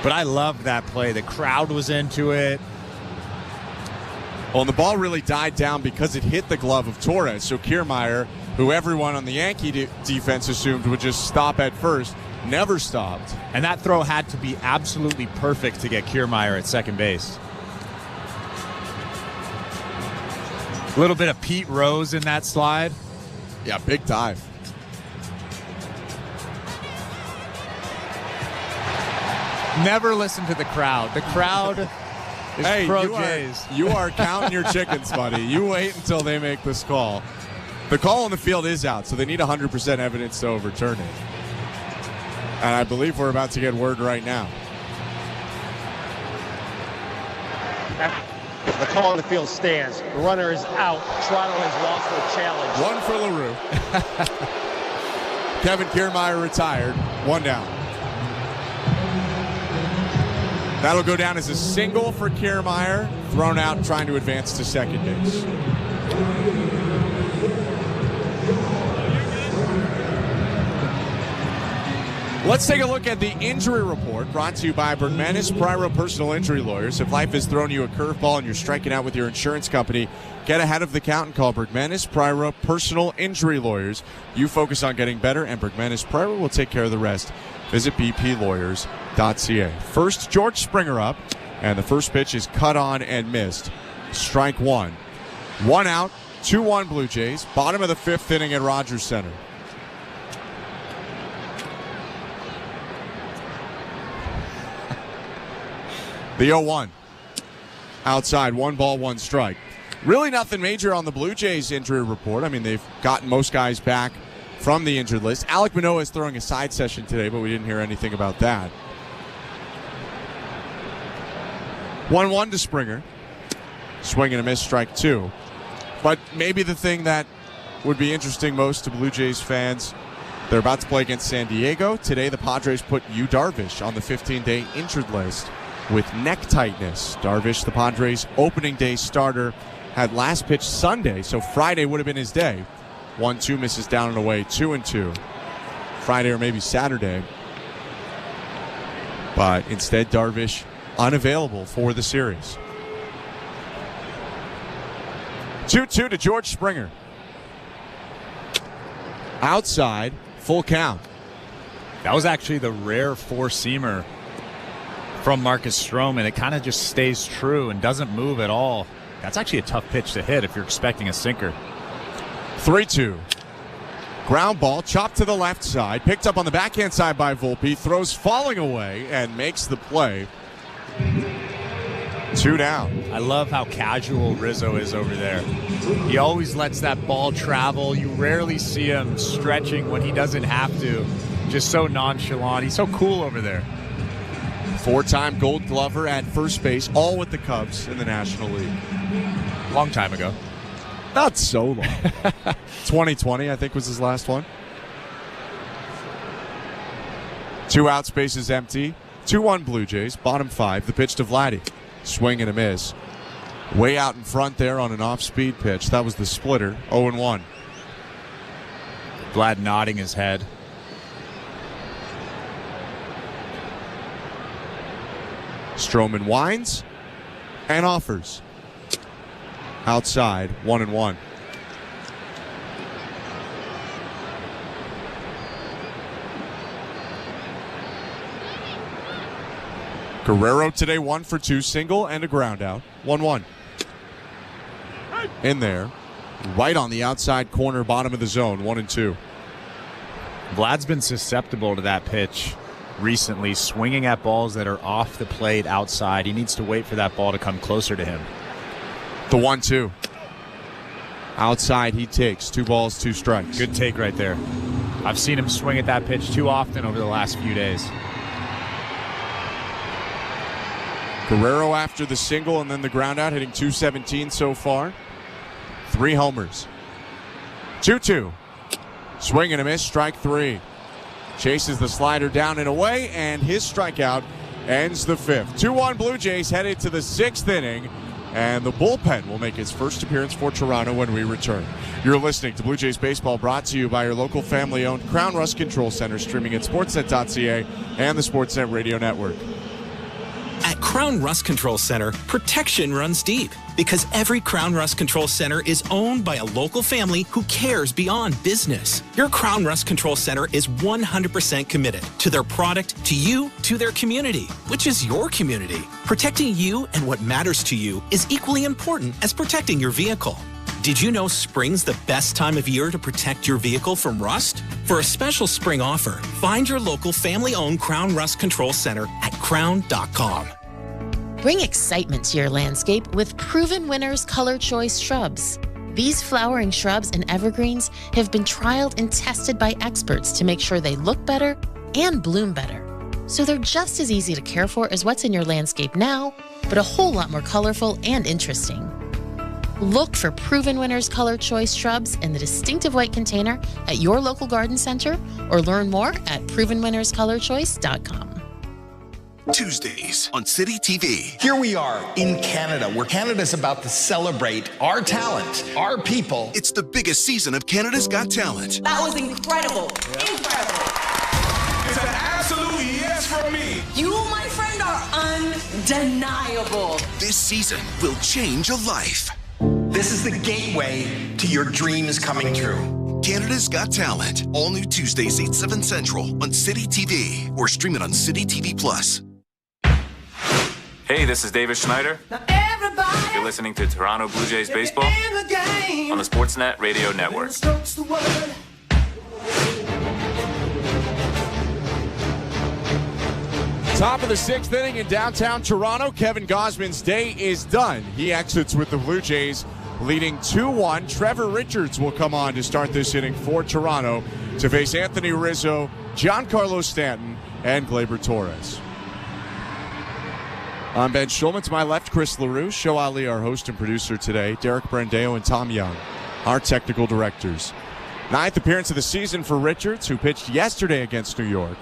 But I loved that play. The crowd was into it. Well, and the ball really died down because it hit the glove of Torres. So Kiermaier, who everyone on the Yankee defense assumed would just stop at first, never stopped. And that throw had to be absolutely perfect to get Kiermaier at second base. A little bit of Pete Rose in that slide. Yeah, big dive. Never listen to the crowd. The crowd is pro-Jays. You are counting your chickens, buddy. You wait until they make this call. The call on the field is out, so they need 100% evidence to overturn it. And I believe we're about to get word right now. The call on the field stands. The runner is out. Toronto has lost their challenge. One for LaRue. Kevin Kiermaier retired. One down. That'll go down as a single for Kiermaier. Thrown out trying to advance to second base. Let's take a look at the injury report brought to you by Bergmanis Priro Personal Injury Lawyers. If life has thrown you a curveball and you're striking out with your insurance company, get ahead of the count and call Bergmanis Priro Personal Injury Lawyers. You focus on getting better, and Bergmanis Priro will take care of the rest. Visit bplawyers.ca. First, George Springer up, and the first pitch is cut on and missed. Strike one. One out, 2-1 Blue Jays. Bottom of the fifth inning at Rogers Center. The 0-1. Outside, 1 ball, 1 strike. Really nothing major on the Blue Jays injury report. I mean, they've gotten most guys back from the injured list. Alek Manoah is throwing a side session today, but we didn't hear anything about that. 1-1 to Springer. Swing and a miss, strike 2. But maybe the thing that would be interesting most to Blue Jays fans. They're about to play against San Diego. Today, the Padres put Yu Darvish on the 15-day injured list with neck tightness. Darvish, the Padres' opening day starter, had last pitch Sunday, so Friday would have been his day. 1-2 misses down and away, 2-2. Friday or maybe Saturday. But instead, Darvish unavailable for the series. 2-2 to George Springer. Outside, full count. That was actually the rare four-seamer from Marcus Stroman. It kind of just stays true and doesn't move at all. That's actually a tough pitch to hit if you're expecting a sinker. 3-2. Ground ball, chopped to the left side, picked up on the backhand side by Volpe, throws falling away and makes the play. 2 down. I love how casual Rizzo is over there. He always lets that ball travel. You rarely see him stretching when he doesn't have to. Just so nonchalant. He's so cool over there. 4-time Gold Glover at first base, all with the Cubs in the National League. Long time ago. Not so long. 2020, I think, was his last one. 2 out, spaces empty. 2-1 Blue Jays, bottom 5. The pitch to Vladdy. Swing and a miss. Way out in front there on an off-speed pitch. That was the splitter. 0-1. Vlad nodding his head. Stroman winds and offers. Outside, 1-1. Guerrero today 1 for 2, single and a ground out. 1-1. In there, right on the outside corner, bottom of the zone, 1-2. Vlad's been susceptible to that pitch recently, swinging at balls that are off the plate outside. He needs to wait for that ball to come closer to him. The 1-2. Outside he takes. 2 balls, 2 strikes. Good take right there. I've seen him swing at that pitch too often over the last few days. Guerrero after the single and then the ground out, hitting .217 so far. 3 homers. 2-2. Swing and a miss, strike 3. Chases the slider down and away, and his strikeout ends the 5th. 2-1 Blue Jays headed to the 6th inning, and the bullpen will make its first appearance for Toronto when we return. You're listening to Blue Jays Baseball, brought to you by your local family-owned Crown Rust Control Center, streaming at sportsnet.ca and the Sportsnet Radio Network. At Crown Rust Control Center, protection runs deep because every Crown Rust Control Center is owned by a local family who cares beyond business. Your Crown Rust Control Center is 100% committed to their product, to you, to their community, which is your community. Protecting you and what matters to you is equally important as protecting your vehicle. Did you know spring's the best time of year to protect your vehicle from rust? For a special spring offer, find your local family-owned Crown Rust Control Center at crown.com. Bring excitement to your landscape with Proven Winners Color Choice shrubs. These flowering shrubs and evergreens have been trialed and tested by experts to make sure they look better and bloom better. So they're just as easy to care for as what's in your landscape now, but a whole lot more colorful and interesting. Look for Proven Winners Color Choice shrubs in the distinctive white container at your local garden center, or learn more at provenwinnerscolorchoice.com. Tuesdays on City TV. Here we are in Canada, where Canada's about to celebrate our talent, our people. It's the biggest season of Canada's Got Talent. That was incredible. Incredible. It's an absolute yes from me. You, my friend, are undeniable. This season will change a life. This is the gateway to your dreams coming true. Canada's Got Talent. All new Tuesdays, 8, 7 Central on City TV, or stream it on City TV Plus. Hey, this is David Schneider. You're listening to Toronto Blue Jays Baseball on the Sportsnet Radio Network. Top of the 6th inning in downtown Toronto. Kevin Gausman's day is done. He exits with the Blue Jays leading 2-1. Trevor Richards will come on to start this inning for Toronto to face Anthony Rizzo, Giancarlo Stanton, and Gleyber Torres. I'm Ben Schulman. To my left, Chris LaRue. Show Ali, our host and producer today. Derek Brandeo and Tom Young our technical directors. 9th appearance of the season for Richards, who pitched yesterday against New York.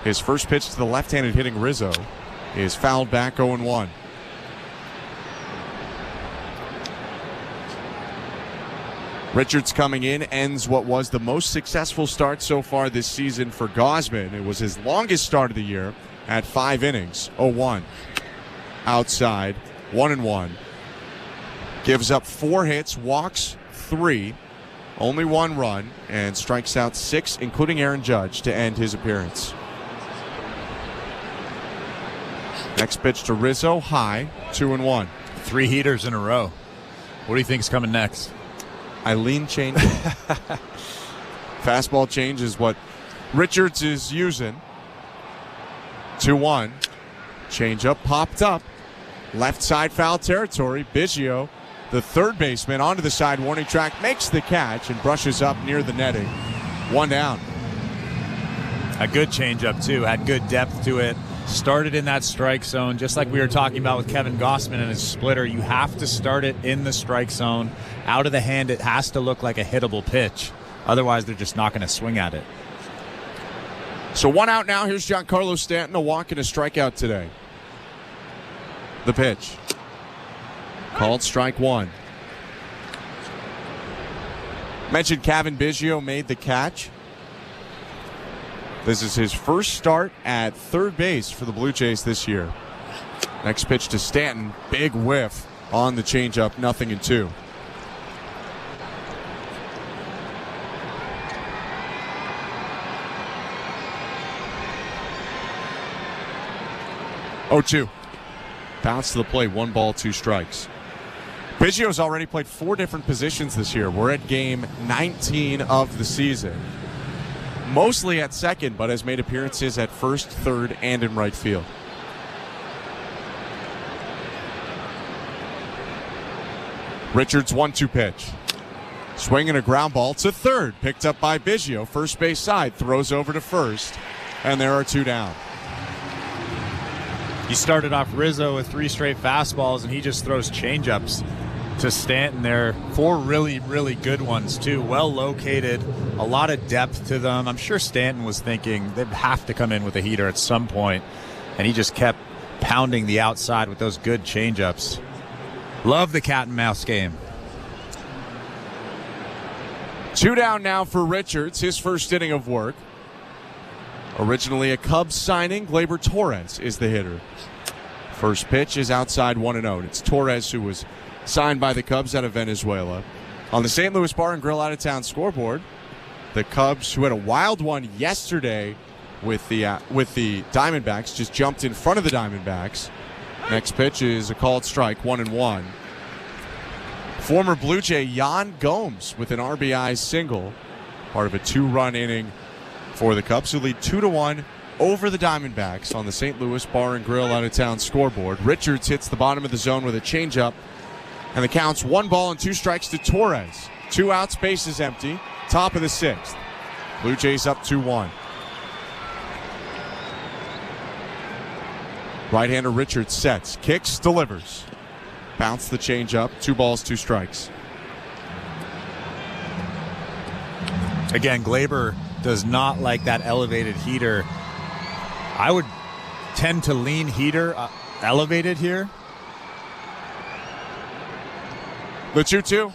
His first pitch to the left-handed hitting Rizzo is fouled back 0-1. Richards coming in ends what was the most successful start so far this season for Gausman. It was his longest start of the year at 5 innings. 0-1. Outside, 1-1. Gives up 4 hits, walks 3, only 1 run, and strikes out 6, including Aaron Judge, to end his appearance. Next pitch to Rizzo, high, 2-1. 3 heaters in a row. What do you think's coming next? Eileen change. Fastball change is what Richards is using. 2-1. Change up popped up. Left side foul territory. Biggio, the third baseman, onto the side warning track, makes the catch and brushes up near the netting. 1 down. A good changeup, too. Had good depth to it. Started in that strike zone, just like we were talking about with Kevin Gausman and his splitter. You have to start it in the strike zone. Out of the hand, it has to look like a hittable pitch. Otherwise, they're just not going to swing at it. So 1 out now. Here's Giancarlo Stanton, a walk and a strikeout today. The pitch. Called strike 1. Mentioned Kevin Biggio made the catch. This is his first start at third base for the Blue Jays this year. Next pitch to Stanton. Big whiff on the changeup. 0-2. Bounce to the plate. 1 ball, 2 strikes. Biggio's already played 4 different positions this year. We're at game 19 of the season. Mostly at second, but has made appearances at first, third, and in right field. Richards 1-2 pitch. Swinging a ground ball to third. Picked up by Biggio. First base side. Throws over to first. And there are 2 down. You started off Rizzo with 3 straight fastballs, and he just throws changeups to Stanton there. 4 really, really good ones, too. Well located, a lot of depth to them. I'm sure Stanton was thinking they'd have to come in with a heater at some point, and he just kept pounding the outside with those good changeups. Love the cat and mouse game. 2 down now for Richards, his first inning of work. Originally a Cubs signing, Gleyber Torres is the hitter. First pitch is outside 1-0. It's Torres, who was signed by the Cubs out of Venezuela. On the St. Louis Bar and Grill out-of-town scoreboard, the Cubs, who had a wild one yesterday with the Diamondbacks, just jumped in front of the Diamondbacks. Next pitch is a called strike, 1-1. Former Blue Jay Yan Gomes with an RBI single, part of a 2-run inning for the Cubs, who lead 2-1 over the Diamondbacks on the St. Louis Bar and Grill out-of-town scoreboard. Richards hits the bottom of the zone with a changeup, and the count's 1 ball and 2 strikes to Torres. 2 outs, bases empty, top of the 6th. Blue Jays up 2-1. Right-hander Richards sets, kicks, delivers. Bounce the changeup, 2 balls, 2 strikes. Again, Gleyber does not like that elevated heater. I would tend to lean heater elevated here. The 2-2.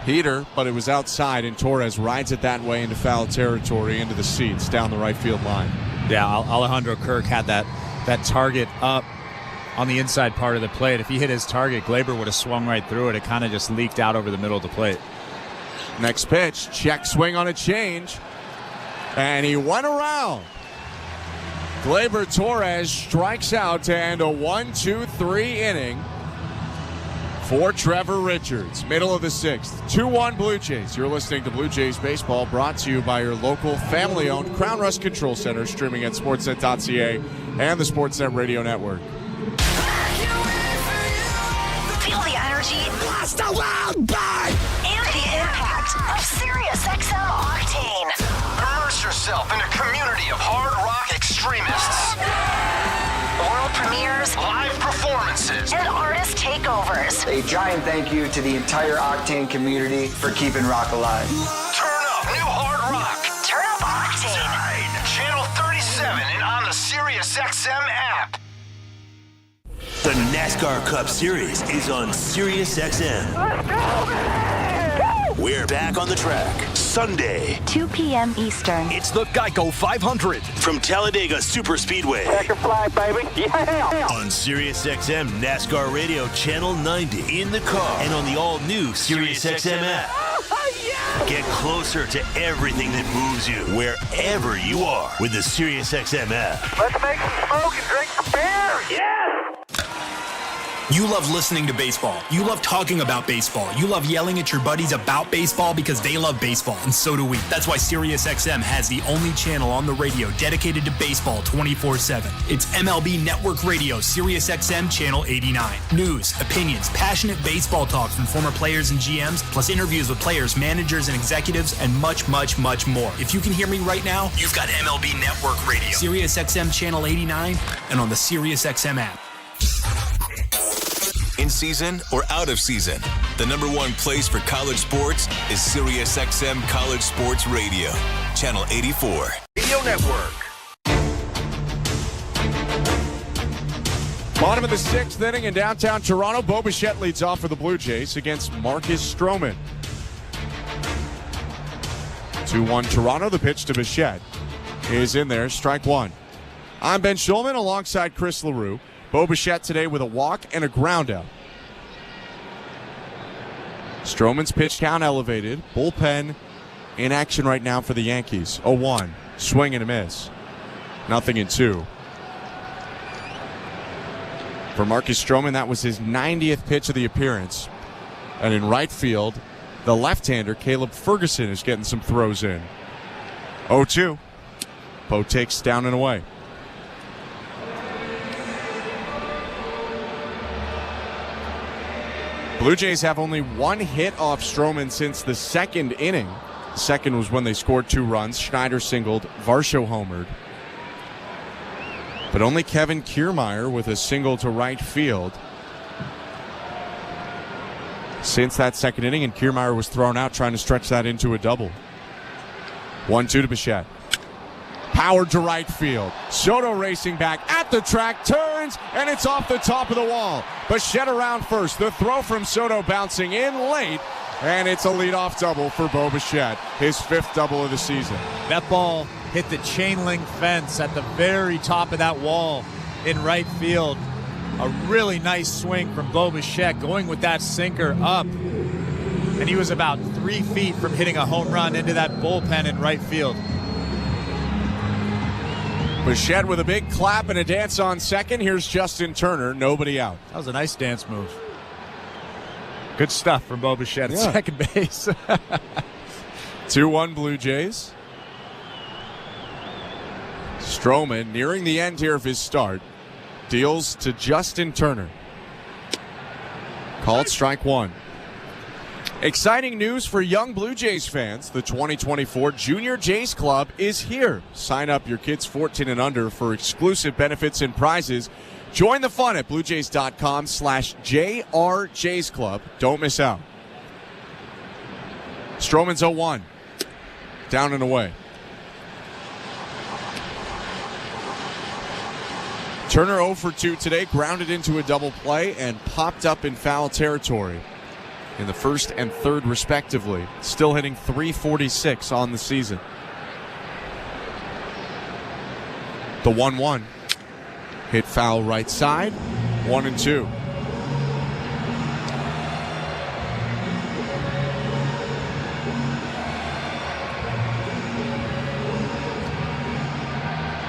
Heater, but it was outside, and Torres rides it that way into foul territory, into the seats, down the right field line. Yeah, Alejandro Kirk had that target up on the inside part of the plate. If he hit his target, Gleyber would have swung right through it. It kind of just leaked out over the middle of the plate. Next pitch, check swing on a change, and he went around. Gleyber Torres strikes out to end a 1-2-3 inning for Trevor Richards. Middle of the 6th, 2-1 Blue Jays. You're listening to Blue Jays Baseball, brought to you by your local family-owned Crown Rust Control Center, streaming at sportsnet.ca and the Sportsnet Radio Network. Feel the energy, blast a loud bang, and the impact of SiriusXM Octane. Immerse yourself in a community of hard rock extremists. World premieres, live performances, and artist takeovers. Serious. A giant thank you to the entire Octane community for keeping rock alive. Turn up new hard rock. Turn up Octane. Channel 37 and on the Sirius XM app. The NASCAR Cup Series is on Sirius XM. Let's go, man! We're back on the track Sunday, 2 p.m. Eastern. It's the Geico 500 from Talladega Superspeedway. Checker flag, baby. Yeah! On Sirius XM NASCAR Radio Channel 90 in the car and on the all-new Sirius XM app. Oh, yeah! Get closer to everything that moves you wherever you are with the Sirius XM app. Let's make some smoke and drink some beer. Yeah! You love listening to baseball. You love talking about baseball. You love yelling at your buddies about baseball because they love baseball, and so do we. That's why SiriusXM has the only channel on the radio dedicated to baseball 24/7. It's MLB Network Radio, SiriusXM Channel 89. News, opinions, passionate baseball talk from former players and GMs, plus interviews with players, managers, and executives, and much, much, much more. If you can hear me right now, you've got MLB Network Radio, SiriusXM Channel 89, and on the SiriusXM app. In season or out of season, the number one place for college sports is SiriusXM College Sports Radio, Channel 84. Radio Network. Bottom of the 6th inning in downtown Toronto, Bo Bichette leads off for the Blue Jays against Marcus Stroman. 2-1 Toronto. The pitch to Bichette is in there. Strike one. I'm Ben Schulman alongside Chris LaRue. Bo Bichette today with a walk and a ground out. Stroman's pitch count elevated. Bullpen in action right now for the Yankees. 0-1. Swing and a miss. 0-2. For Marcus Stroman, that was his 90th pitch of the appearance. And in right field, the left-hander, Caleb Ferguson, is getting some throws in. 0-2. Bo takes down and away. Blue Jays have only one hit off Stroman since the second inning. The second was when they scored 2 runs. Schneider singled, Varsho homered. But only Kevin Kiermaier with a single to right field since that second inning, and Kiermaier was thrown out trying to stretch that into a double. 1-2 to Bichette. Powered to right field. Soto racing back at the track, turns, and it's off the top of the wall. Bichette around first. The throw from Soto bouncing in late, and it's a leadoff double for Bo Bichette, his 5th double of the season. That ball hit the chain link fence at the very top of that wall in right field. A really nice swing from Bo Bichette going with that sinker up. And he was about 3 feet from hitting a home run into that bullpen in right field. Bichette with a big clap and a dance on second. Here's Justin Turner, nobody out. That was a nice dance move. Good stuff from Bo Bichette at second base. 2-1 Blue Jays. Stroman nearing the end here of his start. Deals to Justin Turner. Called strike one. Exciting news for young Blue Jays fans. The 2024 Junior Jays Club is here. Sign up your kids 14 and under for exclusive benefits and prizes. Join the fun at bluejays.com/JRJays Club. Don't miss out. Stroman's 0-1. Down and away. Turner 0 for 2 today, grounded into a double play and popped up in foul territory in the first and third respectively. Still hitting .346 on the season. The 1-1. Hit foul right side. 1-2.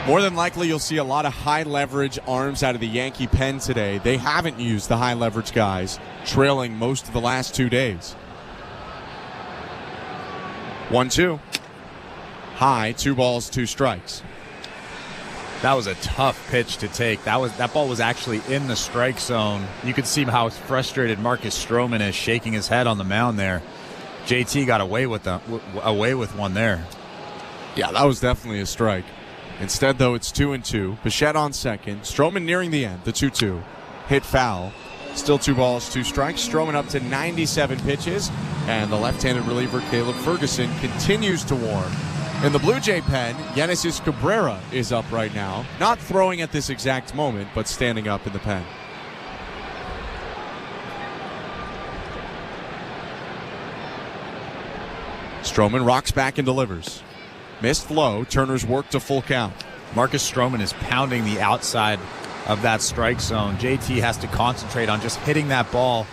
More than likely, you'll see a lot of high-leverage arms out of the Yankee pen today. They haven't used the high-leverage guys, trailing most of the last 2 days. 1-2. High, 2 balls, 2 strikes. That was a tough pitch to take. That ball was actually in the strike zone. You could see how frustrated Marcus Stroman is, shaking his head on the mound there. JT got away with one there. Yeah, that was definitely a strike. Instead, though, it's 2-2. Bichette on second. Stroman nearing the end. The 2-2. Hit foul. Still 2 balls, 2 strikes. Stroman up to 97 pitches, and the left-handed reliever Caleb Ferguson continues to warm. In the Blue Jay pen, Genesis Cabrera is up right now. Not throwing at this exact moment, but standing up in the pen. Stroman rocks back and delivers. Missed low. Turner's work to full count. Marcus Stroman is pounding the outside of that strike zone. JT has to concentrate on just hitting that ball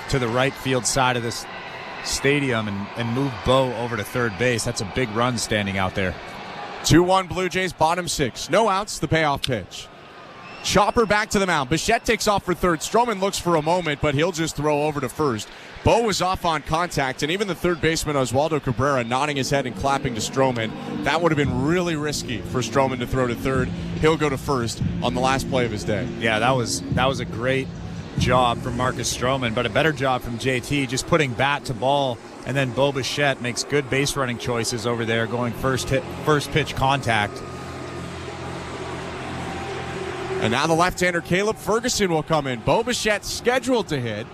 to the right field side of this stadium and move Bo over to third base. That's a big run standing out there. 2-1 Blue Jays, bottom 6. No outs, the payoff pitch. Chopper back to the mound. Bichette takes off for third. Stroman looks for a moment, but he'll just throw over to first. Bo was off on contact, and even the third baseman, Oswaldo Cabrera, nodding his head and clapping to Stroman. That would have been really risky for Stroman to throw to third. He'll go to first on the last play of his day. Yeah, that was a great job from Marcus Stroman, but a better job from JT, just putting bat to ball, and then Bo Bichette makes good base running choices over there, going first pitch contact. And now the left-hander Caleb Ferguson will come in. Bo Bichette scheduled to hit.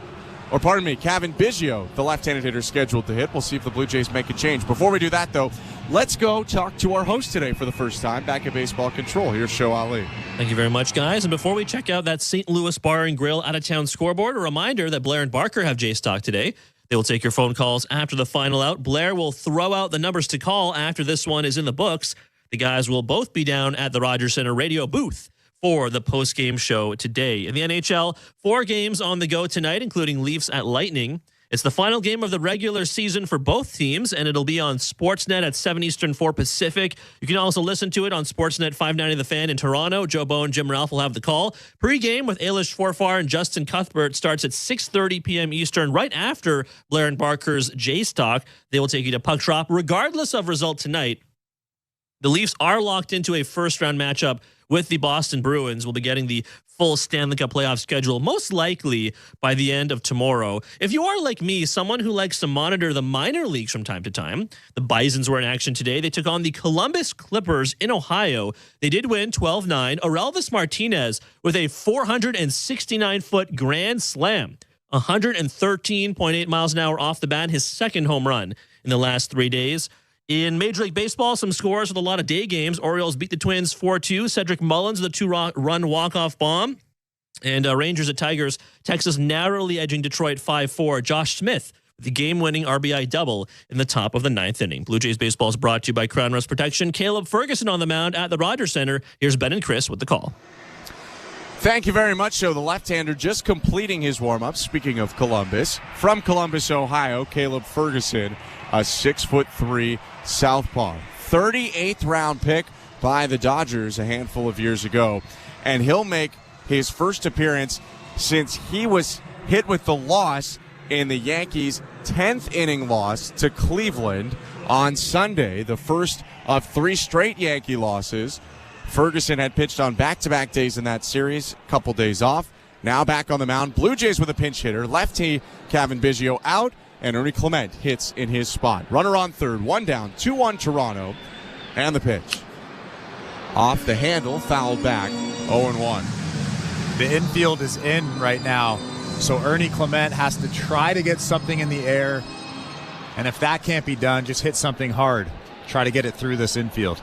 Or pardon me, Kevin Biggio, the left-handed hitter, scheduled to hit. We'll see if the Blue Jays make a change. Before we do that, though, let's go talk to our host today for the first time back at Baseball Control. Here's Show Ali. Thank you very much, guys. And before we check out that St. Louis Bar and Grill out-of-town scoreboard, a reminder that Blair and Barker have J-Stock today. They will take your phone calls after the final out. Blair will throw out the numbers to call after this one is in the books. The guys will both be down at the Rogers Center radio booth for the post-game show today. In the NHL, 4 games on the go tonight, including Leafs at Lightning. It's the final game of the regular season for both teams, and it'll be on Sportsnet at 7 Eastern, 4 Pacific. You can also listen to it on Sportsnet 590 The Fan in Toronto. Joe Bow and Jim Ralph will have the call. Pre-game with Ailish Forfar and Justin Cuthbert starts at 6:30 p.m. Eastern, right after Blair and Barker's J-Stock. They will take you to puck drop. Regardless of result tonight, the Leafs are locked into a first-round matchup with the Boston Bruins. We'll be getting the full Stanley Cup playoff schedule most likely by the end of tomorrow. If you are like me, someone who likes to monitor the minor leagues from time to time, the Bisons were in action today. They took on the Columbus Clippers in Ohio. They did win 12-9. Orelvis Martinez with a 469-foot grand slam, 113.8 miles an hour off the bat, his second home run in the last 3 days. In Major League Baseball, some scores with a lot of day games. Orioles beat the Twins 4-2. Cedric Mullins with a 2-run walk-off bomb. And Rangers at Tigers. Texas narrowly edging Detroit 5-4. Josh Smith with the game-winning RBI double in the top of the 9th inning. Blue Jays Baseball is brought to you by Crown Rust Protection. Caleb Ferguson on the mound at the Rogers Center. Here's Ben and Chris with the call. Thank you very much. So the left-hander just completing his warm-up. Speaking of Columbus, from Columbus, Ohio, Caleb Ferguson, a 6'3" southpaw. 38th round pick by the Dodgers a handful of years ago. And he'll make his first appearance since he was hit with the loss in the Yankees' 10th inning loss to Cleveland on Sunday, the first of 3 straight Yankee losses. Ferguson had pitched on back-to-back days in that series, a couple days off. Now back on the mound. Blue Jays with a pinch hitter. Lefty Kevin Biggio out, and Ernie Clement hits in his spot. Runner on third, 1 down, 2-1 Toronto, and the pitch. Off the handle, fouled back, 0-1. The infield is in right now, so Ernie Clement has to try to get something in the air, and if that can't be done, just hit something hard. Try to get it through this infield.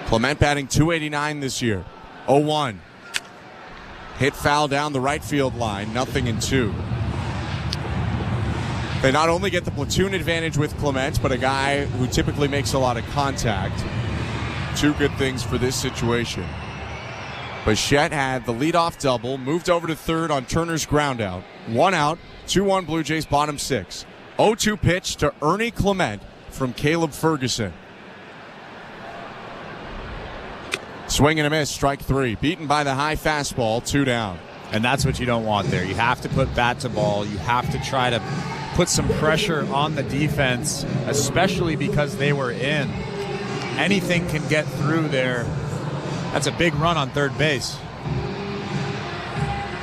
Clement batting .289 this year, 0-1. Hit foul down the right field line, 0-2. They not only get the platoon advantage with Clement, but a guy who typically makes a lot of contact. 2 good things for this situation. Bichette had the leadoff double, moved over to third on Turner's ground out. 1 out, 2-1 Blue Jays, bottom 6. 0-2 pitch to Ernie Clement from Caleb Ferguson. Swing and a miss, strike 3. Beaten by the high fastball, 2 down. And that's what you don't want there. You have to put bat to ball. You have to try to put some pressure on the defense, especially because they were in. Anything can get through there. That's a big run on third base.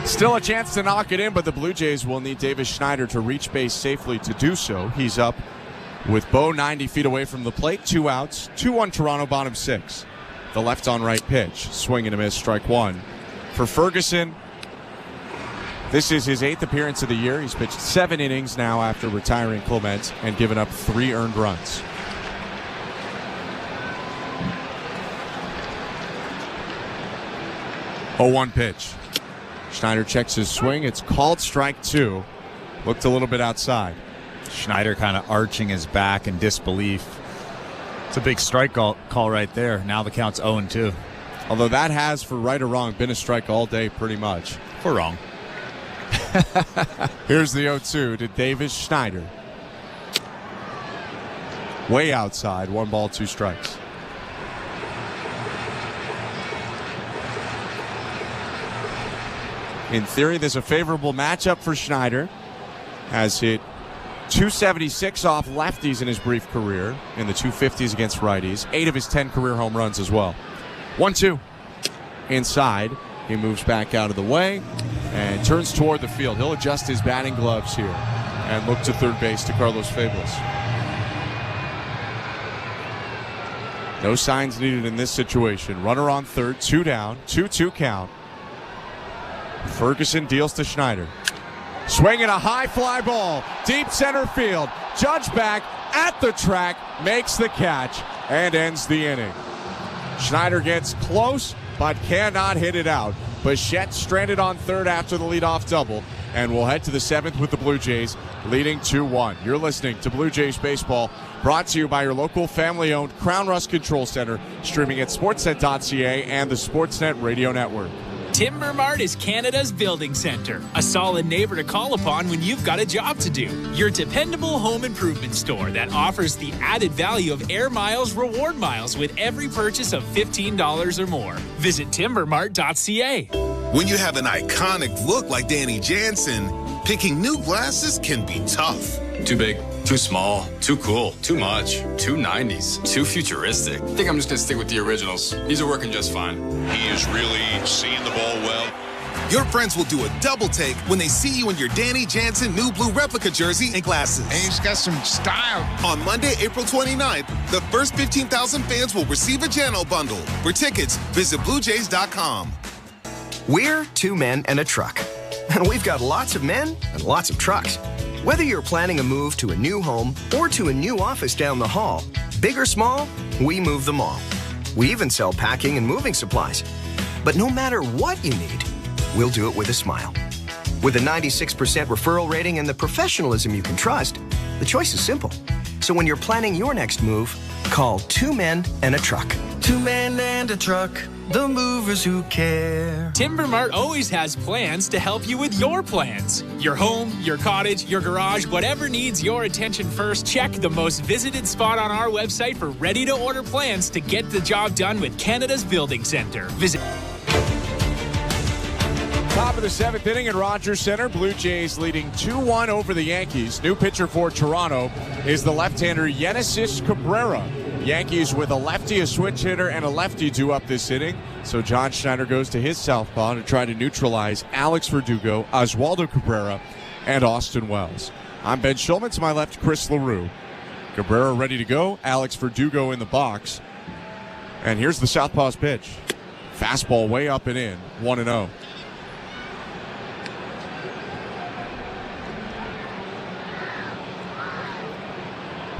Still a chance to knock it in, but the Blue Jays will need Davis Schneider to reach base safely to do so. He's up with Bo 90 feet away from the plate. 2 outs, 2-1 Toronto, bottom 6. The left on right pitch. Swing and a miss, strike 1. For Ferguson, This is his 8th appearance of the year. He's pitched 7 innings now after retiring Clement and given up 3 earned runs. Oh, 1 pitch. Schneider checks his swing. It's called strike 2. Looked a little bit outside. Schneider kind of arching his back in disbelief. It's a big strike call right there. Now the count's 0-2. Although that has, for right or wrong, been a strike all day pretty much. For wrong. Here's the 0-2 to Davis Schneider. Way outside. 1 ball, 2 strikes. In theory, there's a favorable matchup for Schneider. Has hit .276 off lefties in his brief career, in the .250s against righties. 8 of his 10 career home runs as well. 1-2. Inside. He moves back out of the way and turns toward the field. He'll adjust his batting gloves here and look to third base to Carlos Fablis. No signs needed in this situation. Runner on third, 2 down, 2-2 count. Ferguson deals to Schneider. Swinging a high fly ball, deep center field. Judge back at the track, makes the catch, and ends the inning. Schneider gets close, but cannot hit it out. Bichette stranded on third after the leadoff double, and we'll head to the 7th with the Blue Jays, leading 2-1. You're listening to Blue Jays Baseball, brought to you by your local family-owned Crown Rust Control Center, streaming at sportsnet.ca and the Sportsnet Radio Network. Timber Mart is Canada's building center, a solid neighbor to call upon when you've got a job to do. Your dependable home improvement store that offers the added value of Air Miles reward miles with every purchase of $15 or more. Visit timbermart.ca. When you have an iconic look like Danny Jansen, picking new glasses can be tough. Too big, too small, too cool, too much, too 90s, too futuristic. I think I'm just going to stick with the originals. These are working just fine. He is really seeing the ball well. Your friends will do a double take when they see you in your Danny Jansen new blue replica jersey and glasses. And he's got some style. On Monday, April 29th, the first 15,000 fans will receive a Jano bundle. For tickets, visit BlueJays.com. We're 2 men and a truck. And we've got lots of men and lots of trucks. Whether you're planning a move to a new home or to a new office down the hall, big or small, we move them all. We even sell packing and moving supplies. But no matter what you need, we'll do it with a smile. With a 96% referral rating and the professionalism you can trust, the choice is simple. So when you're planning your next move, call 2 men and a truck. 2 men and a truck, the movers who care. Timber Mart always has plans to help you with your plans. Your home, your cottage, your garage, whatever needs your attention first, check the most visited spot on our website for ready-to-order plans to get the job done with Canada's Building Center. Visit... Top of the 7th inning at Rogers Center. Blue Jays leading 2-1 over the Yankees. New pitcher for Toronto is the left-hander Yenesis Cabrera. Yankees with a lefty, a switch hitter, and a lefty due up this inning. So John Schneider goes to his southpaw to try to neutralize Alex Verdugo, Oswaldo Cabrera, and Austin Wells. I'm Ben Shulman. To my left, Chris LaRue. Cabrera ready to go. Alex Verdugo in the box. And here's the southpaw's pitch. Fastball way up and in. 1-0.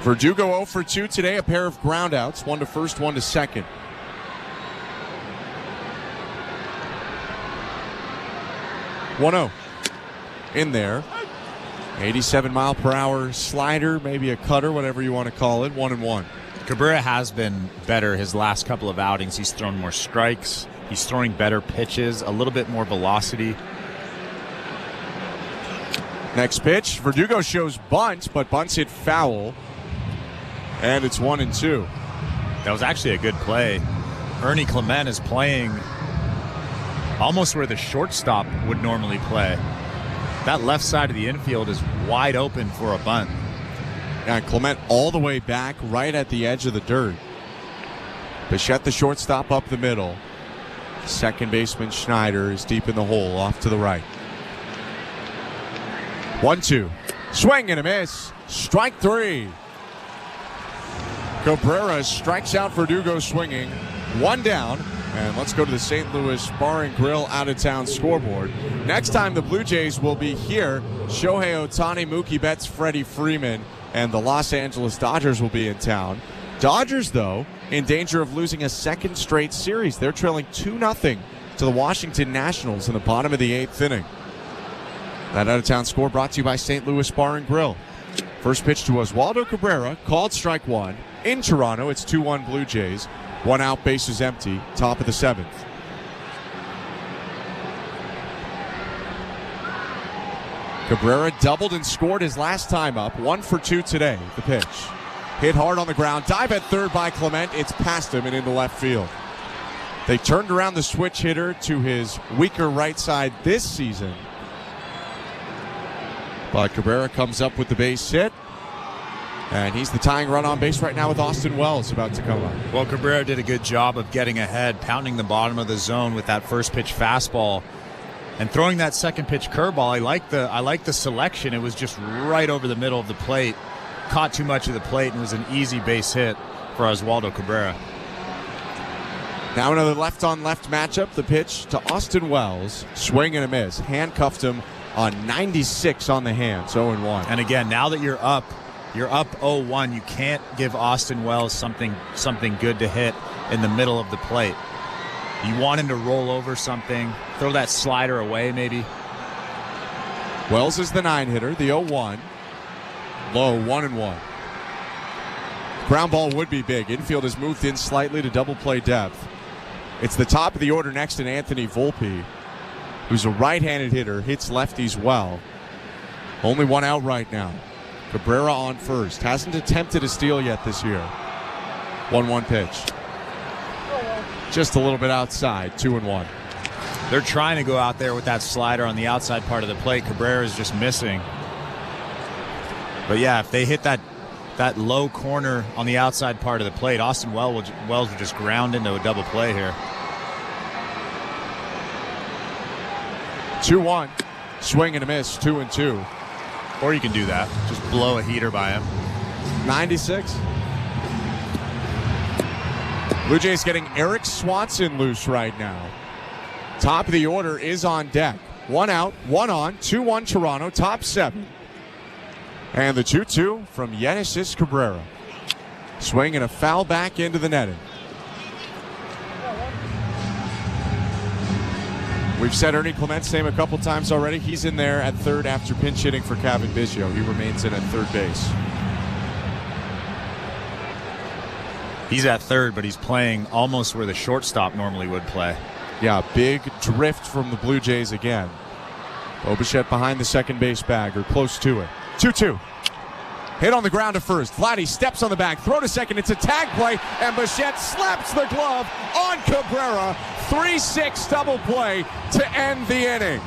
Verdugo 0 for 2 today, a pair of groundouts, 1 to first, 1 to second. (1-0) in there. 87-mile-per-hour slider, maybe a cutter, whatever you want to call it. 1-1. Cabrera has been better his last couple of outings. He's thrown more strikes. He's throwing better pitches, a little bit more velocity. Next pitch, Verdugo shows bunt, but bunt's hit foul. And it's 1-2. That was actually a good play. Ernie Clement is playing almost where the shortstop would normally play. That left side of the infield is wide open for a bunt. Yeah, Clement all the way back right at the edge of the dirt. Bichette, the shortstop, up the middle. Second baseman Schneider is deep in the hole, off to the right. 1-2. Swing and a miss. Strike 3. Cabrera strikes out Verdugo swinging. 1 down, And let's go to the St. Louis Bar and Grill out-of-town scoreboard. Next time the Blue Jays will be here, Shohei Ohtani, Mookie Betts, Freddie Freeman, and the Los Angeles Dodgers will be in town. Dodgers, though, in danger of losing a second straight series. They're trailing 2-0 to the Washington Nationals in the bottom of the 8th inning. That out-of-town score brought to you by St. Louis Bar and Grill. First pitch to Oswaldo Cabrera, called strike one. In Toronto, it's 2-1 Blue Jays. One out, bases empty, top of the 7th. Cabrera doubled and scored his last time up. 1 for 2 today. The pitch. Hit hard on the ground. Dive at third by Clement. It's past him and into left field. They turned around the switch hitter to his weaker right side this season. But Cabrera comes up with the base hit. And he's the tying run on base right now with Austin Wells about to come up. Well, Cabrera did a good job of getting ahead, pounding the bottom of the zone with that first pitch fastball and throwing that second pitch curveball. I like the selection. It was just right over the middle of the plate. Caught too much of the plate and was an easy base hit for Oswaldo Cabrera. Now another left-on-left matchup. The pitch to Austin Wells. Swing and a miss. Handcuffed him on 96 on the hands. 0-1. And again, now that you're up 0-1, you can't give Austin Wells something good to hit in the middle of the plate. You want him to roll over something, throw that slider away maybe. Wells is the 9-hitter, the 0-1. Low, 1-1. Ground ball would be big. Infield has moved in slightly to double play depth. It's the top of the order next to Anthony Volpe, who's a right-handed hitter, hits lefties well. Only one out right now. Cabrera on first. Hasn't attempted a steal yet this year. 1-1 pitch. Just a little bit outside. 2-1. They're trying to go out there with that slider on the outside part of the plate. Cabrera is just missing. But yeah, if they hit that low corner on the outside part of the plate, Austin Wells would just ground into a double play here. 2-1. Swing and a miss. 2-2. Or you can do that. Just blow a heater by him. 96. Blue Jays getting Eric Swanson loose right now. Top of the order is on deck. One out, one on, 2-1 Toronto, top 7. And the 2-2 from Yenisys Cabrera. Swing and a foul back into the netting. We've said Ernie Clement's name a couple times already. He's in there at third after pinch hitting for Cavan Biggio. He remains in at third base. He's at third, but he's playing almost where the shortstop normally would play. Yeah, big drift from the Blue Jays again. Bobichette behind the second base bag, or close to it. 2-2. Hit on the ground to first. Vladdy steps on the back. Throw to second. It's a tag play, and Bichette slaps the glove on Cabrera. 3-6 double play to end the inning.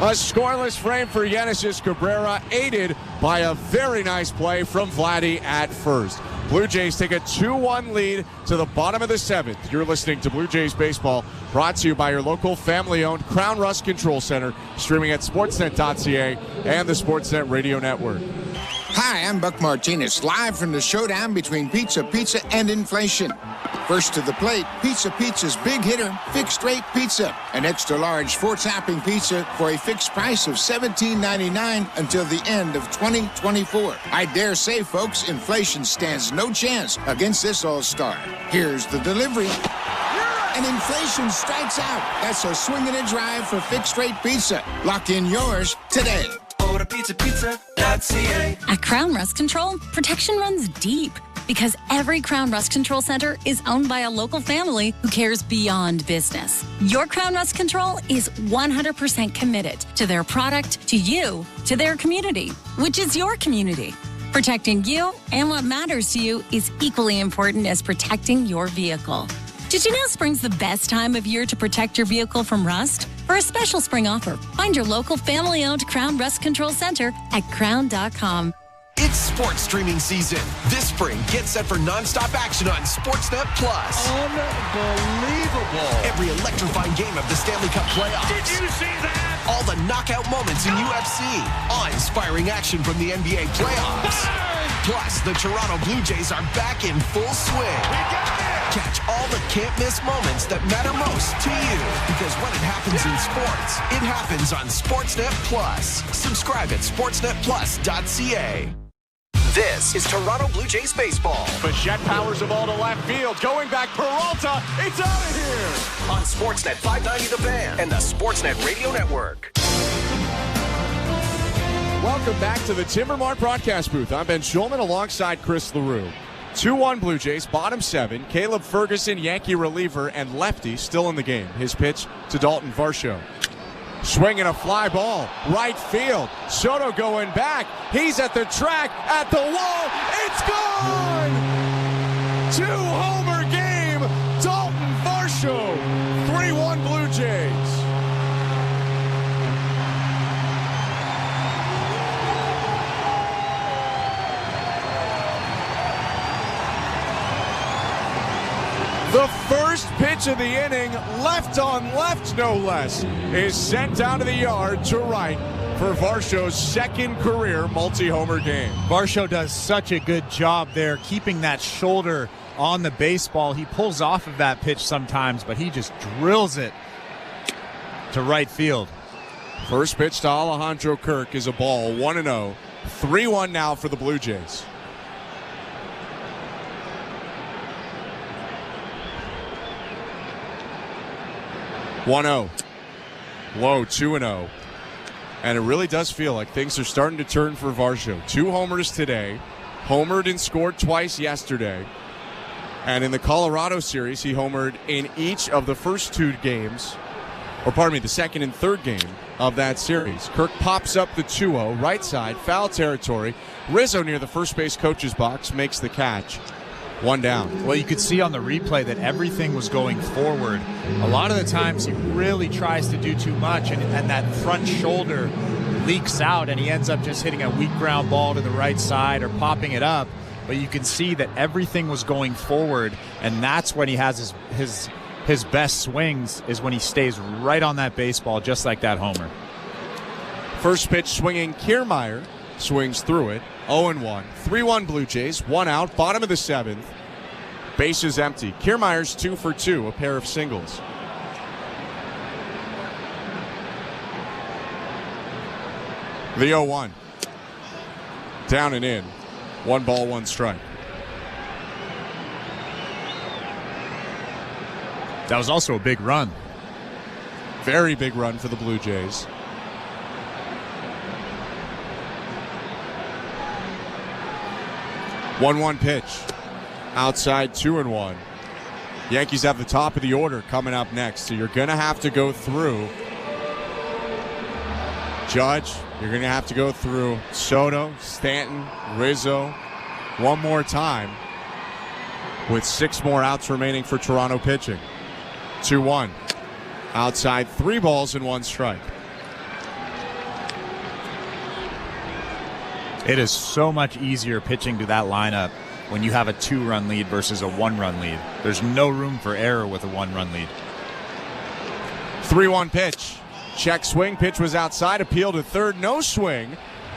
A scoreless frame for Yenisys Cabrera, aided by a very nice play from Vladdy at first. Blue Jays take a 2-1 lead to the bottom of the 7th. You're listening to Blue Jays Baseball, brought to you by your local family-owned Crown Rust Control Center, streaming at sportsnet.ca and the Sportsnet Radio Network. Hi, I'm Buck Martinez, live from the showdown between Pizza and inflation. First to the plate, Pizza's big hitter, fixed rate pizza. An extra large 4-topping pizza for a fixed price of $17.99 until the end of 2024. I dare say, folks, inflation stands no chance against this all-star. Here's the delivery. And inflation strikes out. That's a swing and a drive for fixed rate pizza. Lock in yours today. Order pizza.ca. At Crown Rust Control, protection runs deep because every Crown Rust Control Center is owned by a local family who cares beyond business. Your Crown Rust Control is 100% committed to their product, to you, to their community, which is your community. Protecting you and what matters to you is equally important as protecting your vehicle. Did you know spring's the best time of year to protect your vehicle from rust? For a special spring offer, find your local family-owned Crown Rust Control Center at crown.com. It's sports streaming season. This spring, get set for nonstop action on Sportsnet Plus. Unbelievable. Every electrifying game of the Stanley Cup playoffs. Did you see that? All the knockout moments in UFC. Awe-inspiring action from the NBA playoffs. Plus, the Toronto Blue Jays are back in full swing. We got it. Catch all the can't-miss moments that matter most to you. Because when it happens in sports, it happens on Sportsnet Plus. Subscribe at sportsnetplus.ca. This is Toronto Blue Jays baseball. Bichette powers the ball to left field. Going back, Peralta. It's out of here. On Sportsnet 590 The Fan and the Sportsnet Radio Network. Welcome back to the Timbermart broadcast booth. I'm Ben Schulman alongside Chris LaRue. 2-1 Blue Jays, bottom 7. Caleb Ferguson, Yankee reliever, and lefty still in the game. His pitch to Dalton Varsho. Swinging a fly ball, right field. Soto going back. He's at the track, at the wall. It's gone! 2-homer game. Dalton Varsho. 3-1 Blue Jays. The first pitch of the inning, left on left, no less, is sent down to the yard to right for Varsho's second career multi-homer game. Varsho does such a good job there, keeping that shoulder on the baseball. He pulls off of that pitch sometimes, but he just drills it to right field. First pitch to Alejandro Kirk is a ball, 1-0. 3-1 now for the Blue Jays. Low, 2-0. And it really does feel like things are starting to turn for Varsho. 2 homers today. Homered and scored twice yesterday. And in the Colorado series, he homered in each of the first 2 games, the second and third game of that series. Kirk pops up the 2-0, right side, foul territory. Rizzo near the first base coach's box makes the catch. 1 down. Well, you could see on the replay that everything was going forward. A lot of the times he really tries to do too much, and that front shoulder leaks out, and he ends up just hitting a weak ground ball to the right side or popping it up. But you can see that everything was going forward, and that's when he has his best swings, is when he stays right on that baseball, just like that homer. First pitch swinging, Kiermaier swings through it. 0-1. 3-1 Blue Jays. 1 out. Bottom of the 7th. Bases empty. Kiermaier's 2 for 2. A pair of singles. The 0-1. Down and in. 1 ball, 1 strike. That was also a big run. Very big run for the Blue Jays. 1-1 pitch. Outside, 2-1. Yankees have the top of the order coming up next, so you're going to have to go through Judge. You're going to have to go through Soto, Stanton, Rizzo one more time with 6 more outs remaining for Toronto pitching. 2-1. Outside, 3 balls and 1 strike. It is so much easier pitching to that lineup when you have a 2-run lead versus a 1-run lead. There's no room for error with a 1-run lead. 3-1 pitch. Check swing. Pitch was outside. Appeal to third. No swing.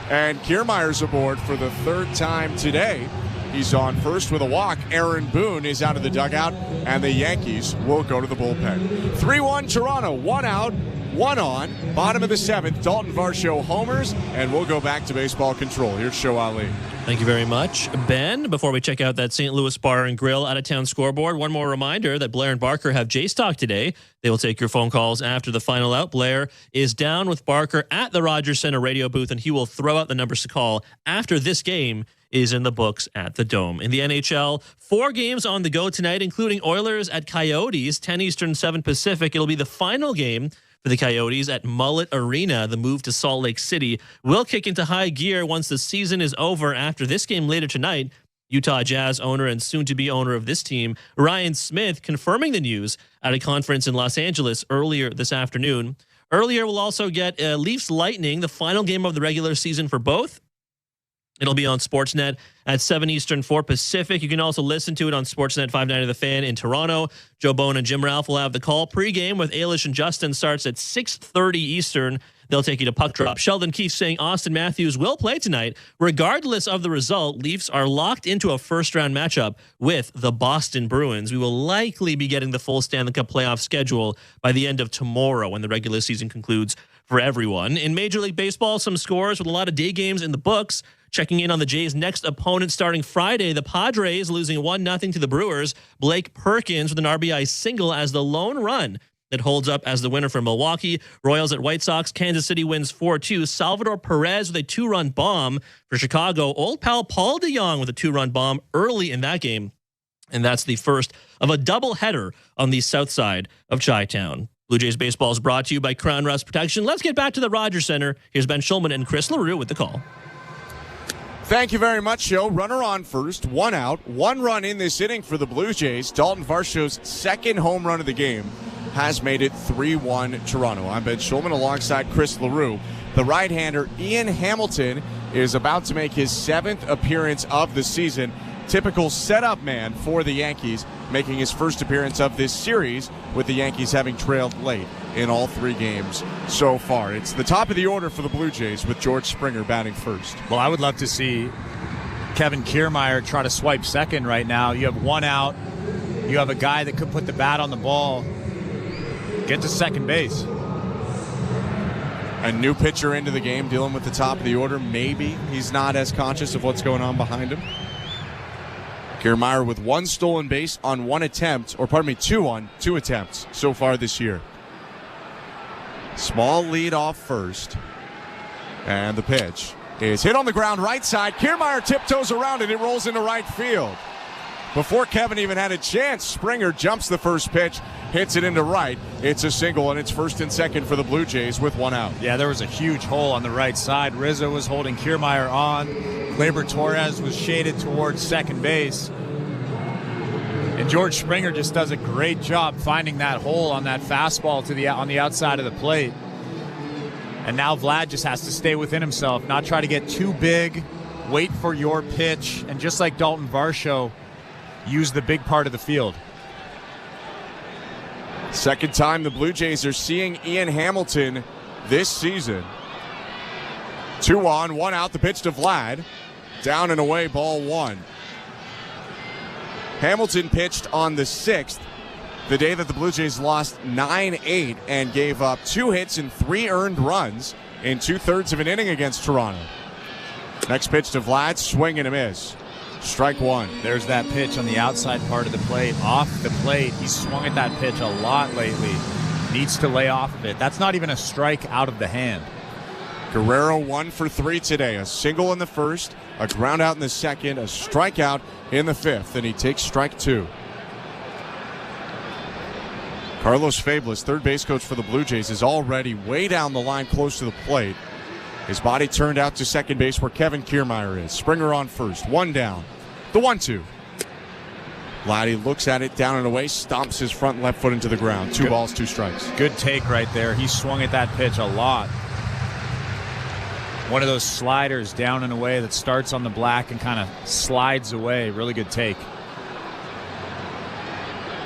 And Kiermaier's aboard for the 3rd time today. He's on first with a walk. Aaron Boone is out of the dugout, and the Yankees will go to the bullpen. 3-1 Toronto. 1 out. 1 on. Bottom of the 7th. Dalton Varsho homers, and we'll go back to baseball control. Here's Show Ali. Thank you very much, Ben. Before we check out that St. Louis Bar and Grill out-of-town scoreboard, one more reminder that Blair and Barker have Jays Talk today. They will take your phone calls after the final out. Blair is down with Barker at the Rogers Center radio booth, and he will throw out the numbers to call after this game is in the books at the Dome. In the NHL, 4 games on the go tonight, including Oilers at Coyotes, 10 Eastern, 7 Pacific. It'll be the final game for the Coyotes at Mullet Arena. The move to Salt Lake City will kick into high gear once the season is over after this game later tonight. Utah Jazz owner and soon-to-be owner of this team, Ryan Smith, confirming the news at a conference in Los Angeles earlier this afternoon. Earlier, we'll also get Leafs Lightning, the final game of the regular season for both. It'll be on Sportsnet at 7 Eastern, 4 Pacific. You can also listen to it on Sportsnet 590 The Fan in Toronto. Joe Bone and Jim Ralph will have the call. Pre-game with Ailish and Justin starts at 6:30 Eastern. They'll take you to puck drop. Sheldon Keefe saying Austin Matthews will play tonight. Regardless of the result, Leafs are locked into a first-round matchup with the Boston Bruins. We will likely be getting the full Stanley Cup playoff schedule by the end of tomorrow when the regular season concludes for everyone. In Major League Baseball, some scores with a lot of day games in the books. Checking in on the Jays' next opponent starting Friday, the Padres losing 1-0 to the Brewers. Blake Perkins with an RBI single as the lone run that holds up as the winner for Milwaukee. Royals at White Sox. Kansas City wins 4-2. Salvador Perez with a 2-run bomb for Chicago. Old pal Paul DeJong with a 2-run bomb early in that game. And that's the first of a doubleheader on the south side of Chi-Town. Blue Jays baseball is brought to you by Crown Rust Protection. Let's get back to the Rogers Center. Here's Ben Schulman and Chris LaRue with the call. Thank you very much, Joe. Runner on first, 1 out, 1 run in this inning for the Blue Jays. Dalton Varsho's second home run of the game has made it 3-1 Toronto. I'm Ben Schulman alongside Chris LaRue. The right-hander Ian Hamilton is about to make his 7th appearance of the season. Typical setup man for the Yankees, making his first appearance of this series with the Yankees having trailed late in all 3 games so far. It's the top of the order for the Blue Jays with George Springer batting first. Well, I would love to see Kevin Kiermaier try to swipe second right now. You have 1 out. You have a guy that could put the bat on the ball. Get to second base. A new pitcher into the game dealing with the top of the order. Maybe he's not as conscious of what's going on behind him. Kiermaier with 1 stolen base on 1 attempt, or pardon me, 2 on 2 attempts so far this year. Small lead off first. And the pitch is hit on the ground right side. Kiermaier tiptoes around it. It rolls into right field. Before Kevin even had a chance, Springer jumps the first pitch, hits it into right. It's a single, and it's first and second for the Blue Jays with 1 out. Yeah, there was a huge hole on the right side. Rizzo was holding Kiermaier on. Gleyber Torres was shaded towards second base. And George Springer just does a great job finding that hole on that fastball on the outside of the plate. And now Vlad just has to stay within himself, not try to get too big, wait for your pitch, and just like Dalton Varsho, use the big part of the field. Second time the Blue Jays are seeing Ian Hamilton this season. 2 on, 1 out, the pitch to Vlad. Down and away, ball 1. Hamilton pitched on the 6th, the day that the Blue Jays lost 9-8 and gave up 2 hits and 3 earned runs in 2/3 of an inning against Toronto. Next pitch to Vlad, swing and a miss. Strike 1. There's that pitch on the outside part of the plate. Off the plate. He's swung at that pitch a lot lately. Needs to lay off of it. That's not even a strike out of the hand. Guerrero 1 for 3 today. A single in the first, a ground out in the second, a strikeout in the 5th, and he takes strike 2. Carlos Fablis, third base coach for the Blue Jays, is already way down the line close to the plate. His body turned out to second base where Kevin Kiermaier is. Springer on first, 1 down. The 1-2. Vladdy looks at it down and away, stomps his front left foot into the ground. 2 balls, 2 strikes. Good take right there. He swung at that pitch a lot. One of those sliders down and away that starts on the black and kind of slides away. Really good take.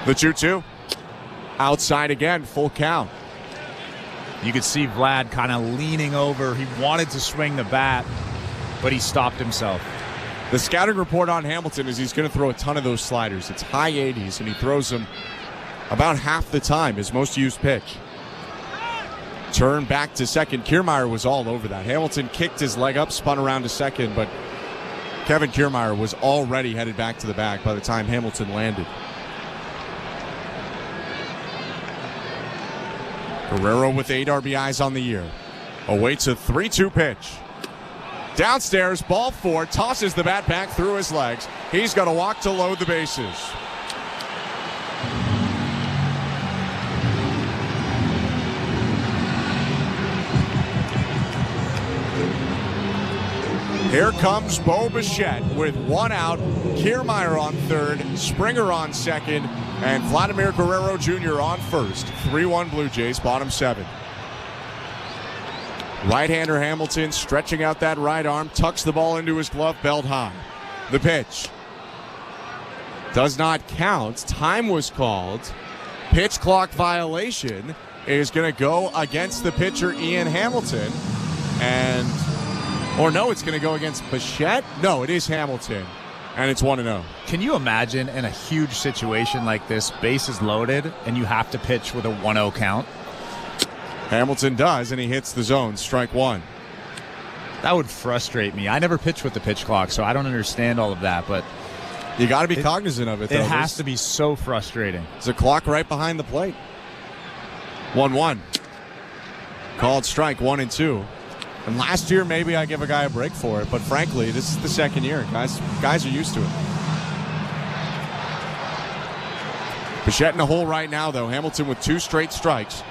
The 2-2. Outside again, full count. You could see Vlad kind of leaning over. He wanted to swing the bat, but he stopped himself. The scouting report on Hamilton is he's going to throw a ton of those sliders. It's high 80s, and he throws them about half the time, his most used pitch. Turn back to second. Kiermaier was all over that. Hamilton kicked his leg up, spun around to second, but Kevin Kiermaier was already headed back to the bag by the time Hamilton landed. Guerrero with 8 RBIs on the year. Awaits a 3-2 pitch. Downstairs, ball 4, tosses the bat back through his legs. He's going to walk to load the bases. Here comes Bo Bichette with 1 out. Kiermaier on third, Springer on second, and Vladimir Guerrero Jr. on first. 3-1 Blue Jays, bottom 7. Right-hander Hamilton stretching out that right arm, tucks the ball into his glove, belt high. The pitch does not count. Time was called. Pitch clock violation, is going to go against the pitcher, Ian Hamilton. It's going to go against Bichette. No, it is Hamilton. And it's 1-0. Can you imagine in a huge situation like this, bases loaded, and you have to pitch with a 1-0 count? Hamilton does, and he hits the zone. Strike one. That would frustrate me. I never pitch with the pitch clock, so I don't understand all of that, but you got to be cognizant of it, though. It has to be so frustrating. There's a clock right behind the plate. 1-1. Called strike 1-2. And last year, maybe I give a guy a break for it, but frankly, this is the second year. Guys are used to it. Bichette in the hole right now, though. Hamilton with 2 straight strikes.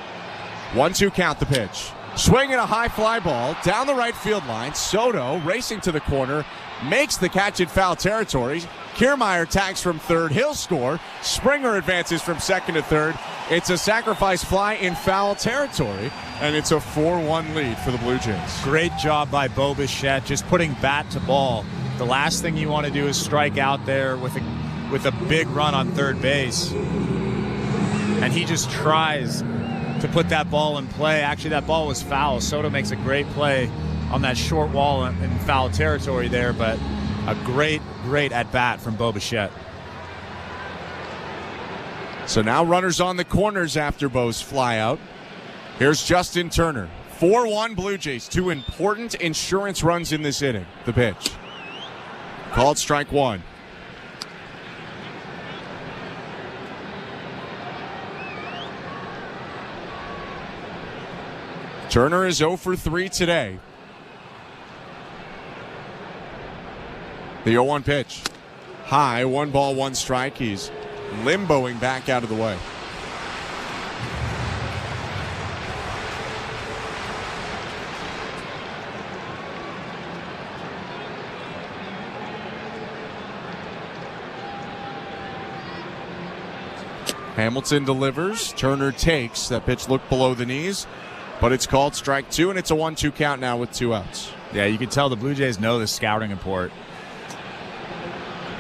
1-2 count the pitch. Swinging a high fly ball down the right field line. Soto racing to the corner, makes the catch in foul territory. Kiermaier tags from third. He'll score. Springer advances from second to third. It's a sacrifice fly in foul territory, and it's a 4-1 lead for the Blue Jays. Great job by Bo Bichette, just putting bat to ball. The last thing you want to do is strike out there with a big run on third base. And he just tries to put that ball in play. Actually, that ball was foul. Soto makes a great play on that short wall in foul territory there, but a great at-bat from Bo Bichette. So now runners on the corners after Bo's flyout. Here's Justin Turner. 4-1 Blue Jays. 2 important insurance runs in this inning. The pitch. Called strike one. Turner is 0 for 3 today. The 0-1 pitch. High, 1 ball, 1 strike. He's limboing back out of the way. Hamilton delivers. Turner takes. That pitch looked below the knees, but it's called strike 2, and it's a 1-2 count now with 2 outs. Yeah, you can tell the Blue Jays know the scouting report.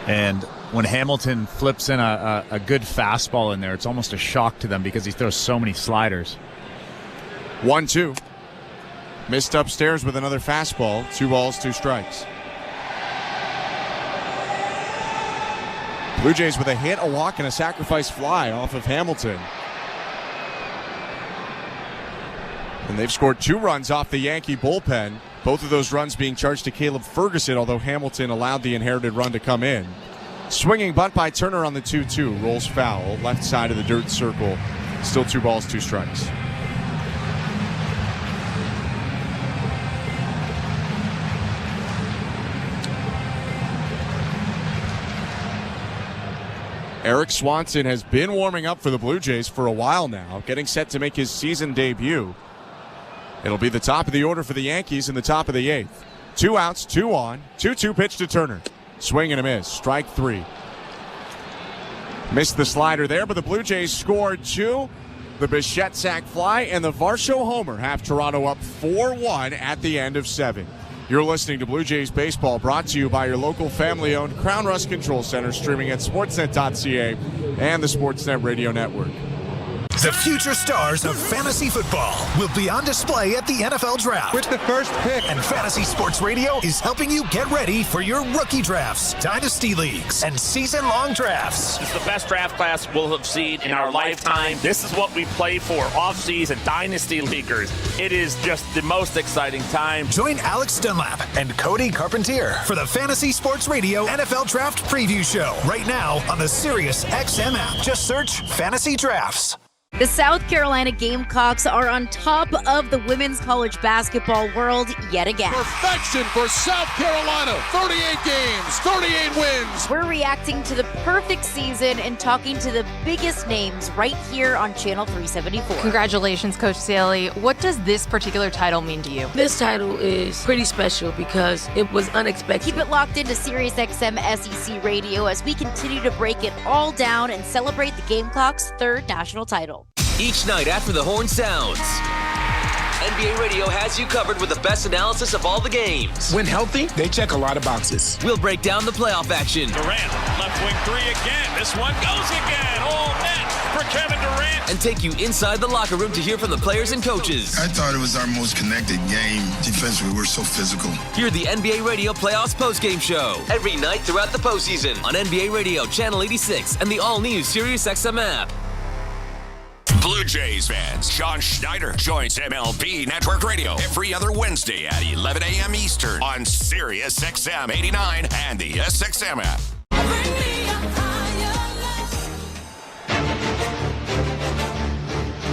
And when Hamilton flips in a good fastball in there, it's almost a shock to them because he throws so many sliders. 1-2. Missed upstairs with another fastball. 2 balls, 2 strikes. Blue Jays with a hit, a walk, and a sacrifice fly off of Hamilton. And they've scored 2 runs off the Yankee bullpen. Both of those runs being charged to Caleb Ferguson, although Hamilton allowed the inherited run to come in. Swinging bunt by Turner on the 2-2. Rolls foul. Left side of the dirt circle. Still 2 balls, 2 strikes. Eric Swanson has been warming up for the Blue Jays for a while now, getting set to make his season debut. It'll be the top of the order for the Yankees in the top of the 8th. 2 outs, 2 on, 2-2 pitch to Turner. Swing and a miss. Strike 3. Missed the slider there, but the Blue Jays scored 2. The Bichette sac fly and the Varsho homer have Toronto up 4-1 at the end of 7. You're listening to Blue Jays Baseball, brought to you by your local family-owned Crown Rust Control Center, streaming at sportsnet.ca and the Sportsnet Radio Network. The future stars of fantasy football will be on display at the NFL Draft. With the first pick. And Fantasy Sports Radio is helping you get ready for your rookie drafts, dynasty leagues, and season-long drafts. It's the best draft class we'll have seen in our lifetime. This is what we play for, off-season dynasty leaguers. It is just the most exciting time. Join Alex Dunlap and Cody Carpentier for the Fantasy Sports Radio NFL Draft Preview Show right now on the SiriusXM app. Just search Fantasy Drafts. The South Carolina Gamecocks are on top of the women's college basketball world yet again. Perfection for South Carolina. 38 games, 38 wins. We're reacting to the perfect season and talking to the biggest names right here on Channel 374. Congratulations, Coach Saley. What does this particular title mean to you? This title is pretty special because it was unexpected. Keep it locked into SiriusXM SEC Radio as we continue to break it all down and celebrate the Gamecocks' 3rd national title. Each night after the horn sounds, a NBA Radio has you covered with the best analysis of all the games. When healthy, they check a lot of boxes. We'll break down the playoff action. Durant, left wing three again. This one goes again. All net for Kevin Durant. And take you inside the locker room to hear from the players and coaches. I thought it was our most connected game. Defensively, we're so physical. Hear the NBA Radio Playoffs postgame show every night throughout the postseason on NBA Radio Channel 86 and the all-new SiriusXM app. Blue Jays fans, John Schneider joins MLB Network Radio every other Wednesday at 11 a.m. Eastern on SiriusXM 89 and the SXM app.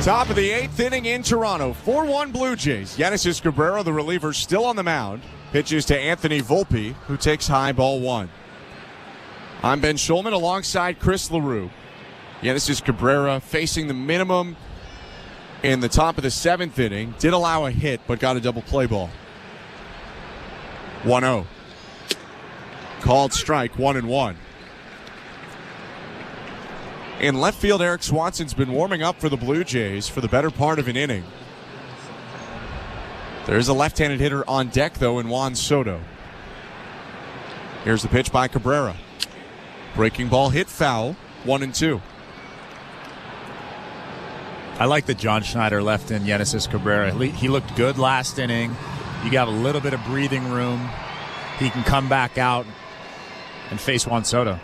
Top of the 8th inning in Toronto. 4-1 Blue Jays. Yannis Cabrera, the reliever, still on the mound. Pitches to Anthony Volpe, who takes high, ball 1. I'm Ben Schulman alongside Chris LaRue. Yannis Cabrera facing the minimum in the top of the 7th inning. Did allow a hit, but got a double play ball. 1-0. Called strike, 1-1. In left field, Eric Swanson's been warming up for the Blue Jays for the better part of an inning. There's a left-handed hitter on deck, though, in Juan Soto. Here's the pitch by Cabrera. Breaking ball hit foul, 1-2. I like that John Schneider left in Yannis Cabrera. He looked good last inning. You got a little bit of breathing room. He can come back out and face Juan Soto.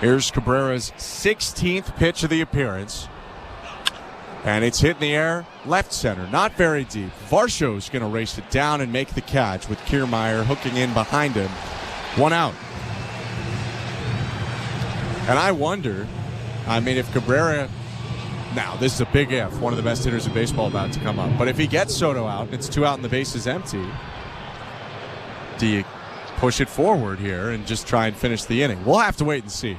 Here's Cabrera's 16th pitch of the appearance. And it's hit in the air, left center, not very deep. Varsho's going to race it down and make the catch with Kiermaier hooking in behind him. 1 out. And I wonder, if Cabrera, now this is a big if, one of the best hitters in baseball about to come up. But if he gets Soto out and it's 2 out and the base is empty, do you push it forward here and just try and finish the inning? We'll have to wait and see.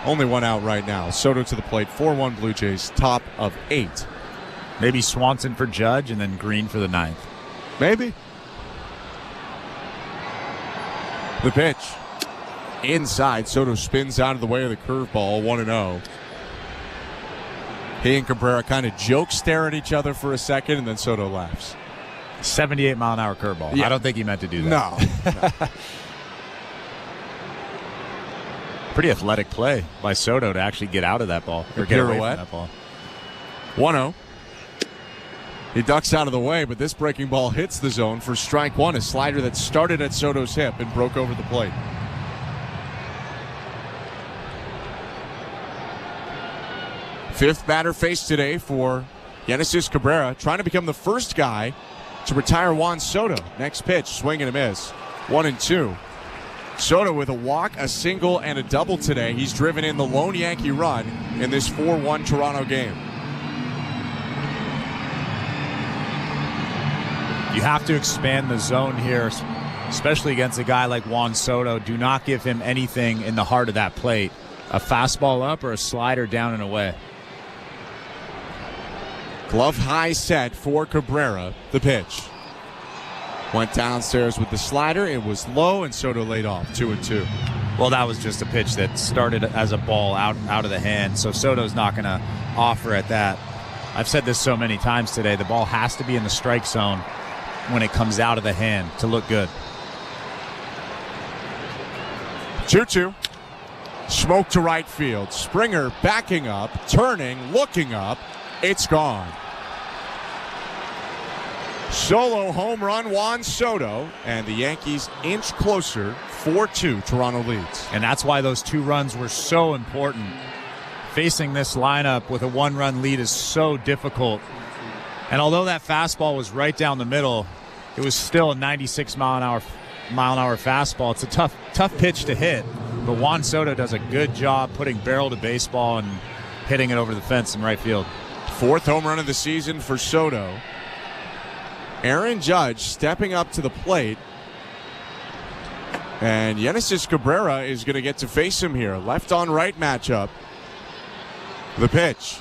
Only 1 out right now. Soto to the plate, 4-1 Blue Jays, top of 8. Maybe Swanson for Judge and then Green for the 9th. Maybe. The pitch. Inside, Soto spins out of the way of the curveball, 1-0. He and Cabrera kind of joke stare at each other for a second, and then Soto laughs. 78-mile-an-hour curveball. Yeah. I don't think he meant to do that. No. Pretty athletic play by Soto to actually get out of that ball. Or get away from that ball. 1-0. He ducks out of the way, but this breaking ball hits the zone for strike 1, a slider that started at Soto's hip and broke over the plate. Fifth batter faced today for Yannis Cabrera, trying to become the first guy to retire Juan Soto. Next pitch, swing and a miss. 1-2. Soto with a walk, a single, and a double today. He's driven in the lone Yankee run in this 4-1 Toronto game. You have to expand the zone here, especially against a guy like Juan Soto. Do not give him anything in the heart of that plate. A fastball up or a slider down and away. Glove high set for Cabrera. The pitch. Went downstairs with the slider. It was low, and Soto laid off. 2-2. Well, that was just a pitch that started as a ball out of the hand, so Soto's not going to offer at that. I've said this so many times today. The ball has to be in the strike zone when it comes out of the hand to look good. 2-2. Smoke to right field. Springer backing up, turning, looking up. It's gone. Solo home run, Juan Soto, and the Yankees inch closer, 4-2, Toronto leads. And that's why those 2 runs were so important. Facing this lineup with a 1-run lead is so difficult. And although that fastball was right down the middle, it was still a 96-mile-an-hour fastball. It's a tough pitch to hit, but Juan Soto does a good job putting barrel to baseball and hitting it over the fence in right field. 4th home run of the season for Soto. Aaron Judge stepping up to the plate. And Yannis Cabrera is going to get to face him here. Left on right matchup. The pitch.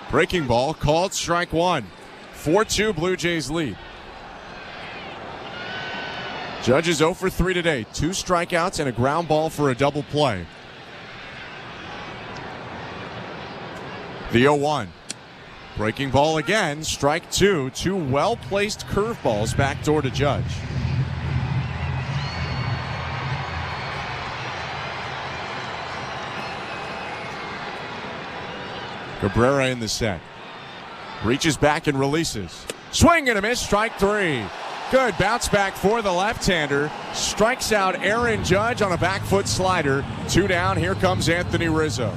Breaking ball called strike 1. 4-2 Blue Jays lead. Judge is 0 for 3 today. 2 strikeouts and a ground ball for a double play. The 0-1. Breaking ball again, strike two. Two well-placed curveballs backdoor to Judge. Cabrera in the set. Reaches back and releases. Swing and a miss, strike three. Good bounce back for the left-hander. Strikes out Aaron Judge on a back foot slider. Two down, here comes Anthony Rizzo.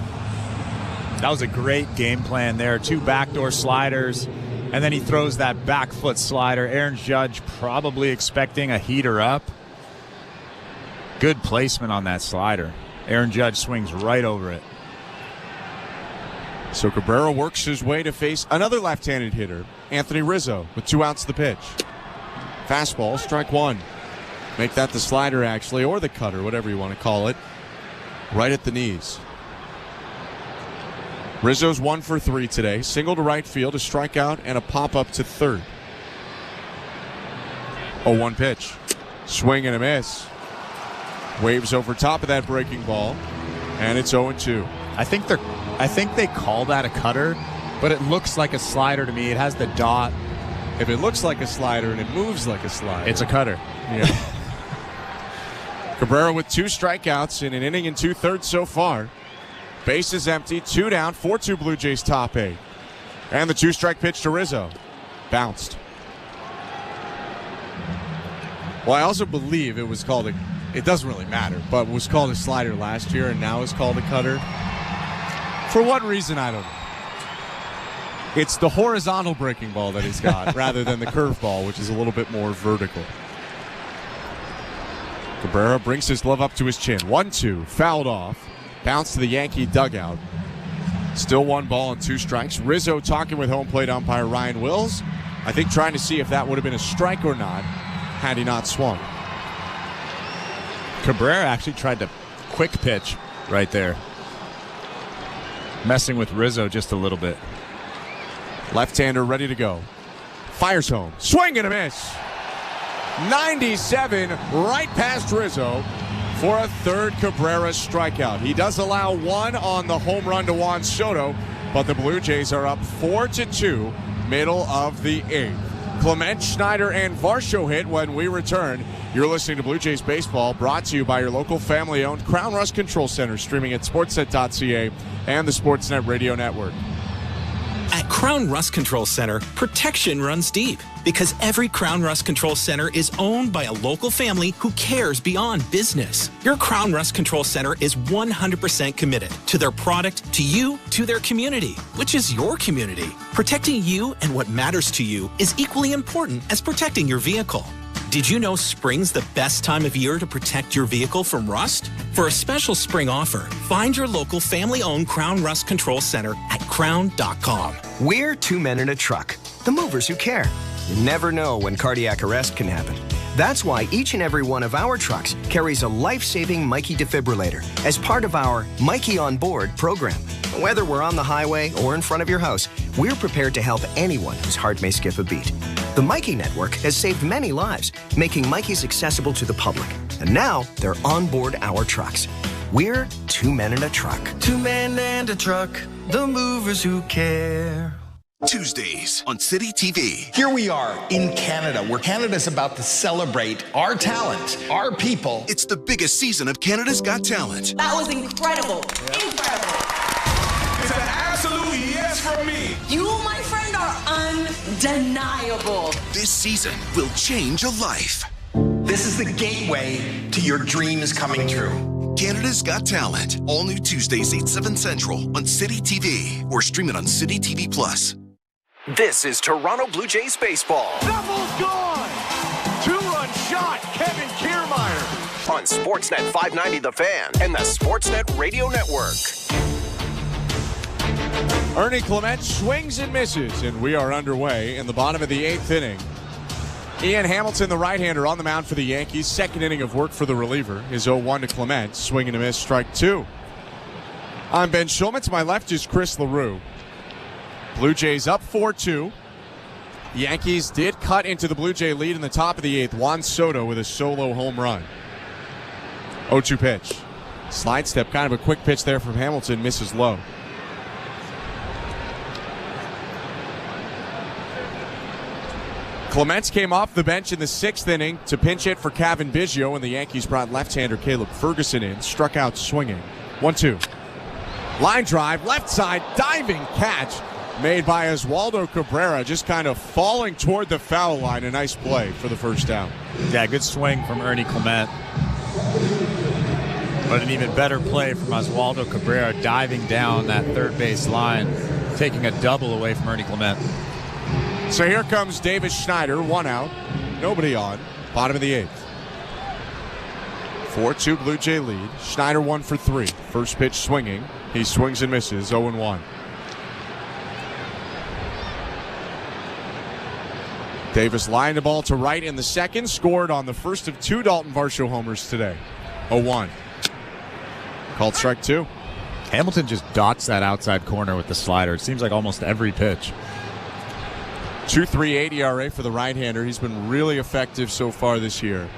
That was a great game plan there. Two backdoor sliders, and then he throws that back foot slider. Aaron Judge probably expecting a heater up. Good placement on that slider. Aaron Judge swings right over it. So Cabrera works his way to face another left-handed hitter, Anthony Rizzo, with 2 outs to the pitch. Fastball, strike one. Make that the slider, actually, or the cutter, whatever you want to call it. Right at the knees. Rizzo's 1 for 3 today. Single to right field, a strikeout, and a pop-up to third. 0-1 pitch. Swing and a miss. Waves over top of that breaking ball, and it's 0-2. I think they call that a cutter, but it looks like a slider to me. It has the dot. If it looks like a slider and it moves like a slider, it's a cutter. Yeah. Cabrera with 2 strikeouts in an inning and 2/3 so far. Base is empty, 2 down, 4-2 Blue Jays top 8. And the 2-strike pitch to Rizzo. Bounced. Well, I also believe it was called it doesn't really matter, but it was called a slider last year and now it's called a cutter. For what reason, I don't know. It's the horizontal breaking ball that he's got rather than the curveball, which is a little bit more vertical. Cabrera brings his glove up to his chin. 1-2, fouled off. Bounce to the Yankee dugout. Still 1 ball and 2 strikes. Rizzo talking with home plate umpire Ryan Wills. I think trying to see if that would have been a strike or not had he not swung. Cabrera actually tried to quick pitch right there. Messing with Rizzo just a little bit. Left-hander ready to go. Fires home. Swing and a miss. 97 right past Rizzo for a third Cabrera strikeout. He does allow 1 on the home run to Juan Soto, but the Blue Jays are up 4-2, middle of the 8th. Clement, Schneider, and Varsho hit when we return. You're listening to Blue Jays Baseball, brought to you by your local family-owned Crown Rust Control Center, streaming at sportsnet.ca and the Sportsnet Radio Network. At Crown Rust Control Center, protection runs deep because every Crown Rust Control Center is owned by a local family who cares beyond business. Your Crown Rust Control Center is 100% committed to their product, to you, to their community, which is your community. Protecting you and what matters to you is equally important as protecting your vehicle. Did you know spring's the best time of year to protect your vehicle from rust? For a special spring offer, find your local family-owned Crown Rust Control Center at crown.com. We're 2 men in a truck, the movers who care. You never know when cardiac arrest can happen. That's why each and every one of our trucks carries a life-saving Mikey defibrillator as part of our Mikey on Board program. Whether we're on the highway or in front of your house, we're prepared to help anyone whose heart may skip a beat. The Mikey Network has saved many lives, making Mikeys accessible to the public. And now they're on board our trucks. We're 2 men in a truck. 2 men and a truck, the movers who care. Tuesdays on City TV. Here we are in Canada, where Canada's about to celebrate our talent, our people. It's the biggest season of Canada's Got Talent. That was incredible. Incredible. It's an absolute yes from me. You, my friend, are undeniable. This season will change a life. This is the gateway to your dreams coming true. Canada's Got Talent. All new Tuesdays, 8/7 Central on City TV or stream it on City TV Plus. This is Toronto Blue Jays baseball. Double's gone. 2-run shot, Kevin Kiermaier. On Sportsnet 590 The Fan and the Sportsnet Radio Network. Ernie Clement swings and misses, and we are underway in the bottom of the 8th inning. Ian Hamilton, the right-hander, on the mound for the Yankees. Second inning of work for the reliever is 0-1 to Clement. Swing and a miss, strike 2. I'm Ben Schulman. To my left is Chris LaRue. Blue Jays up 4-2. The Yankees did cut into the Blue Jay lead in the top of the 8th. Juan Soto with a solo home run. 0-2 pitch. Slide step, kind of a quick pitch there from Hamilton. Misses low. Clements came off the bench in the 6th inning to pinch hit for Cavan Biggio, and the Yankees brought left-hander Caleb Ferguson in, struck out swinging. 1-2. Line drive, left side, diving catch made by Oswaldo Cabrera, just kind of falling toward the foul line. A nice play for the first down. Yeah, good swing from Ernie Clement. But an even better play from Oswaldo Cabrera diving down that third base line, taking a double away from Ernie Clement. So here comes Davis Schneider, 1 out, nobody on, bottom of the 8th. 4-2 Blue Jay lead. Schneider 1 for 3. First pitch swinging. He swings and misses, 0-1. Davis lined the ball to right in the second, scored on the first of 2 Dalton Varsho homers today. 0-1. Called strike 2. Hamilton just dots that outside corner with the slider. It seems like almost every pitch. 2.38 ERA for the right-hander. He's been really effective so far this year.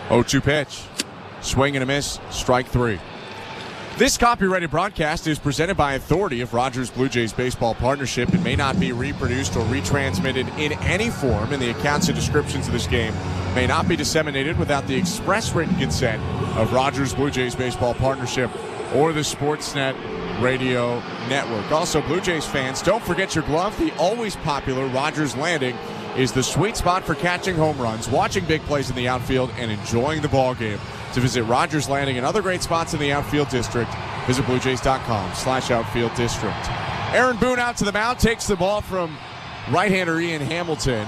0-2 pitch. Swing and a miss. Strike 3. This copyrighted broadcast is presented by authority of Rogers Blue Jays Baseball Partnership. It may not be reproduced or retransmitted in any form, and the accounts and descriptions of this game may not be disseminated without the express written consent of Rogers Blue Jays Baseball Partnership or the Sportsnet Radio Network. Also, Blue Jays fans, don't forget your glove. The always popular Rogers Landing is the sweet spot for catching home runs, watching big plays in the outfield, and enjoying the ball game. To visit Rogers Landing and other great spots in the outfield district, visit BlueJays.com/outfield district. Aaron Boone out to the mound, takes the ball from right-hander Ian Hamilton.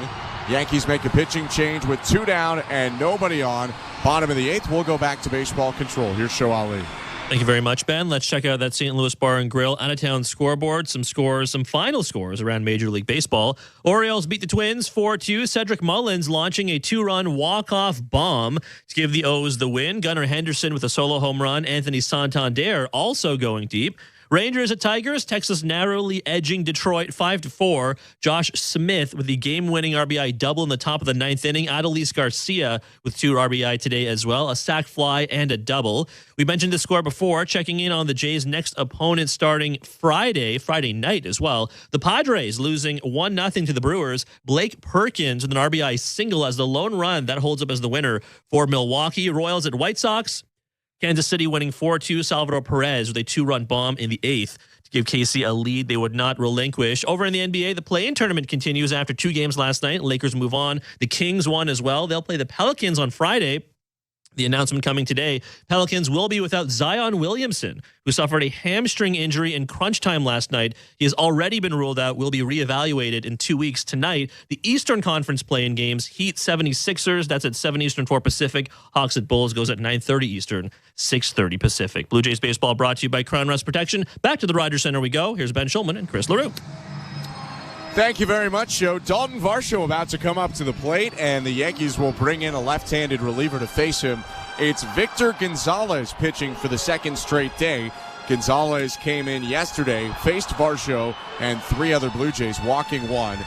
Yankees make a pitching change with 2 down and nobody on. Bottom of the 8th, we'll go back to baseball control. Here's Show Ali. Thank you very much, Ben. Let's check out that St. Louis Bar and Grill out-of-town scoreboard. Some scores, some final scores around Major League Baseball. Orioles beat the Twins 4-2. Cedric Mullins launching a 2-run walk-off bomb to give the O's the win. Gunnar Henderson with a solo home run. Anthony Santander also going deep. Rangers at Tigers, Texas narrowly edging Detroit 5-4. Josh Smith with the game-winning RBI double in the top of the 9th inning. Adolis Garcia with 2 RBI today as well, a sac fly and a double. We mentioned the score before, checking in on the Jays' next opponent starting Friday night as well. The Padres losing 1-0 to the Brewers. Blake Perkins with an RBI single as the lone run that holds up as the winner for Milwaukee. Royals at White Sox. Kansas City winning 4-2. Salvador Perez with a 2-run bomb in the 8th to give KC a lead they would not relinquish. Over in the NBA, the play-in tournament continues after 2 games last night. Lakers move on. The Kings won as well. They'll play the Pelicans on Friday. The announcement coming today, Pelicans will be without Zion Williamson, who suffered a hamstring injury in crunch time last night. He has already been ruled out, will be reevaluated in 2 weeks tonight. The Eastern Conference play-in games, Heat 76ers, that's at 7 Eastern, 4 Pacific. Hawks at Bulls goes at 9:30 Eastern, 6:30 Pacific. Blue Jays baseball brought to you by Crown Rust Protection. Back to the Rogers Center we go. Here's Ben Schulman and Chris LaRue. Thank you very much, Joe. Dalton Varsho about to come up to the plate, and the Yankees will bring in a left-handed reliever to face him. It's Victor Gonzalez pitching for the second straight day. Gonzalez came in yesterday, faced Varsho and 3 other Blue Jays, walking 1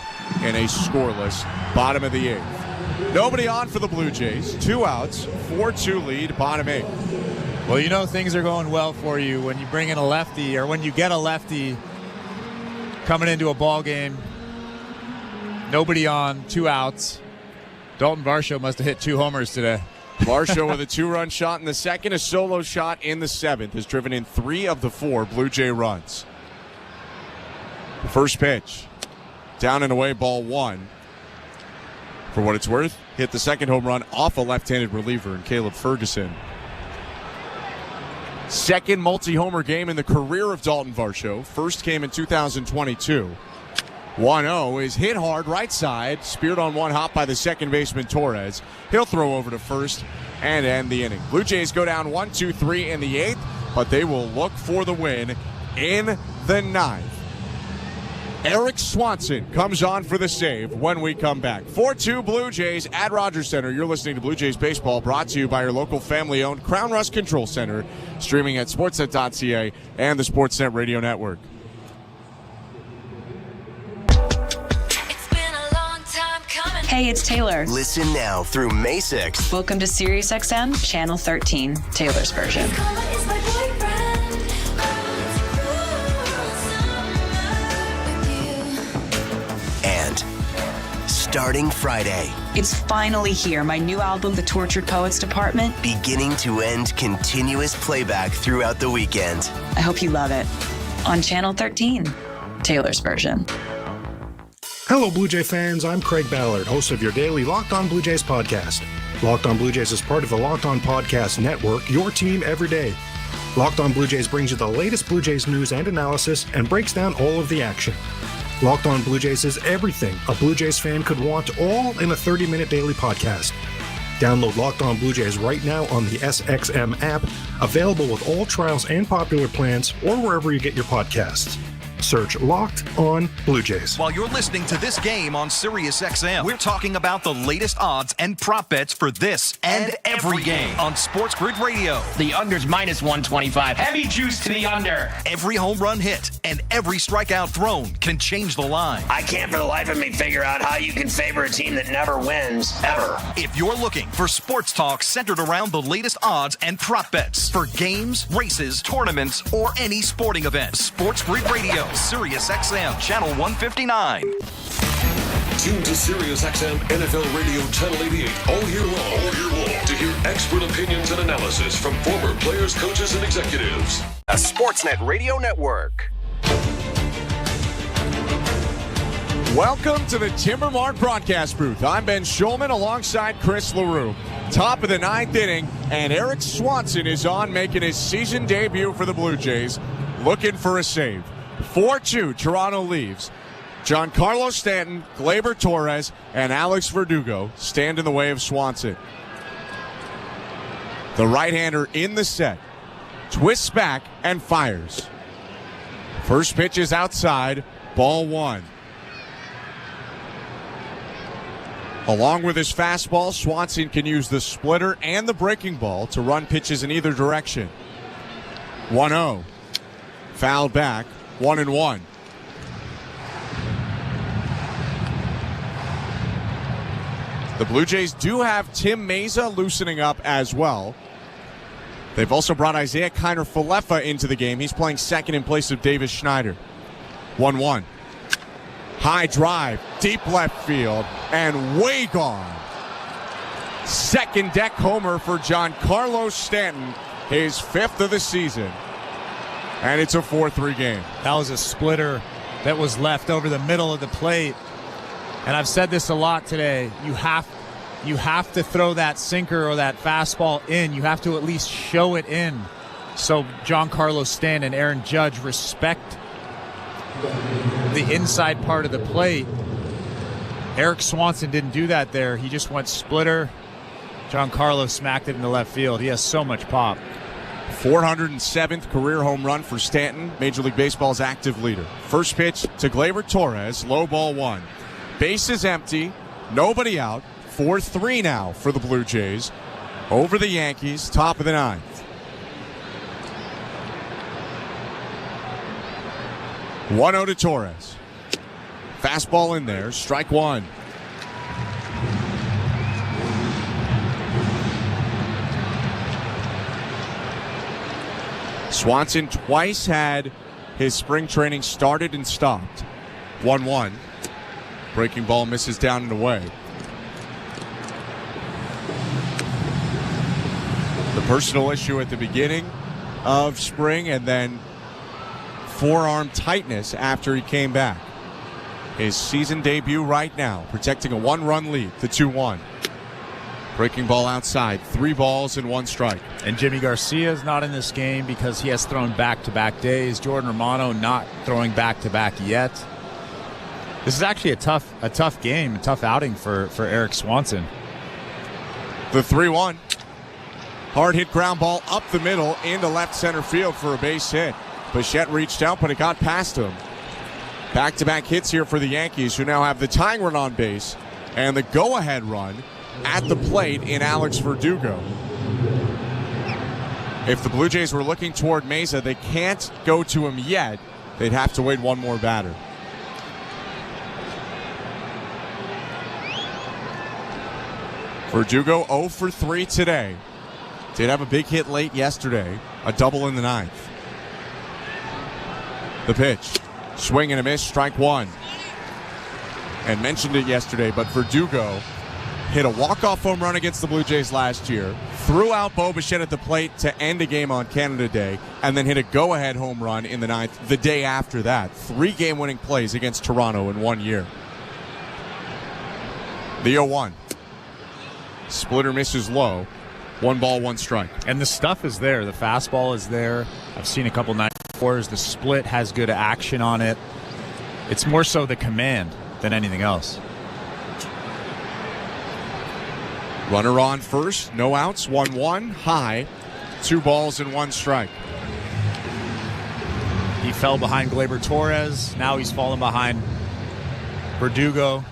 in a scoreless bottom of the 8th. Nobody on for the Blue Jays. 2 outs, 4-2 lead, bottom 8. Well, you know things are going well for you when you bring in a lefty, or when you get a lefty coming into a ball game. Nobody on, 2 outs. Dalton Varsho must have hit 2 homers today. Varsho with a 2-run shot in the second, a solo shot in the 7th, has driven in 3 of the 4 Blue Jay runs. The first pitch, down and away, ball 1. For what it's worth, hit the second home run off a left-handed reliever in Caleb Ferguson. Second multi-homer game in the career of Dalton Varsho. First came in 2022. 1-0 is hit hard right side, speared on one hop by the second baseman Torres. He'll throw over to first and end the inning. Blue Jays go down 1-2-3 in the 8th, but they will look for the win in the 9th. Eric Swanson comes on for the save when we come back. 4-2 Blue Jays at Rogers Center. You're listening to Blue Jays Baseball, brought to you by your local family-owned Crown Rust Control Center, streaming at sportsnet.ca and the Sportsnet Radio Network. Hey, it's Taylor. Listen now through May 6th. Welcome to SiriusXM, Channel 13, Taylor's version. And starting Friday. It's finally here, my new album, The Tortured Poets Department. Beginning to end, continuous playback throughout the weekend. I hope you love it. On Channel 13, Taylor's version. Hello, Blue Jay fans. I'm Craig Ballard, host of your daily Locked On Blue Jays podcast. Locked On Blue Jays is part of the Locked On Podcast Network, your team every day. Locked On Blue Jays brings you the latest Blue Jays news and analysis and breaks down all of the action. Locked On Blue Jays is everything a Blue Jays fan could want, all in a 30-minute daily podcast. Download Locked On Blue Jays right now on the SXM app, available with all trials and popular plans, or wherever you get your podcasts. Search Locked On Blue Jays. While you're listening to this game on SiriusXM, we're talking about the latest odds and prop bets for this and every game on Sports Grid Radio. The under's minus 125. Heavy juice to the under. Every home run hit and every strikeout thrown can change the line. I can't for the life of me figure out how you can favor a team that never wins, ever. If you're looking for sports talk centered around the latest odds and prop bets for games, races, tournaments, or any sporting event, Sports Grid Radio. SiriusXM Channel 159. Tune to SiriusXM NFL Radio Channel 88 all year long to hear expert opinions and analysis from former players, coaches, and executives. A Sportsnet Radio Network. Welcome to the Timbermark broadcast booth. I'm Ben Schulman alongside Chris LaRue. Top of the ninth inning, and Eric Swanson is on, making his season debut for the Blue Jays, looking for a save. 4-2, Toronto leaves. Giancarlo Stanton, Gleyber Torres, and Alex Verdugo stand in the way of Swanson. The right-hander in the set, twists back and fires. First pitch is outside, ball one. Along with his fastball, Swanson can use the splitter and the breaking ball to run pitches in either direction. 1-0. Fouled back. 1-1. The Blue Jays do have Tim Meza loosening up as well. They've also brought Isaiah Kiner-Falefa into the game. He's playing second in place of Davis Schneider. 1-1. High drive, deep left field, and way gone. Second deck homer for Giancarlo Stanton, his fifth of the season. And it's a 4-3 game. That was a splitter that was left over the middle of the plate. And I've said this a lot today. You have to throw that sinker or that fastball in. You have to at least show it in. So Giancarlo Stanton and Aaron Judge respect the inside part of the plate. Eric Swanson didn't do that there. He just went splitter. Giancarlo smacked it in the left field. He has so much pop. 407th career home run for Stanton, Major League Baseball's active leader. First pitch to Gleyber Torres, low ball one. Base is empty, nobody out. 4-3 now for the Blue Jays over the Yankees, top of the ninth. 1-0 to Torres. Fastball in there, strike one. Swanson twice had his spring training started and stopped. 1-1. Breaking ball misses down and away. The personal issue at the beginning of spring, and then forearm tightness after he came back. His season debut right now, protecting a one-run lead to 2-1. Breaking ball outside, 3 balls and 1 strike. And Jimmy Garcia is not in this game because he has thrown back-to-back days. Jordan Romano not throwing back-to-back yet. This is actually a tough game, a tough outing for Eric Swanson. The 3-1. Hard hit ground ball up the middle into left center field for a base hit. Bichette reached out, but it got past him. Back-to-back hits here for the Yankees, who now have the tying run on base and the go-ahead run at the plate in Alex Verdugo. If the Blue Jays were looking toward Meza, they can't go to him yet. They'd have to wait one more batter. Verdugo 0 for 3 today. Did have a big hit late yesterday, a double in the ninth. The pitch, swing and a miss, strike one. and mentioned it yesterday, but Verdugo hit a walk-off home run against the Blue Jays last year, threw out Bo Bichette at the plate to end a game on Canada Day, and then hit a go-ahead home run in the ninth the day after that. 3 game-winning plays against Toronto in 1 year. The 0-1. Splitter misses low. 1 ball, 1 strike. And the stuff is there. The fastball is there. I've seen a couple 94s. The split has good action on it. It's more so the command than anything else. Runner on first, no outs, 1-1, high, 2 balls and 1 strike. He fell behind Gleyber Torres. Now he's fallen behind Verdugo.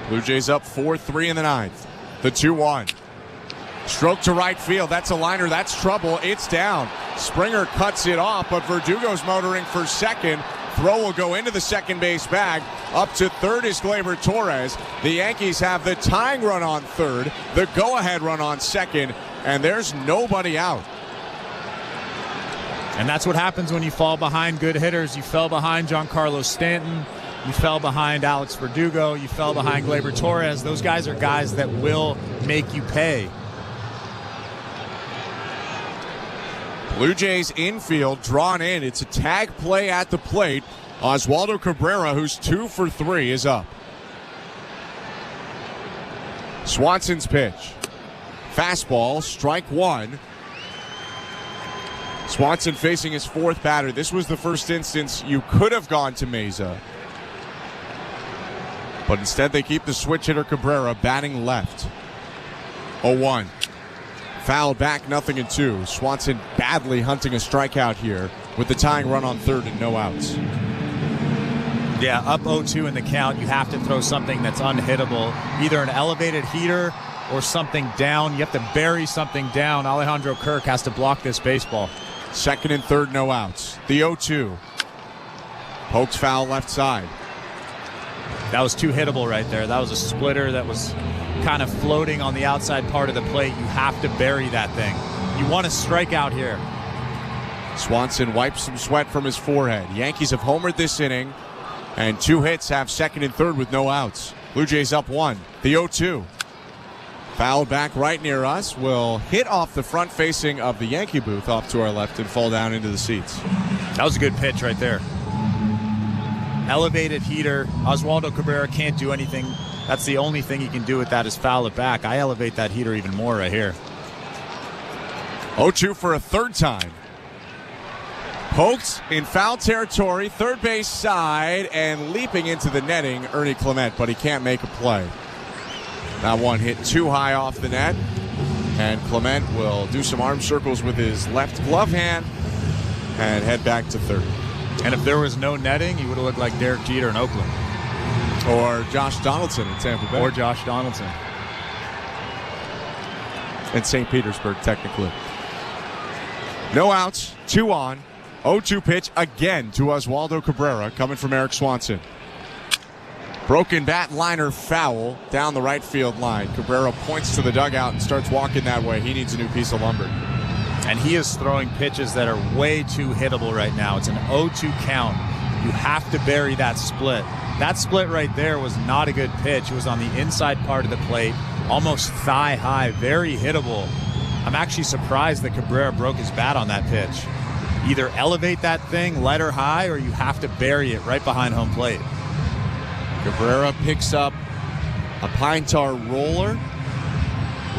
Blue Jays up 4-3 in the ninth. The 2-1. Stroke to right field. That's a liner. That's trouble. It's down. Springer cuts it off, but Verdugo's motoring for second. Throw will go into the second base bag. Up to third is Gleyber Torres. The Yankees have the tying run on third, the go-ahead run on second, and there's nobody out. And that's what happens when you fall behind good hitters. You fell behind Giancarlo Stanton. You fell behind Alex Verdugo. You fell behind Gleyber Torres. Those guys are guys that will make you pay. Blue Jays infield drawn in. It's a tag play at the plate. Oswaldo Cabrera, who's 2 for 3, is up. Swanson's pitch. Fastball, strike 1. Swanson facing his 4th batter. This was the first instance you could have gone to Meza. But instead they keep the switch hitter Cabrera batting left. 0-1. Foul back, 0-2. Swanson badly hunting a strikeout here with the tying run on third and no outs. Yeah, up 0-2 in the count. You have to throw something that's unhittable. Either an elevated heater or something down. You have to bury something down. Alejandro Kirk has to block this baseball. Second and third, no outs. The 0-2. Pokes foul left side. That was too hittable right there. That was a splitter that was kind of floating on the outside part of the plate. You have to bury that thing. You want to strike out here. Swanson wipes some sweat from his forehead. Yankees have homered this inning, and 2 hits have second and third with no outs. Blue Jays up 1. The 0-2. Foul back right near us. Will hit off the front facing of the Yankee booth off to our left and fall down into the seats. That was a good pitch right there. Elevated heater. Oswaldo Cabrera can't do anything. That's the only thing he can do with that is foul it back. I elevate that heater even more right here. 0-2 for a third time. Poked in foul territory, third base side, and leaping into the netting, Ernie Clement, but he can't make a play. That one hit too high off the net, and Clement will do some arm circles with his left glove hand and head back to third. And if there was no netting, he would have looked like Derek Jeter in Oakland. Or Josh Donaldson in Tampa Bay. Or Josh Donaldson. In St. Petersburg, technically. No outs, 2 on. 0-2 pitch again to Oswaldo Cabrera, coming from Eric Swanson. Broken bat liner foul down the right field line. Cabrera points to the dugout and starts walking that way. He needs a new piece of lumber. And he is throwing pitches that are way too hittable right now. It's an 0-2 count. You have to bury that split. That split right there was not a good pitch. It was on the inside part of the plate, almost thigh high, very hittable. I'm actually surprised that Cabrera broke his bat on that pitch. Either elevate that thing, let her high, or you have to bury it right behind home plate. Cabrera picks up a pine tar roller,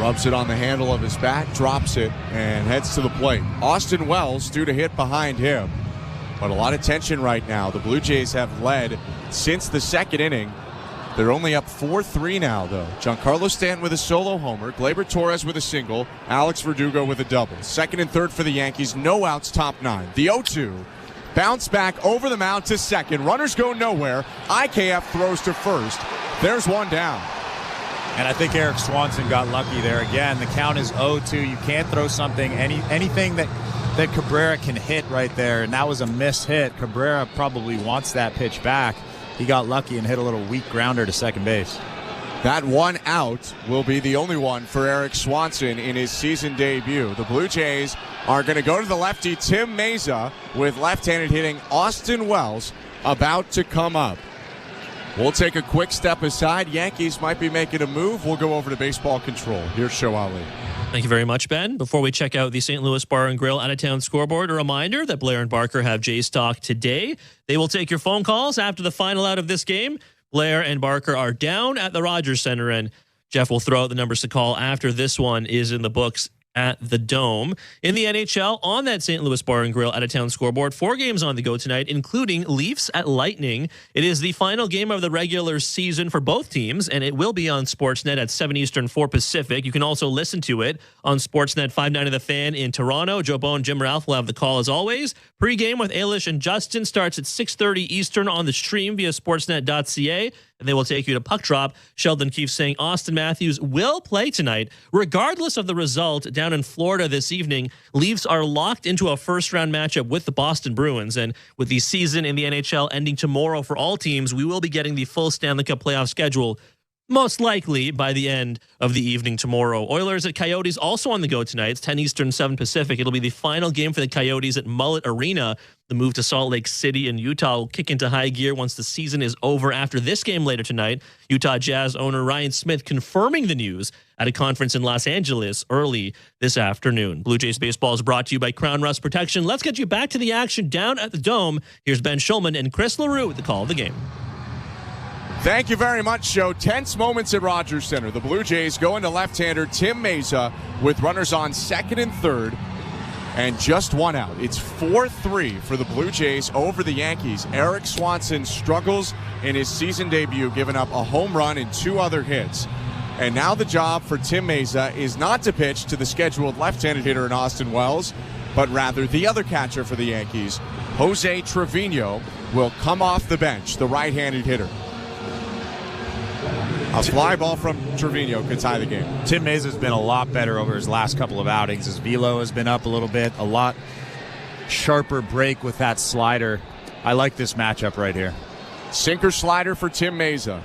rubs it on the handle of his bat, drops it, and heads to the plate. Austin Wells due to hit behind him. But a lot of tension right now. The Blue Jays have led since the second inning. They're only up 4-3 now, though. Giancarlo Stanton with a solo homer, Gleyber Torres with a single, Alex Verdugo with a double. Second and third for the Yankees, no outs, top 9. The 0-2. Bounce back over the mound to second. Runners go nowhere. IKF throws to first. There's one down. And I think Eric Swanson got lucky there. Again, the count is 0-2. You can't throw something, anything that Cabrera can hit right there, and that was a missed hit. Cabrera probably wants that pitch back. He got lucky and hit a little weak grounder to second base. That one out will be the only one for Eric Swanson in his season debut. The Blue Jays are going to go to the lefty Tim Meza with left-handed hitting Austin Wells about to come up. We'll take a quick step aside. Yankees might be making a move. We'll go over to baseball control. Here's Show Ali. Thank you very much, Ben. Before we check out the St. Louis Bar and Grill out-of-town scoreboard, a reminder that Blair and Barker have Jays talk today. They will take your phone calls after the final out of this game. Blair and Barker are down at the Rogers Center, and Jeff will throw out the numbers to call after this one is in the books at the Dome. In the NHL, on that St. Louis Bar and Grill out-of-town scoreboard, 4 games on the go tonight, including Leafs at Lightning. It is the final game of the regular season for both teams, and it will be on Sportsnet at 7 Eastern, 4 Pacific. You can also listen to it on Sportsnet 590 The Fan in Toronto. Joe Bowen, Jim Ralph will have the call as always. Pre-game with Ailish and Justin starts at 6:30 Eastern on the stream via sportsnet.ca. And they will take you to puck drop. Sheldon Keefe saying Austin Matthews will play tonight. Regardless of the result down in Florida this evening, Leafs are locked into a first-round matchup with the Boston Bruins. And with the season in the NHL ending tomorrow for all teams, we will be getting the full Stanley Cup playoff schedule most likely by the end of the evening tomorrow. Oilers at Coyotes also on the go tonight. It's 10 Eastern, 7 Pacific. It'll be the final game for the Coyotes at Mullet Arena. The move to Salt Lake City in Utah will kick into high gear once the season is over after this game later tonight. Utah Jazz owner Ryan Smith confirming the news at a conference in Los Angeles early this afternoon. Blue Jays baseball is brought to you by Crown Rust Protection. Let's get you back to the action down at the Dome. Here's Ben Schulman and Chris LaRue with the call of the game. Thank you very much, Joe. Tense moments at Rogers Center. The Blue Jays go into left-hander Tim Meza with runners on second and third and just one out. It's 4-3 for the Blue Jays over the Yankees. Eric Swanson struggles in his season debut, giving up a home run and 2 other hits. And now the job for Tim Meza is not to pitch to the scheduled left-handed hitter in Austin Wells, but rather the other catcher for the Yankees, Jose Trevino, will come off the bench, the right-handed hitter. A fly ball from Trevino could tie the game. Tim Meza's been a lot better over his last couple of outings. His velo has been up a little bit, a lot sharper break with that slider. I like this matchup right here. Sinker slider for Tim Meza.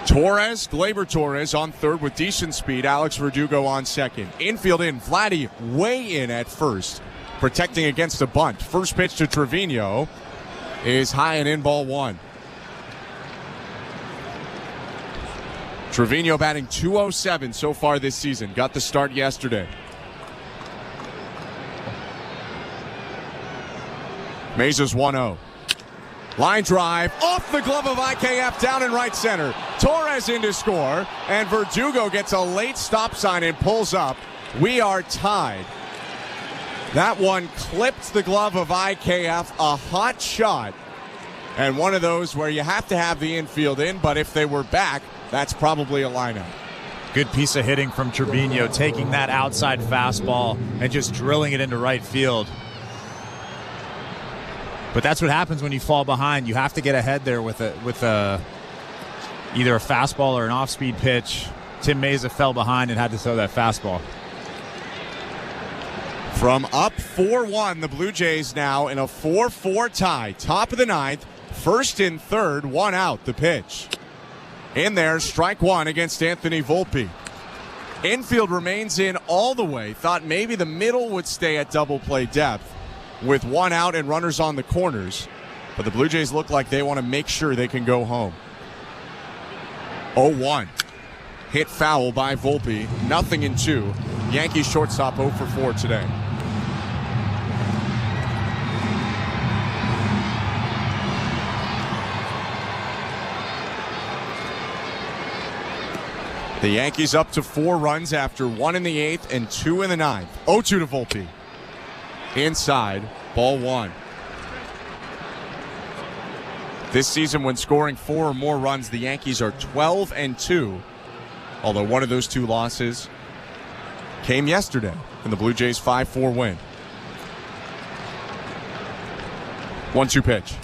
Gleyber Torres on third with decent speed. Alex Verdugo on second. Infield in. Vladdy way in at first, protecting against a bunt. First pitch to Trevino is high and in, ball 1. Trevino batting .207 so far this season. Got the start yesterday. Meza's 1-0. Line drive off the glove of IKF down in right center. Torres in to score, and Verdugo gets a late stop sign and pulls up. We are tied. That one clipped the glove of IKF. A hot shot, and one of those where you have to have the infield in, but if they were back, that's probably a lineup. Good piece of hitting from Trevino, taking that outside fastball and just drilling it into right field. But that's what happens when you fall behind. You have to get ahead there with either a fastball or an off-speed pitch. Tim Meza fell behind and had to throw that fastball. From up 4-1, the Blue Jays now in a 4-4 tie. Top of the ninth, first and third, 1 out, the pitch. In there, strike 1 against Anthony Volpe. Infield remains in all the way. Thought maybe the middle would stay at double play depth with 1 out and runners on the corners. But the Blue Jays look like they want to make sure they can go home. 0-1. Hit foul by Volpe. Nothing in 2. Yankees shortstop 0 for 4 today. The Yankees up to 4 runs after 1 in the 8th and 2 in the 9th. 0-2 to Volpe. Inside, ball 1. This season, when scoring 4 or more runs, the Yankees are 12-2. Although one of those 2 losses came yesterday in the Blue Jays' 5-4 win. 1-2 pitch.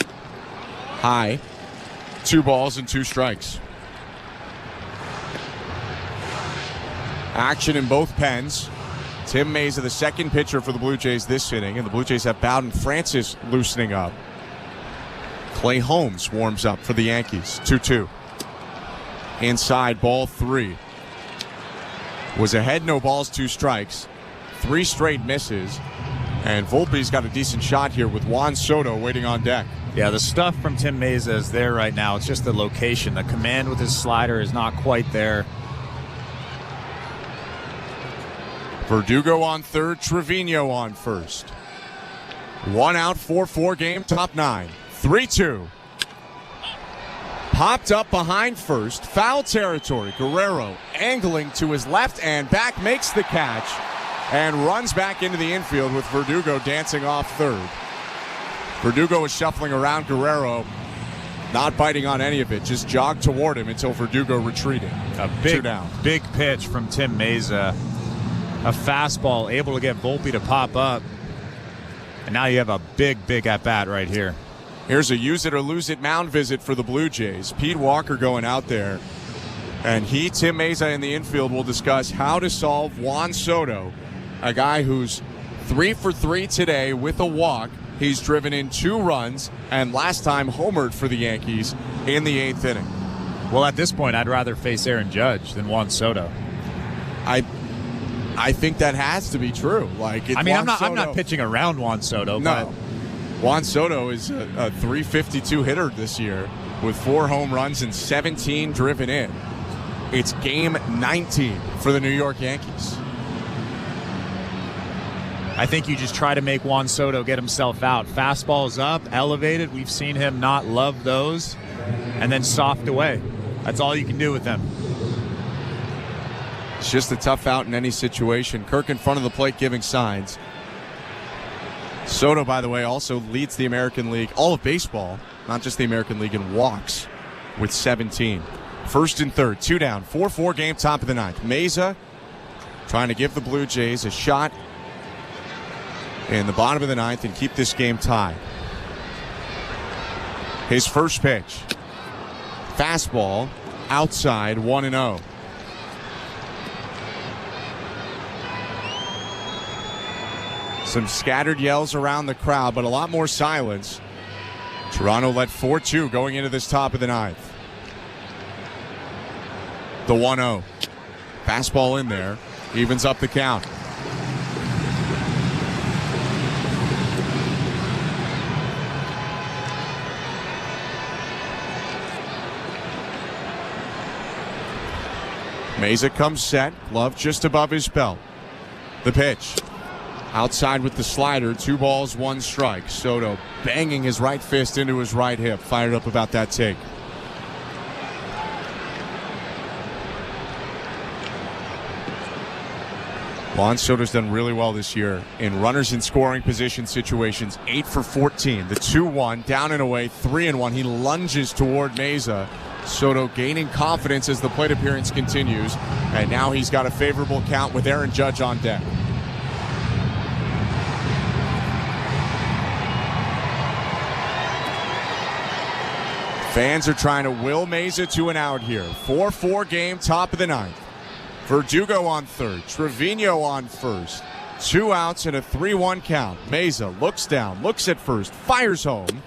High. 2 balls and 2 strikes. Action in both pens. Tim Meza, the second pitcher for the Blue Jays this inning, and the Blue Jays have Bowden Francis loosening up. Clay Holmes warms up for the Yankees. 2-2. Inside, ball 3. Was ahead, no balls, 2 strikes. 3 straight misses. And Volpe's got a decent shot here with Juan Soto waiting on deck. Yeah, the stuff from Tim Meza is there right now. It's just the location. The command with his slider is not quite there. Verdugo on third, Trevino on first. 1 out, 4-4 game, top 9. 3-2. Popped up behind first, foul territory. Guerrero angling to his left and back, makes the catch and runs back into the infield with Verdugo dancing off third. Verdugo is shuffling around Guerrero, not biting on any of it, just jogged toward him until Verdugo retreated. A big pitch from Tim Meza. A fastball able to get Volpe to pop up. And now you have a big at-bat right here. Here's a use it or lose it mound visit for the Blue Jays. Pete Walker going out there. And Tim Meza in the infield will discuss how to solve Juan Soto, a guy who's 3 for 3 today with a walk. He's driven in 2 runs and last time homered for the Yankees in the 8th inning. Well, at this point, I'd rather face Aaron Judge than Juan Soto. I think that has to be true. I'm not pitching around Juan Soto. No. But Juan Soto is a 352 hitter this year with 4 home runs and 17 driven in. It's game 19 for the New York Yankees. I think you just try to make Juan Soto get himself out. Fastball's up, elevated. We've seen him not love those. And then soft away. That's all you can do with him. It's just a tough out in any situation. Kirk in front of the plate giving signs. Soto, by the way, also leads the American League, all of baseball, not just the American League, in walks with 17. First and third, 2 down, 4-4 game, top of the 9th. Meza trying to give the Blue Jays a shot in the bottom of the 9th and keep this game tied. His first pitch. Fastball, outside, 1-0. Some scattered yells around the crowd, but a lot more silence. Toronto led 4-2 going into this top of the 9th. The 1-0. Fastball in there. Evens up the count. Meza comes set. Glove just above his belt. The pitch. Outside with the slider, 2 balls, 1 strike. Soto banging his right fist into his right hip. Fired up about that take. Juan Soto's done really well this year in runners in scoring position situations. 8 for 14. The 2-1, down and away, 3-1. He lunges toward Meza. Soto gaining confidence as the plate appearance continues. And now he's got a favorable count with Aaron Judge on deck. Fans are trying to will Meza to an out here. 4-4 game, top of the 9th. Verdugo on third. Trevino on first. 2 outs and a 3-1 count. Meza looks down, looks at first, fires home,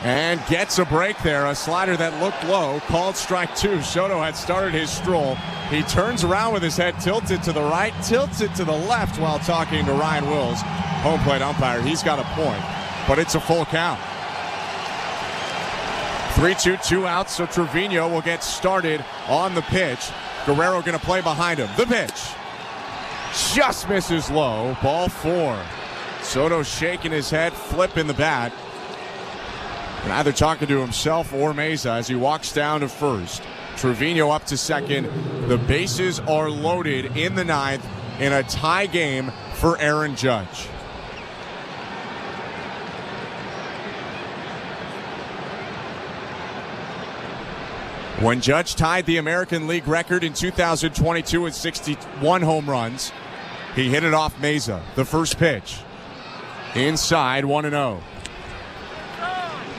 and gets a break there. A slider that looked low, called strike 2. Soto had started his stroll. He turns around with his head tilted to the right, tilts it to the left while talking to Ryan Wills, home plate umpire. He's got a point, but it's a full count. 3-2, 2 outs, so Trevino will get started on the pitch. Guerrero going to play behind him. The pitch just misses low. Ball 4. Soto shaking his head, flipping the bat. And either talking to himself or Meza as he walks down to first. Trevino up to second. The bases are loaded in the 9th in a tie game for Aaron Judge. When Judge tied the American League record in 2022 with 61 home runs, he hit it off Meza. The first pitch. Inside, 1-0.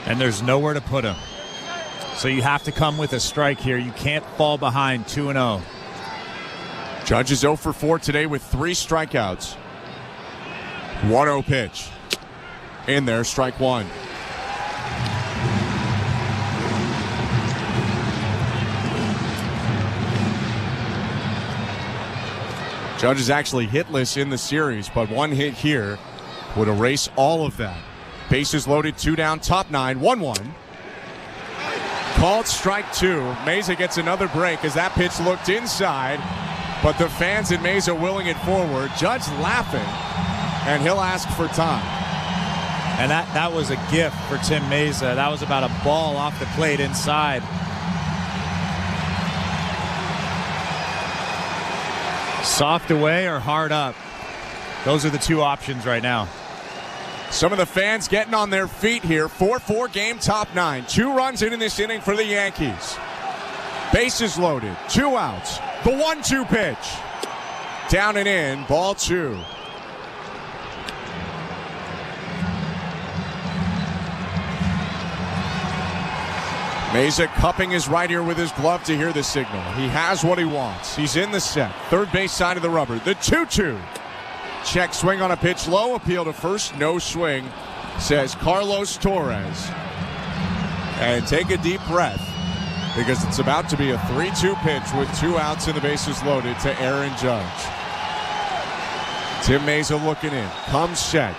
And there's nowhere to put him. So you have to come with a strike here. You can't fall behind 2-0. Judge is 0 for 4 today with 3 strikeouts. 1-0 pitch. In there, strike 1. Judge is actually hitless in the series, but one hit here would erase all of that. Bases loaded, 2 down, top 9, 1-1. Called strike 2. Mesa gets another break as that pitch looked inside, but the fans in Mesa willing it forward. Judge laughing, and he'll ask for time. And that was a gift for Tim Mesa. That was about a ball off the plate inside. Soft away or hard up. Those are the two options right now. Some of the fans getting on their feet here. 4-4 game, top 9. 2 runs in this inning for the Yankees. Bases loaded, 2 outs. The 1-2 pitch. Down and in, ball 2. Mesa cupping his right ear with his glove to hear the signal. He has what he wants. He's in the set. Third base side of the rubber. The 2-2. Check swing on a pitch low. Appeal to first. No swing, says Carlos Torres. And take a deep breath, because it's about to be a 3-2 pitch with 2 outs and the bases loaded to Aaron Judge. Tim Mesa looking in. Comes set.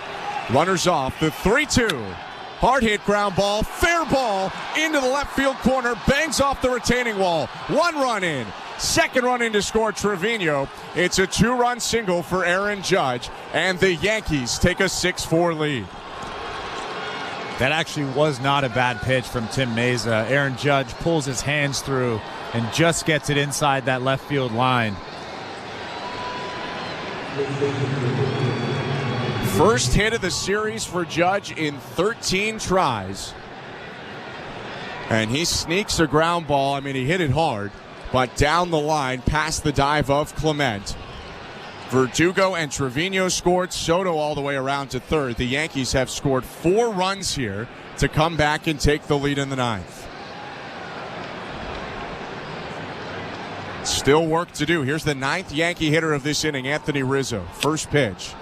Runners off. The 3-2. Hard hit ground ball, fair ball into the left field corner, bangs off the retaining wall. 1 run in, 2nd run in to score Trevino. It's a 2-run single for Aaron Judge, and the Yankees take a 6-4 lead. That actually was not a bad pitch from Tim Mesa. Aaron Judge pulls his hands through and just gets it inside that left field line. First hit of the series for Judge in 13 tries. And he sneaks a ground ball. I mean, he hit it hard, but down the line past the dive of Clement. Verdugo and Trevino scored. Soto all the way around to third. The Yankees have scored 4 runs here to come back and take the lead in the 9th. Still work to do. Here's the 9th Yankee hitter of this inning, Anthony Rizzo. First pitch.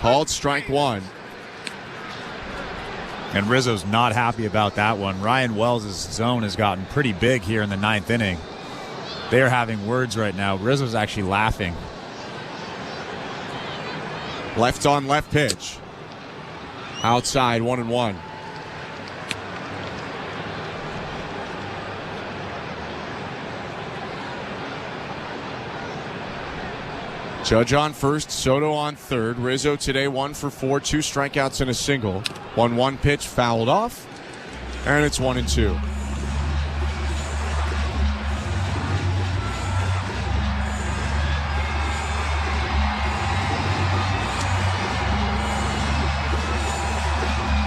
Called strike 1. And Rizzo's not happy about that one. Ryan Wells' zone has gotten pretty big here in the 9th inning. They're having words right now. Rizzo's actually laughing. Left on left pitch. Outside, 1-1. Judge on first, Soto on third. Rizzo today 1 for 4, 2 strikeouts and a single. 1-1 pitch fouled off, and it's 1-2.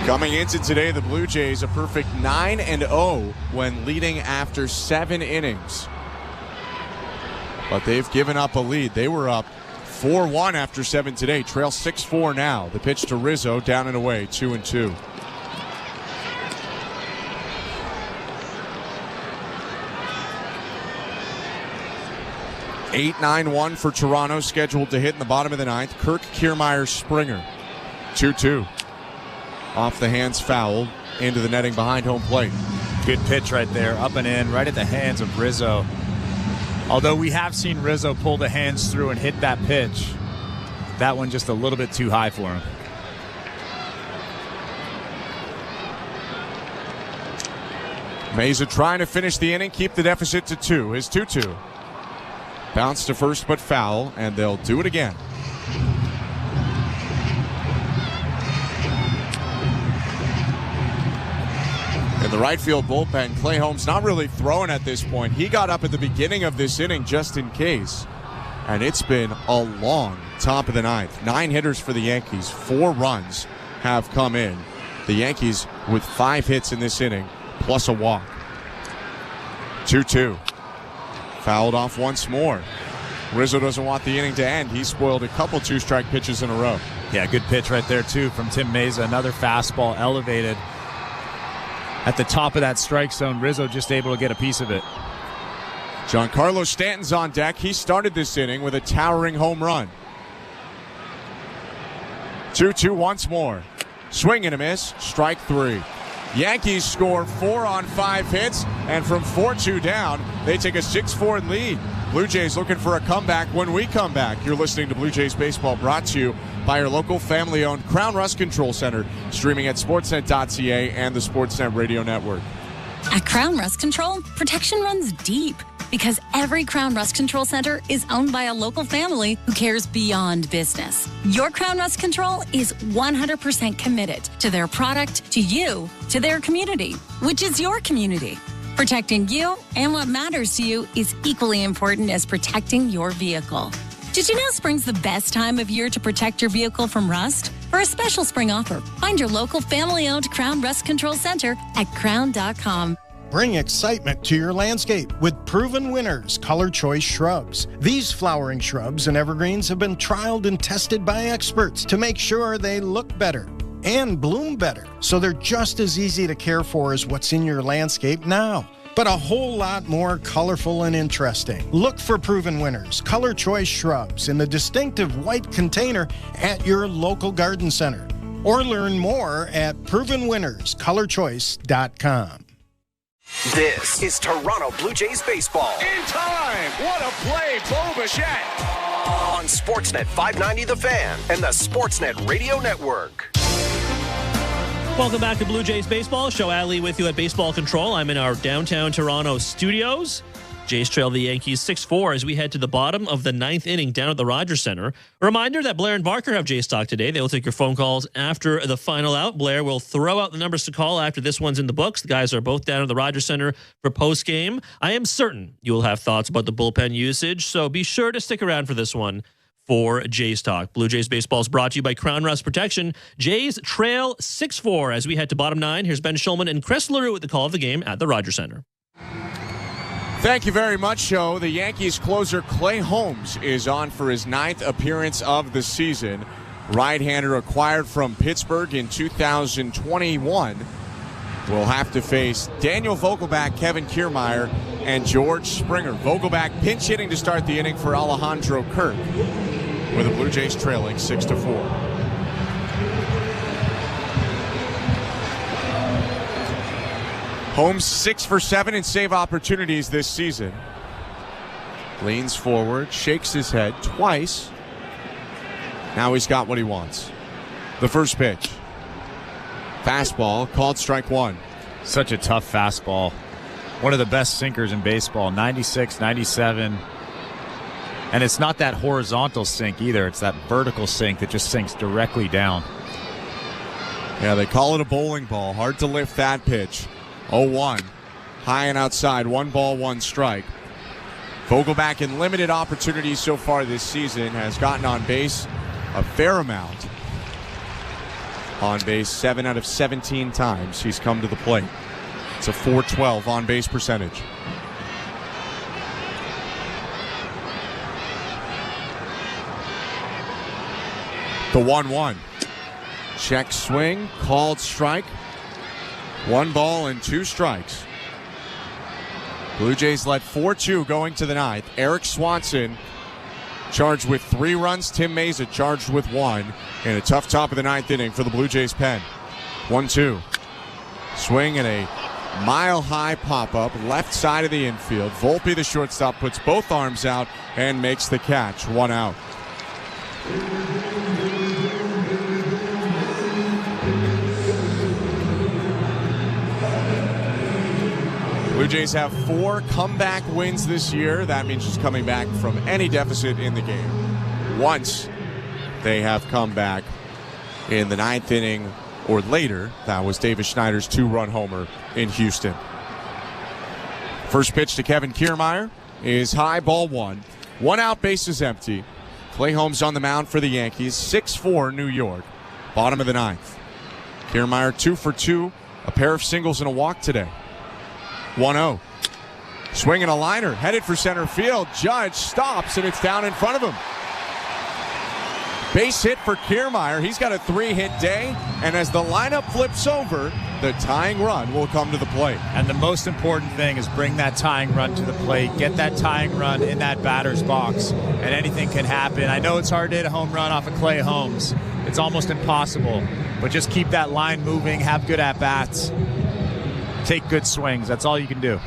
Coming into today, the Blue Jays a perfect 9-0 when leading after 7 innings. But they've given up a lead. They were up 4-1 after 7 today. Trail 6-4 now. The pitch to Rizzo, down and away, 2-2. Eight 9-1 for Toronto, scheduled to hit in the bottom of the 9th. Kirk Kiermaier Springer, 2-2. Off the hands, fouled into the netting behind home plate. Good pitch right there, up and in, right at the hands of Rizzo. Although we have seen Rizzo pull the hands through and hit that pitch, that one just a little bit too high for him. Mesa trying to finish the inning, keep the deficit to 2. His 2-2. Bounce to first but foul, and they'll do it again. In the right field bullpen, Clay Holmes not really throwing at this point. He got up at the beginning of this inning just in case. And it's been a long top of the 9th. 9 hitters for the Yankees. 4 runs have come in. The Yankees with 5 hits in this inning, plus a walk. 2-2. Fouled off once more. Rizzo doesn't want the inning to end. He spoiled a couple 2-strike pitches in a row. Yeah, good pitch right there, too, from Tim Mesa. Another fastball elevated at the top of that strike zone. Rizzo just able to get a piece of it. Giancarlo Stanton's on deck. He started this inning with a towering home run. 2-2 once more. Swing and a miss. Strike 3. Yankees score 4 on 5 hits, and from 4-2 down, they take a 6-4 lead. Blue Jays looking for a comeback when we come back. You're listening to Blue Jays Baseball, brought to you by your local family-owned Crown Rust Control Center, streaming at sportsnet.ca and the Sportsnet Radio Network. At Crown Rust Control, protection runs deep because every Crown Rust Control Center is owned by a local family who cares beyond business. Your Crown Rust Control is 100% committed to their product, to you, to their community, which is your community. Protecting you and what matters to you is equally important as protecting your vehicle. Did you know spring's the best time of year to protect your vehicle from rust? For a special spring offer, find your local family-owned Crown Rust Control Center at crown.com. Bring excitement to your landscape with proven winners, Color Choice Shrubs. These flowering shrubs and evergreens have been trialed and tested by experts to make sure they look better and bloom better, so they're just as easy to care for as what's in your landscape now, but a whole lot more colorful and interesting. Look for proven winners, Color Choice Shrubs, in the distinctive white container at your local garden center, or learn more at provenwinnerscolorchoice.com. This is Toronto Blue Jays baseball. In time! What a play, Bo Bichette! On Sportsnet 590 The Fan and the Sportsnet Radio Network. Welcome back to Blue Jays Baseball. Show Ali with you at Baseball Control. I'm in our downtown Toronto studios. Jays trail the Yankees 6-4 as we head to the bottom of the 9th inning down at the Rogers Center. A reminder that Blair and Barker have Jays talk today. They will take your phone calls after the final out. Blair will throw out the numbers to call after this one's in the books. The guys are both down at the Rogers Center for postgame. I am certain you will have thoughts about the bullpen usage, so be sure to stick around for this one for Jays Talk. Blue Jays Baseball is brought to you by Crown Rust Protection. Jays trail 6-4 as we head to bottom 9. Here's Ben Schulman and Chris LaRue with the call of the game at the Rogers Center. Thank you very much, Joe. The Yankees closer Clay Holmes is on for his 9th appearance of the season. Right-hander acquired from Pittsburgh in 2021 will have to face Daniel Vogelbach, Kevin Kiermaier, and George Springer. Vogelbach pinch hitting to start the inning for Alejandro Kirk, with the Blue Jays trailing 6-4. Holmes 6 for 7 in save opportunities this season. Leans forward, shakes his head twice. Now he's got what he wants. The first pitch. Fastball, called strike 1. Such a tough fastball. One of the best sinkers in baseball, 96, 97. And it's not that horizontal sink either. It's that vertical sink that just sinks directly down. Yeah, they call it a bowling ball. Hard to lift that pitch. 0-1. High and outside. 1 ball, 1 strike. Vogelbach, in limited opportunities so far this season, has gotten on base a fair amount. On base 7 out of 17 times he's come to the plate. It's a .412 on base percentage. The 1-1. Check swing, called strike. 1 ball and 2 strikes. Blue Jays led 4-2 going to the 9th. Eric Swanson charged with 3 runs. Tim Meza charged with 1 in a tough top of the 9th inning for the Blue Jays pen. 1-2. Swing and a mile-high pop-up left side of the infield. Volpe, the shortstop, puts both arms out and makes the catch. 1 out. Blue Jays have 4 comeback wins this year. That means just coming back from any deficit in the game. Once they have come back in the 9th inning or later. That was Davis Schneider's 2-run homer in Houston. First pitch to Kevin Kiermaier is high, ball 1. 1 out, bases empty. Clay Holmes on the mound for the Yankees. 6-4 New York. Bottom of the 9th. Kiermaier 2 for 2. A pair of singles and a walk today. 1-0. Swinging a liner, headed for center field. Judge stops, and it's down in front of him. Base hit for Kiermaier. He's got a 3-hit day, and as the lineup flips over, the tying run will come to the plate. And the most important thing is bring that tying run to the plate. Get that tying run in that batter's box, and anything can happen. I know it's hard to hit a home run off of Clay Holmes. It's almost impossible. But just keep that line moving, have good at-bats, take good swings. That's all you can do.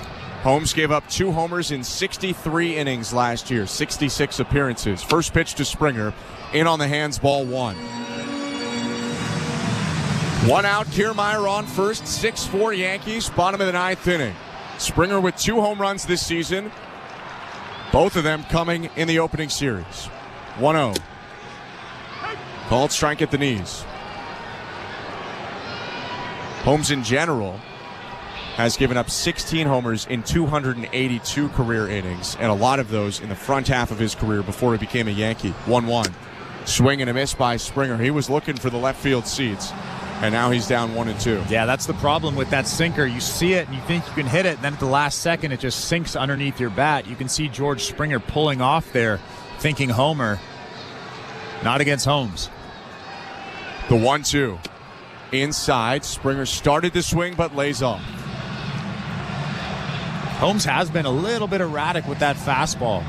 Holmes gave up 2 homers in 63 innings last year, 66 appearances. First pitch to Springer, in on the hands, ball 1. 1 out, Kiermaier on first, 6-4 Yankees, bottom of the 9th inning. Springer with 2 home runs this season, both of them coming in the opening series. 1-0. Called strike at the knees. Holmes in general has given up 16 homers in 282 career innings, and a lot of those in the front half of his career before he became a Yankee. 1-1. Swing and a miss by Springer. He was looking for the left field seats, and now he's down 1-2. Yeah, that's the problem with that sinker. You see it, and you think you can hit it, and then at the last second, it just sinks underneath your bat. You can see George Springer pulling off there, thinking homer. Not against Holmes. The 1-2. Inside, Springer started to swing, but lays off. Holmes has been a little bit erratic with that fastball.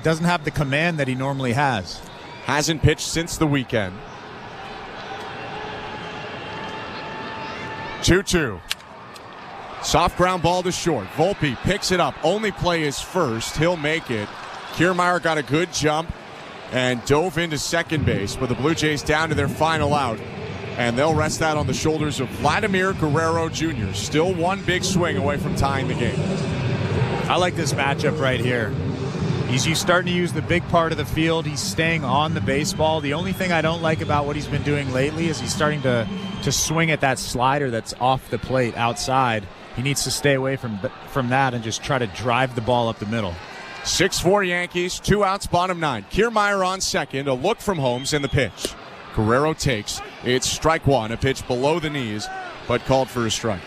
Doesn't have the command that he normally has. Hasn't pitched since the weekend. 2-2. Soft ground ball to short. Volpe picks it up. Only play is first. He'll make it. Kiermaier got a good jump and dove into second base, but the Blue Jays down to their final out. And they'll rest that on the shoulders of Vladimir Guerrero Jr. Still one big swing away from tying the game. I like this matchup right here. He's starting to use the big part of the field. He's staying on the baseball. The only thing I don't like about what he's been doing lately is he's starting to swing at that slider that's off the plate outside. He needs to stay away from that and just try to drive the ball up the middle. 6-4 Yankees, 2 outs, bottom 9. Kiermaier on second, a look from Holmes, and the pitch. Guerrero takes. It's strike 1, a pitch below the knees, but called for a strike.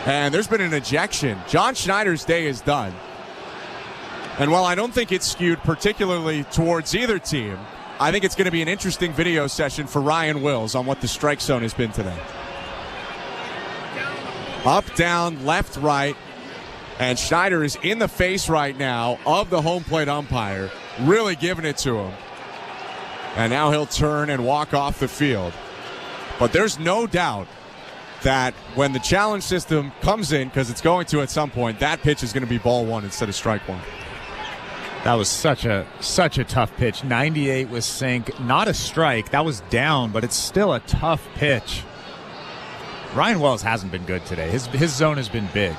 And there's been an ejection. John Schneider's day is done. And while I don't think it's skewed particularly towards either team, I think it's going to be an interesting video session for Ryan Wills on what the strike zone has been today. Up, down, left, right. And Schneider is in the face right now of the home plate umpire, really giving it to him. And now he'll turn and walk off the field. But there's no doubt that when the challenge system comes in, because it's going to at some point, that pitch is going to be ball 1 instead of strike 1. That was such a tough pitch. 98 was sink, not a strike. That was down, but it's still a tough pitch. Ryan Wells hasn't been good today. His zone has been big.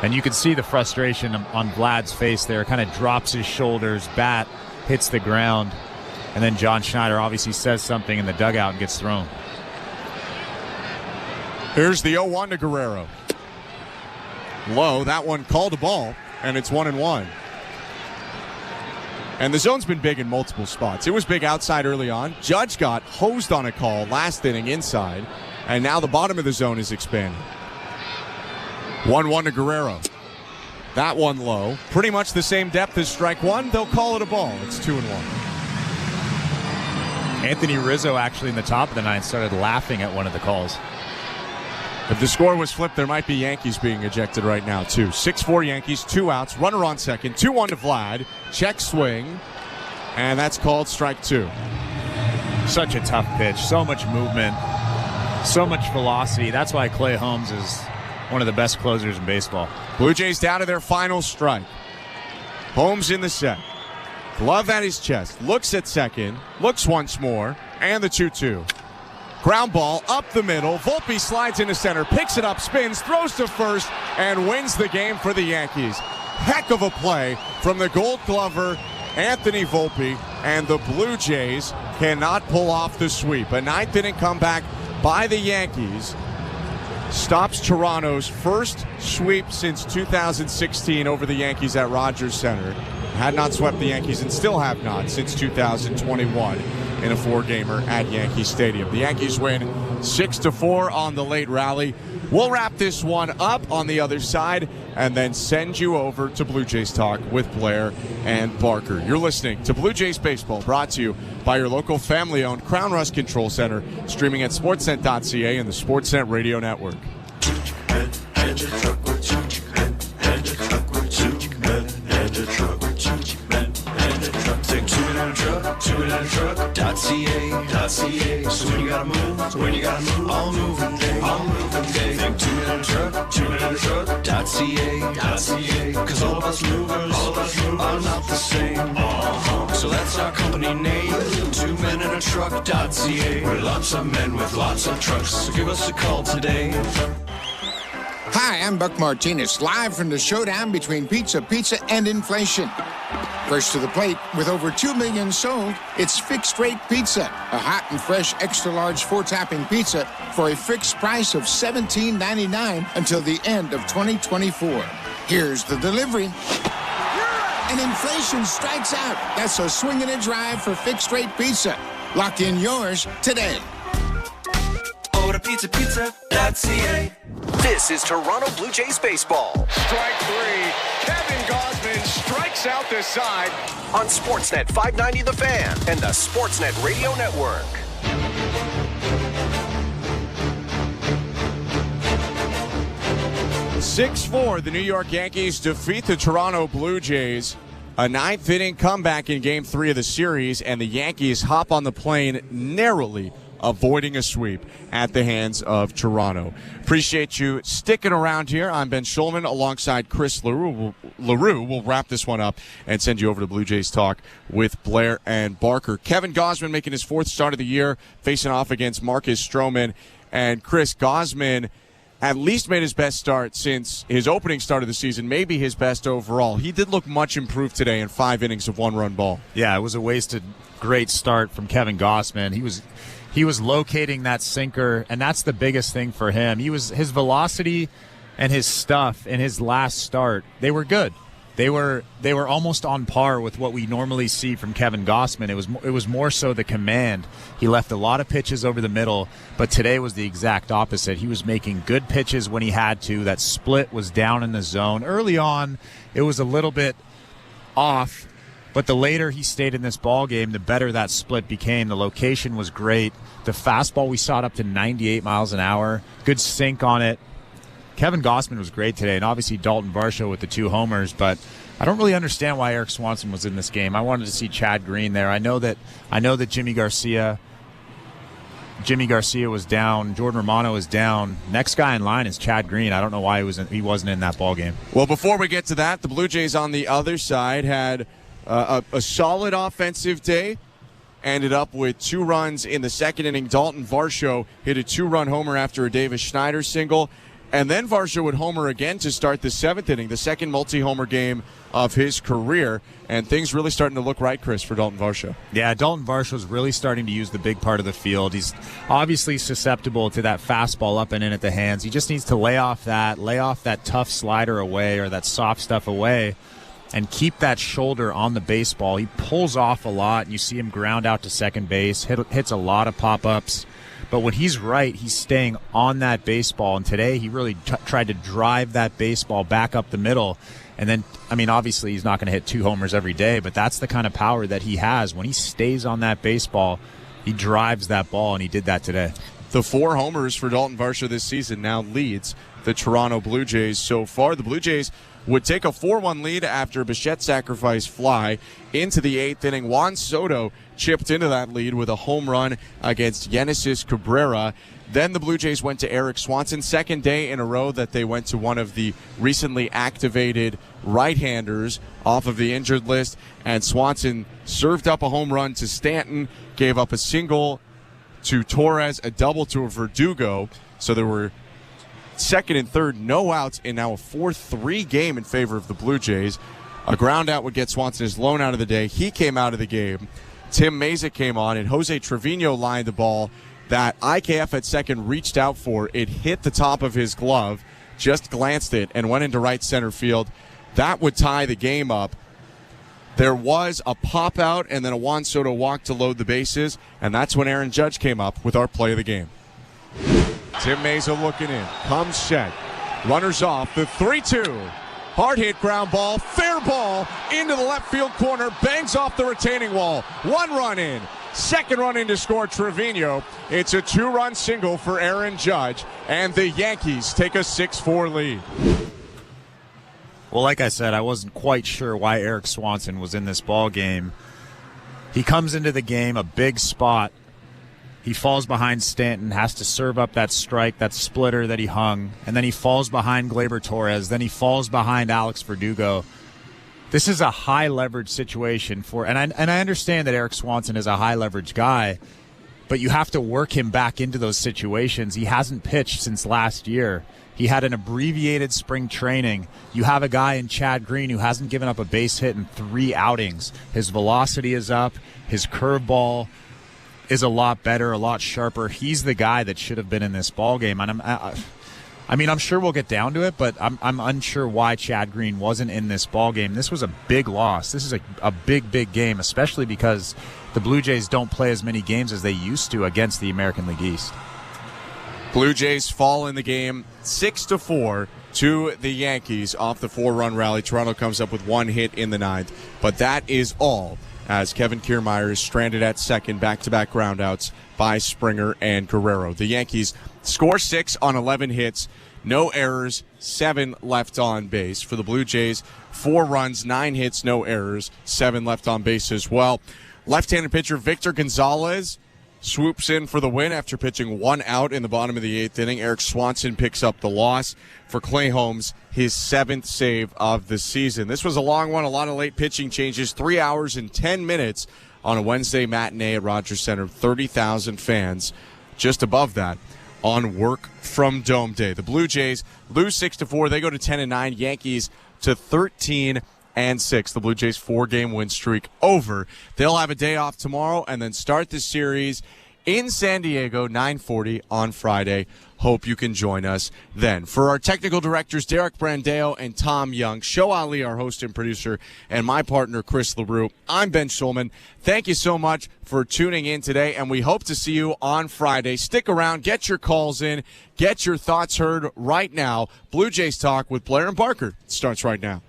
And you can see the frustration on Vlad's face there. Kind of drops his shoulders, bat hits the ground, and then John Schneider obviously says something in the dugout and gets thrown. Here's the 0-1 to Guerrero. Low, that one called a ball, and it's 1-1. And the zone's been big in multiple spots. It was big outside early on. Judge got hosed on a call last inning inside, and now the bottom of the zone is expanding. 1-1 to Guerrero. That one low. Pretty much the same depth as strike 1. They'll call it a ball. It's 2-1. Anthony Rizzo actually in the top of the 9th started laughing at one of the calls. If the score was flipped, there might be Yankees being ejected right now, too. 6-4 Yankees, 2 outs, runner on second, 2-1 to Vlad. Check swing, and that's called strike 2. Such a tough pitch. So much movement. So much velocity. That's why Clay Holmes is one of the best closers in baseball. Blue Jays down to their final strike. Holmes in the set. Glove at his chest. Looks at second. Looks once more. And the 2-2. Ground ball up the middle. Volpe slides into center. Picks it up. Spins. Throws to first. And wins the game for the Yankees. Heck of a play from the Gold Glover, Anthony Volpe. And the Blue Jays cannot pull off the sweep. A 9th inning comeback by the Yankees stops Toronto's first sweep since 2016 over the Yankees at Rogers Center. Had not swept the Yankees and still have not since 2021 in a 4-gamer at Yankee Stadium. The Yankees win 6-4 on the late rally. We'll wrap this one up on the other side and then send you over to Blue Jays Talk with Blair and Barker. You're listening to Blue Jays Baseball, brought to you by your local family-owned Crown Rust Control Center, streaming at sportsnet.ca and the Sportsnet Radio Network. Take 2 men in a truck, 2 men in a truck.ca. So when you gotta move, all moving day. Think 2 men in a truck, 2 men in a truck.ca. Cause all of us movers are not the same. So that's our company name, 2 men in a truck.ca. We're lots of men with lots of trucks. So give us a call today. Hi, I'm Buck Martinez, live from the showdown between pizza and inflation. First to the plate, with over 2 million sold, it's Fixed Rate Pizza, a hot and fresh extra-large 4-topping pizza for a fixed price of $17.99 until the end of 2024. Here's the delivery. And inflation strikes out. That's a swing and a drive for Fixed Rate Pizza. Lock in yours today. Order pizza.ca. This is Toronto Blue Jays baseball. Strike 3. Kevin Gausman strikes out this side. On Sportsnet 590 The Fan and the Sportsnet Radio Network. (6-4), the New York Yankees defeat the Toronto Blue Jays. A 9th-inning comeback in Game 3 of the series, and the Yankees hop on the plane narrowly, avoiding a sweep at the hands of Toronto. Appreciate you sticking around here. I'm Ben Schulman alongside Chris LaRue. We'll wrap this one up and send you over to Blue Jays Talk with Blair and Barker. Kevin Gausman making his 4th start of the year, facing off against Marcus Stroman. And Chris, Gausman at least made his best start since his opening start of the season, maybe his best overall. He did look much improved today in 5 innings of 1-run ball. Yeah, it was a wasted great start from Kevin Gausman. He was locating that sinker, and that's the biggest thing for him. His velocity and his stuff in his last start, they were good. They were almost on par with what we normally see from Kevin Gausman. It was more so the command. He left a lot of pitches over the middle, but today was the exact opposite. He was making good pitches when he had to. That split was down in the zone. Early on, it was a little bit off, but the later he stayed in this ball game, the better that split became. The location was great. The fastball, we saw it up to 98 miles an hour. Good sink on it. Kevin Gausman was great today, and obviously Dalton Varsho with the 2 homers, but I don't really understand why Eric Swanson was in this game. I wanted to see Chad Green there. I know that Jimmy Garcia was down. Jordan Romano is down. Next guy in line is Chad Green. I don't know why he wasn't in that ball game. Well, before we get to that, the Blue Jays on the other side had a solid offensive day. Ended up with 2 runs in the 2nd inning. Dalton Varsho hit a 2-run homer after a Davis Schneider single. And then Varsho would homer again to start the 7th inning, the second multi-homer game of his career. And things really starting to look right, Chris, for Dalton Varsho. Yeah, Dalton Varsho's really starting to use the big part of the field. He's obviously susceptible to that fastball up and in at the hands. He just needs to lay off that tough slider away or that soft stuff away and keep that shoulder on the baseball. He pulls off a lot, and you see him ground out to second base, hits a lot of pop-ups. But when he's right, he's staying on that baseball. And today he really tried to drive that baseball back up the middle. And then, obviously he's not going to hit 2 homers every day, but that's the kind of power that he has. When he stays on that baseball, he drives that ball, and he did that today. The 4 homers for Dalton Varsho this season now leads the Toronto Blue Jays so far. The Blue Jays would take a 4-1 lead after a Bichette sacrifice fly into the 8th inning. Juan Soto chipped into that lead with a home run against Genesis Cabrera. Then the Blue Jays went to Eric Swanson. 2nd day in a row that they went to one of the recently activated right-handers off of the injured list. And Swanson served up a home run to Stanton, gave up a single to Torres, a double to Verdugo. So there were 2nd and 3rd no outs in now a 4-3 game in favor of the Blue Jays. A ground out would get Swanson his lone out of the day. He came out of the game. Tim Mayza came on, and Jose Trevino lined the ball that IKF at second reached out for. It hit the top of his glove, just glanced it, and went into right center field. That would tie the game up. There was a pop out and then a Juan Soto walk to load the bases, and that's when Aaron Judge came up with our play of the game. Tim Mayza looking in, comes set, runners off, the 3-2. Hard hit ground ball, fair ball into the left field corner, bangs off the retaining wall. 1 run in, 2nd run in to score Trevino. It's a 2-run single for Aaron Judge, and the Yankees take a 6-4 lead. Well, like I said, I wasn't quite sure why Eric Swanson was in this ball game. He comes into the game, a big spot. He falls behind Stanton, has to serve up that strike, that splitter that he hung, and then he falls behind Gleyber Torres. Then he falls behind Alex Verdugo. This is a high leverage situation and I understand that Eric Swanson is a high leverage guy, but you have to work him back into those situations. He hasn't pitched since last year. He had an abbreviated spring training. You have a guy in Chad Green who hasn't given up a base hit in 3 outings. His velocity is up. His curveball is a lot better, a lot sharper. He's the guy that should have been in this ball game. And I'm sure we'll get down to it, but I'm unsure why Chad Green wasn't in this ball game. This was a big loss. This is a big game, especially because the Blue Jays don't play as many games as they used to against the American League East. Blue Jays fall in the game 6-4 to the Yankees off the 4-run rally. Toronto comes up with 1 hit in the 9th, but that is all, as Kevin Kiermaier is stranded at second, back-to-back groundouts by Springer and Guerrero. The Yankees score 6 on 11 hits, no errors, 7 left on base. For the Blue Jays, 4 runs, 9 hits, no errors, 7 left on base as well. Left-handed pitcher Victor Gonzalez swoops in for the win after pitching 1 out in the bottom of the 8th inning. Eric Swanson picks up the loss for Clay Holmes, his 7th save of the season. This was a long one, a lot of late pitching changes, 3 hours and 10 minutes on a Wednesday matinee at Rogers Center. 30,000 fans just above that on Work from Dome Day. The Blue Jays lose 6-4. They go to 10-9. Yankees to 13-6. The Blue Jays 4-game win streak over. They'll have a day off tomorrow and then start the series in San Diego, 9:40 on Friday. Hope you can join us then. For our technical directors, Derek Brandeo and Tom Young, Show Ali, our host and producer, and my partner, Chris LaRue, I'm Ben Schulman. Thank you so much for tuning in today, and we hope to see you on Friday. Stick around, get your calls in, get your thoughts heard right now. Blue Jays Talk with Blair and Barker starts right now.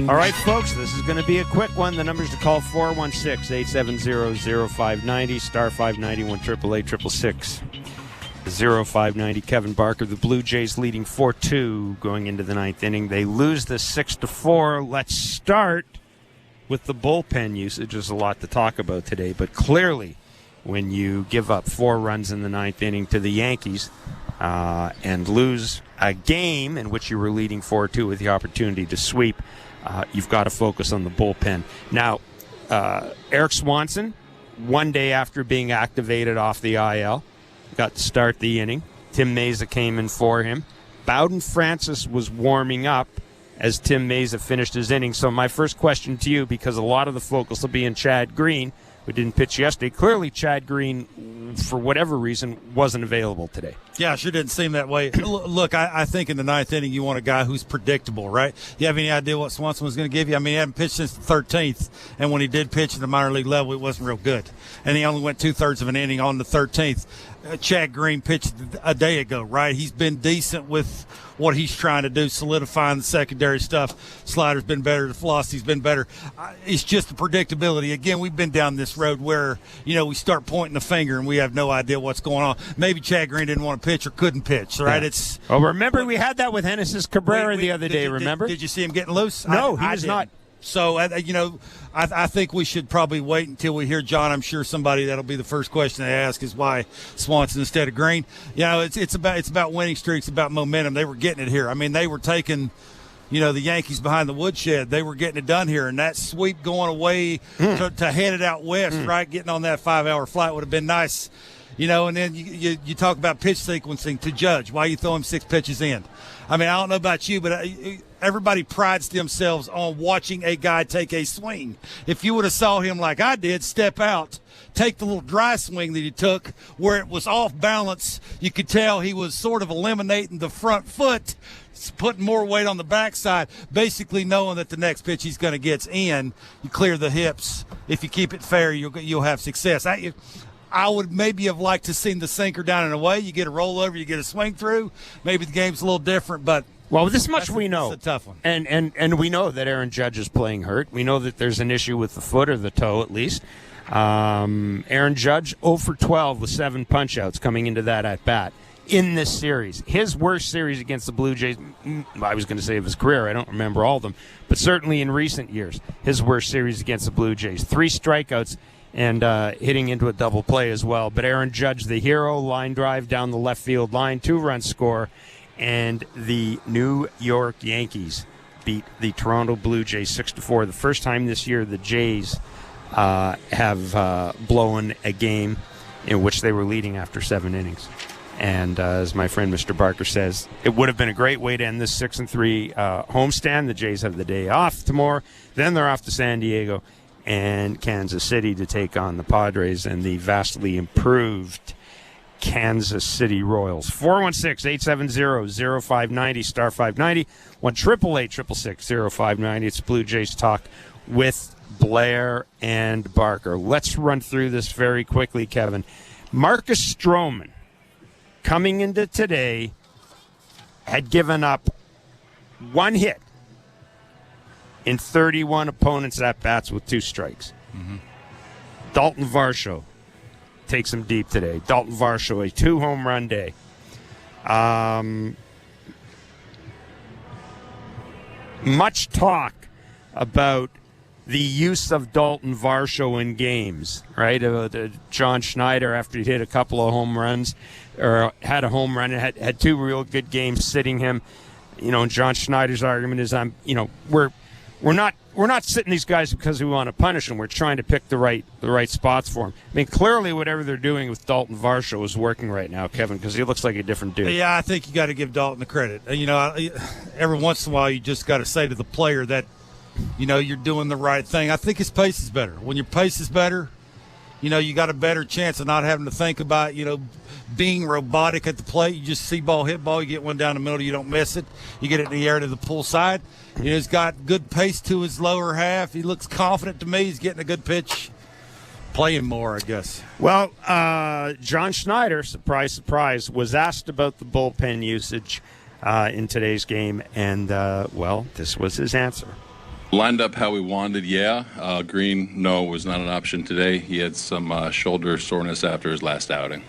All right, folks, this is going to be a quick one. The numbers to call, 416-870-0590, star 590, 1-888-666-0590. Kevin Barker, the Blue Jays leading 4-2 going into the 9th inning. They lose the 6-4. Let's start with the bullpen usage. There's a lot to talk about today, but clearly when you give up 4 runs in the 9th inning to the Yankees and lose a game in which you were leading 4-2 with the opportunity to sweep, you've got to focus on the bullpen. Now, Eric Swanson, 1 day after being activated off the IL, got to start the inning. Tim Meza came in for him. Bowden Francis was warming up as Tim Meza finished his inning. So my first question to you, because a lot of the focus will be in Chad Green, who didn't pitch yesterday. Clearly, Chad Green, for whatever reason, wasn't available today. Yeah, sure didn't seem that way. Look, I think in the 9th inning, you want a guy who's predictable, right? You have any idea what Swanson was going to give you? I mean, he hadn't pitched since the 13th, and when he did pitch at the minor league level, it wasn't real good. And he only went 2/3 of an inning on the 13th. Chad Green pitched a day ago, right? He's been decent with what he's trying to do, solidifying the secondary stuff. Slider's been better. The velocity's been better. It's just the predictability. Again, we've been down this road where, we start pointing the finger and we have no idea what's going on. Maybe Chad Green didn't want to pitch or couldn't pitch, right? Yeah. Remember we had that with Genesis Cabrera the other day, remember? Did you see him getting loose? No, he was not. So, I think we should probably wait until we hear John. I'm sure that'll be the first question they ask is why Swanson instead of Green. It's about winning streaks, about momentum. They were getting it here. I mean, they were taking, the Yankees behind the woodshed. They were getting it done here, and that sweep going away to head it out west, right? Getting on that 5-hour flight would have been nice. And then you talk about pitch sequencing to Judge. Why you throw him 6 pitches in? I mean, I don't know about you, but everybody prides themselves on watching a guy take a swing. If you would have saw him like I did, step out, take the little dry swing that he took where it was off balance, you could tell he was sort of eliminating the front foot, putting more weight on the backside, basically knowing that the next pitch he's going to get's in. You clear the hips. If you keep it fair, you'll have success. I would maybe have liked to seen the sinker down and away. You get a rollover, you get a swing through. Maybe the game's a little different, but this much we know. It's a tough one. And we know that Aaron Judge is playing hurt. We know that there's an issue with the foot or the toe at least. Aaron Judge 0 for 12 with 7 punch-outs coming into that at-bat. in this series. His worst series against the Blue Jays, I was going to say of his career, I don't remember all of them, but certainly in recent years, his worst series against the Blue Jays. 3 strikeouts and hitting into a double play as well. But Aaron Judge, the hero, line drive down the left field line, 2-run score, and the New York Yankees beat the Toronto Blue Jays 6-4. The first time this year the Jays have blown a game in which they were leading after 7 innings. And as my friend Mr. Barker says, it would have been a great way to end this 6-3 homestand. The Jays have the day off tomorrow. Then they're off to San Diego and Kansas City to take on the Padres and the vastly improved Kansas City Royals. 416-870-0590, star 590, 1-888-666-0590. It's Blue Jays Talk with Blair and Barker. Let's run through this very quickly, Kevin. Marcus Stroman, coming into today, had given up 1 hit in 31 opponents' at-bats with 2 strikes. Mm-hmm. Dalton Varsho takes him deep today. Dalton Varsho, a 2-home-run day. Much talk about the use of Dalton Varsho in games, right? John Schneider, after he hit a couple of home runs, or had a home run, had 2 real good games sitting him. You know, and John Schneider's argument is, we're not sitting these guys because we want to punish them. We're trying to pick the right spots for them. I mean, clearly whatever they're doing with Dalton Varsho is working right now, Kevin, because he looks like a different dude. Yeah, I think you got to give Dalton the credit. Every once in a while you just got to say to the player that, you're doing the right thing. I think his pace is better. When your pace is better, you got a better chance of not having to think about, being robotic at the plate. You just see ball, hit ball, you get one down the middle, you don't miss it. You get it in the air to the pull side. He's got good pace to his lower half. He looks confident to me. He's getting a good pitch. Playing more, I guess. Well, John Schneider, surprise, surprise, was asked about the bullpen usage in today's game, and, this was his answer. Lined up how we wanted, yeah. Green, no, was not an option today. He had some shoulder soreness after his last outing.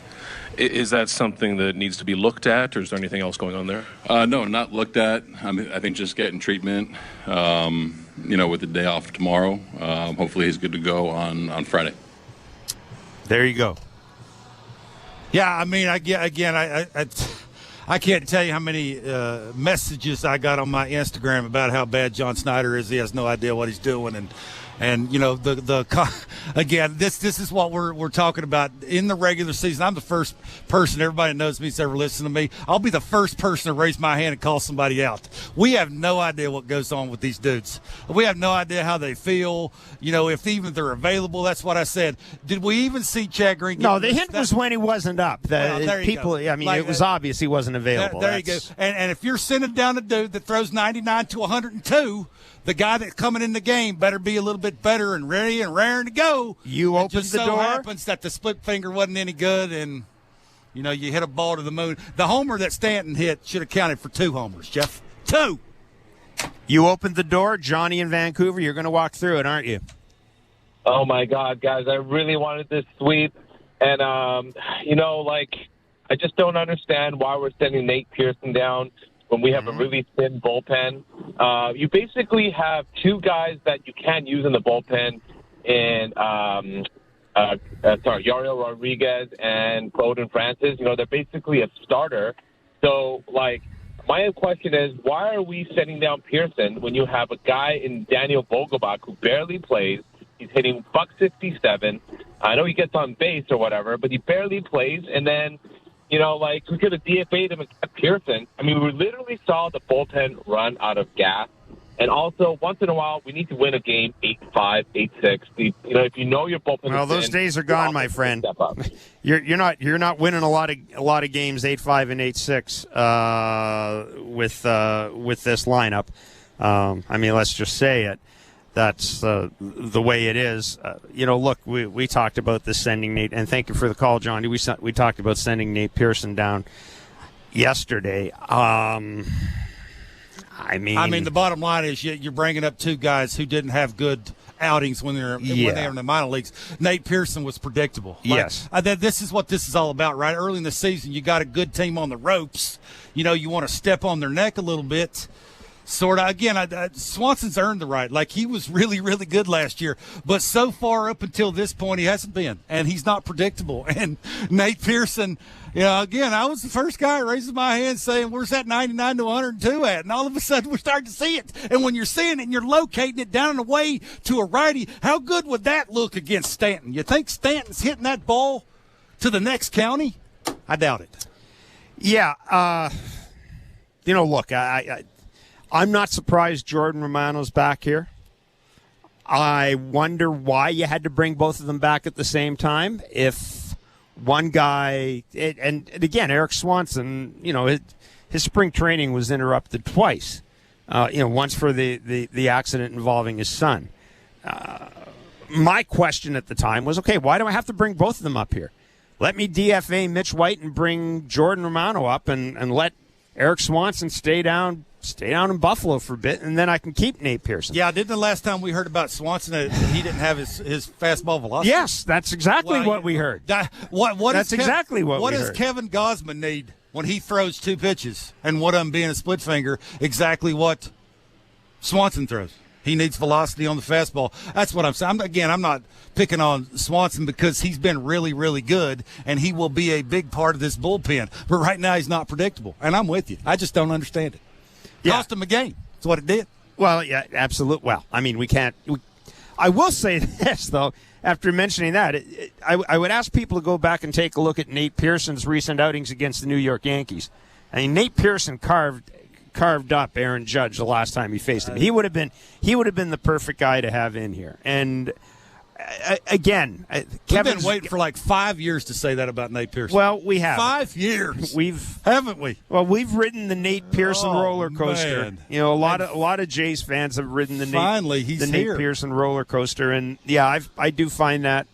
Is that something that needs to be looked at, or is there anything else going on there? No, not looked at. I think just getting treatment, with the day off tomorrow. Hopefully he's good to go on Friday. There you go. Yeah, I can't tell you how many messages I got on my Instagram about how bad John Schneider is. He has no idea what he's doing, and again, this is what we're talking about in the regular season. I'm the first person, everybody knows me, has ever listened to me. I'll be the first person to raise my hand and call somebody out. We have no idea what goes on with these dudes. We have no idea how they feel. If even they're available. That's what I said. Did we even see Chad Green? No, the hint was when he wasn't up. There you go. It was obvious he wasn't available. There you go. And if you're sending down a dude that throws 99 to 102. The guy that's coming in the game better be a little bit better and ready and raring to go. You opened the door. It happens that the split finger wasn't any good, and you hit a ball to the moon. The homer that Stanton hit should have counted for 2 homers, Jeff. 2. You opened the door, Johnny in Vancouver. You're going to walk through it, aren't you? Oh my God, guys! I really wanted this sweep, and I just don't understand why we're sending Nate Pearson down when we have a really thin bullpen. You basically have 2 guys that you can't use in the bullpen in Yariel Rodriguez and Bowden Francis. They're basically a starter. So, my question is, why are we sending down Pearson when you have a guy in Daniel Vogelbach who barely plays? He's hitting .67. I know he gets on base or whatever, but he barely plays, and then we could have DFA'd him and kept Pearson. We literally saw the bullpen run out of gas. And also, once in a while, we need to win a game 8-5, 8-6. If you know your bullpen. Well, those days are gone, my friend. You're not winning a lot of games 8-5 and 8-6 with this lineup. Let's just say it. That's the way it is. Look, we talked about this sending Nate, and thank you for the call, Johnny. We talked about sending Nate Pearson down yesterday. The bottom line is you're bringing up 2 guys who didn't have good outings when they're in the minor leagues. Nate Pearson was predictable. Yes. This is what this is all about, right? Early in the season, you got a good team on the ropes. You want to step on their neck a little bit. Sort of. Again, Swanson's earned the right. Like, he was really, really good last year. But so far up until this point, he hasn't been. And he's not predictable. And Nate Pearson, again, I was the first guy raising my hand saying, where's that 99 to 102 at? And all of a sudden, we're starting to see it. And when you're seeing it and you're locating it down and away to a righty, how good would that look against Stanton? You think Stanton's hitting that ball to the next county? I doubt it. Yeah. Look, I'm not surprised Jordan Romano's back here. I wonder why you had to bring both of them back at the same time. If one guy, and again, Eric Swanson, his spring training was interrupted twice. Once for the accident involving his son. My question at the time was, okay, why do I have to bring both of them up here? Let me DFA Mitch White and bring Jordan Romano up and let Eric Swanson stay down in Buffalo for a bit, and then I can keep Nate Pearson. Yeah, didn't the last time we heard about Swanson that he didn't have his fastball velocity? Yes, that's exactly what we heard. What does Kevin Gausman need when he throws two pitches, and one of them being a split finger, exactly what Swanson throws? He needs velocity on the fastball. That's what I'm saying. I'm not picking on Swanson because he's been really, really good, and he will be a big part of this bullpen. But right now he's not predictable, and I'm with you. I just don't understand it. Cost him a game. That's what it did. Well, yeah, absolutely. Well, I mean, I will say this, though, after mentioning that, I would ask people to go back and take a look at Nate Pearson's recent outings against the New York Yankees. I mean, Nate Pearson carved up Aaron Judge the last time he faced him. He would have been the perfect guy to have in here. And again, Kevin's been waiting for like 5 years to say that about Nate Pearson. Well, we have 5 years. Haven't we? Well, we've ridden the Nate Pearson roller coaster. Man. A lot of Jays fans have ridden the Nate Pearson roller coaster, and yeah, I do find that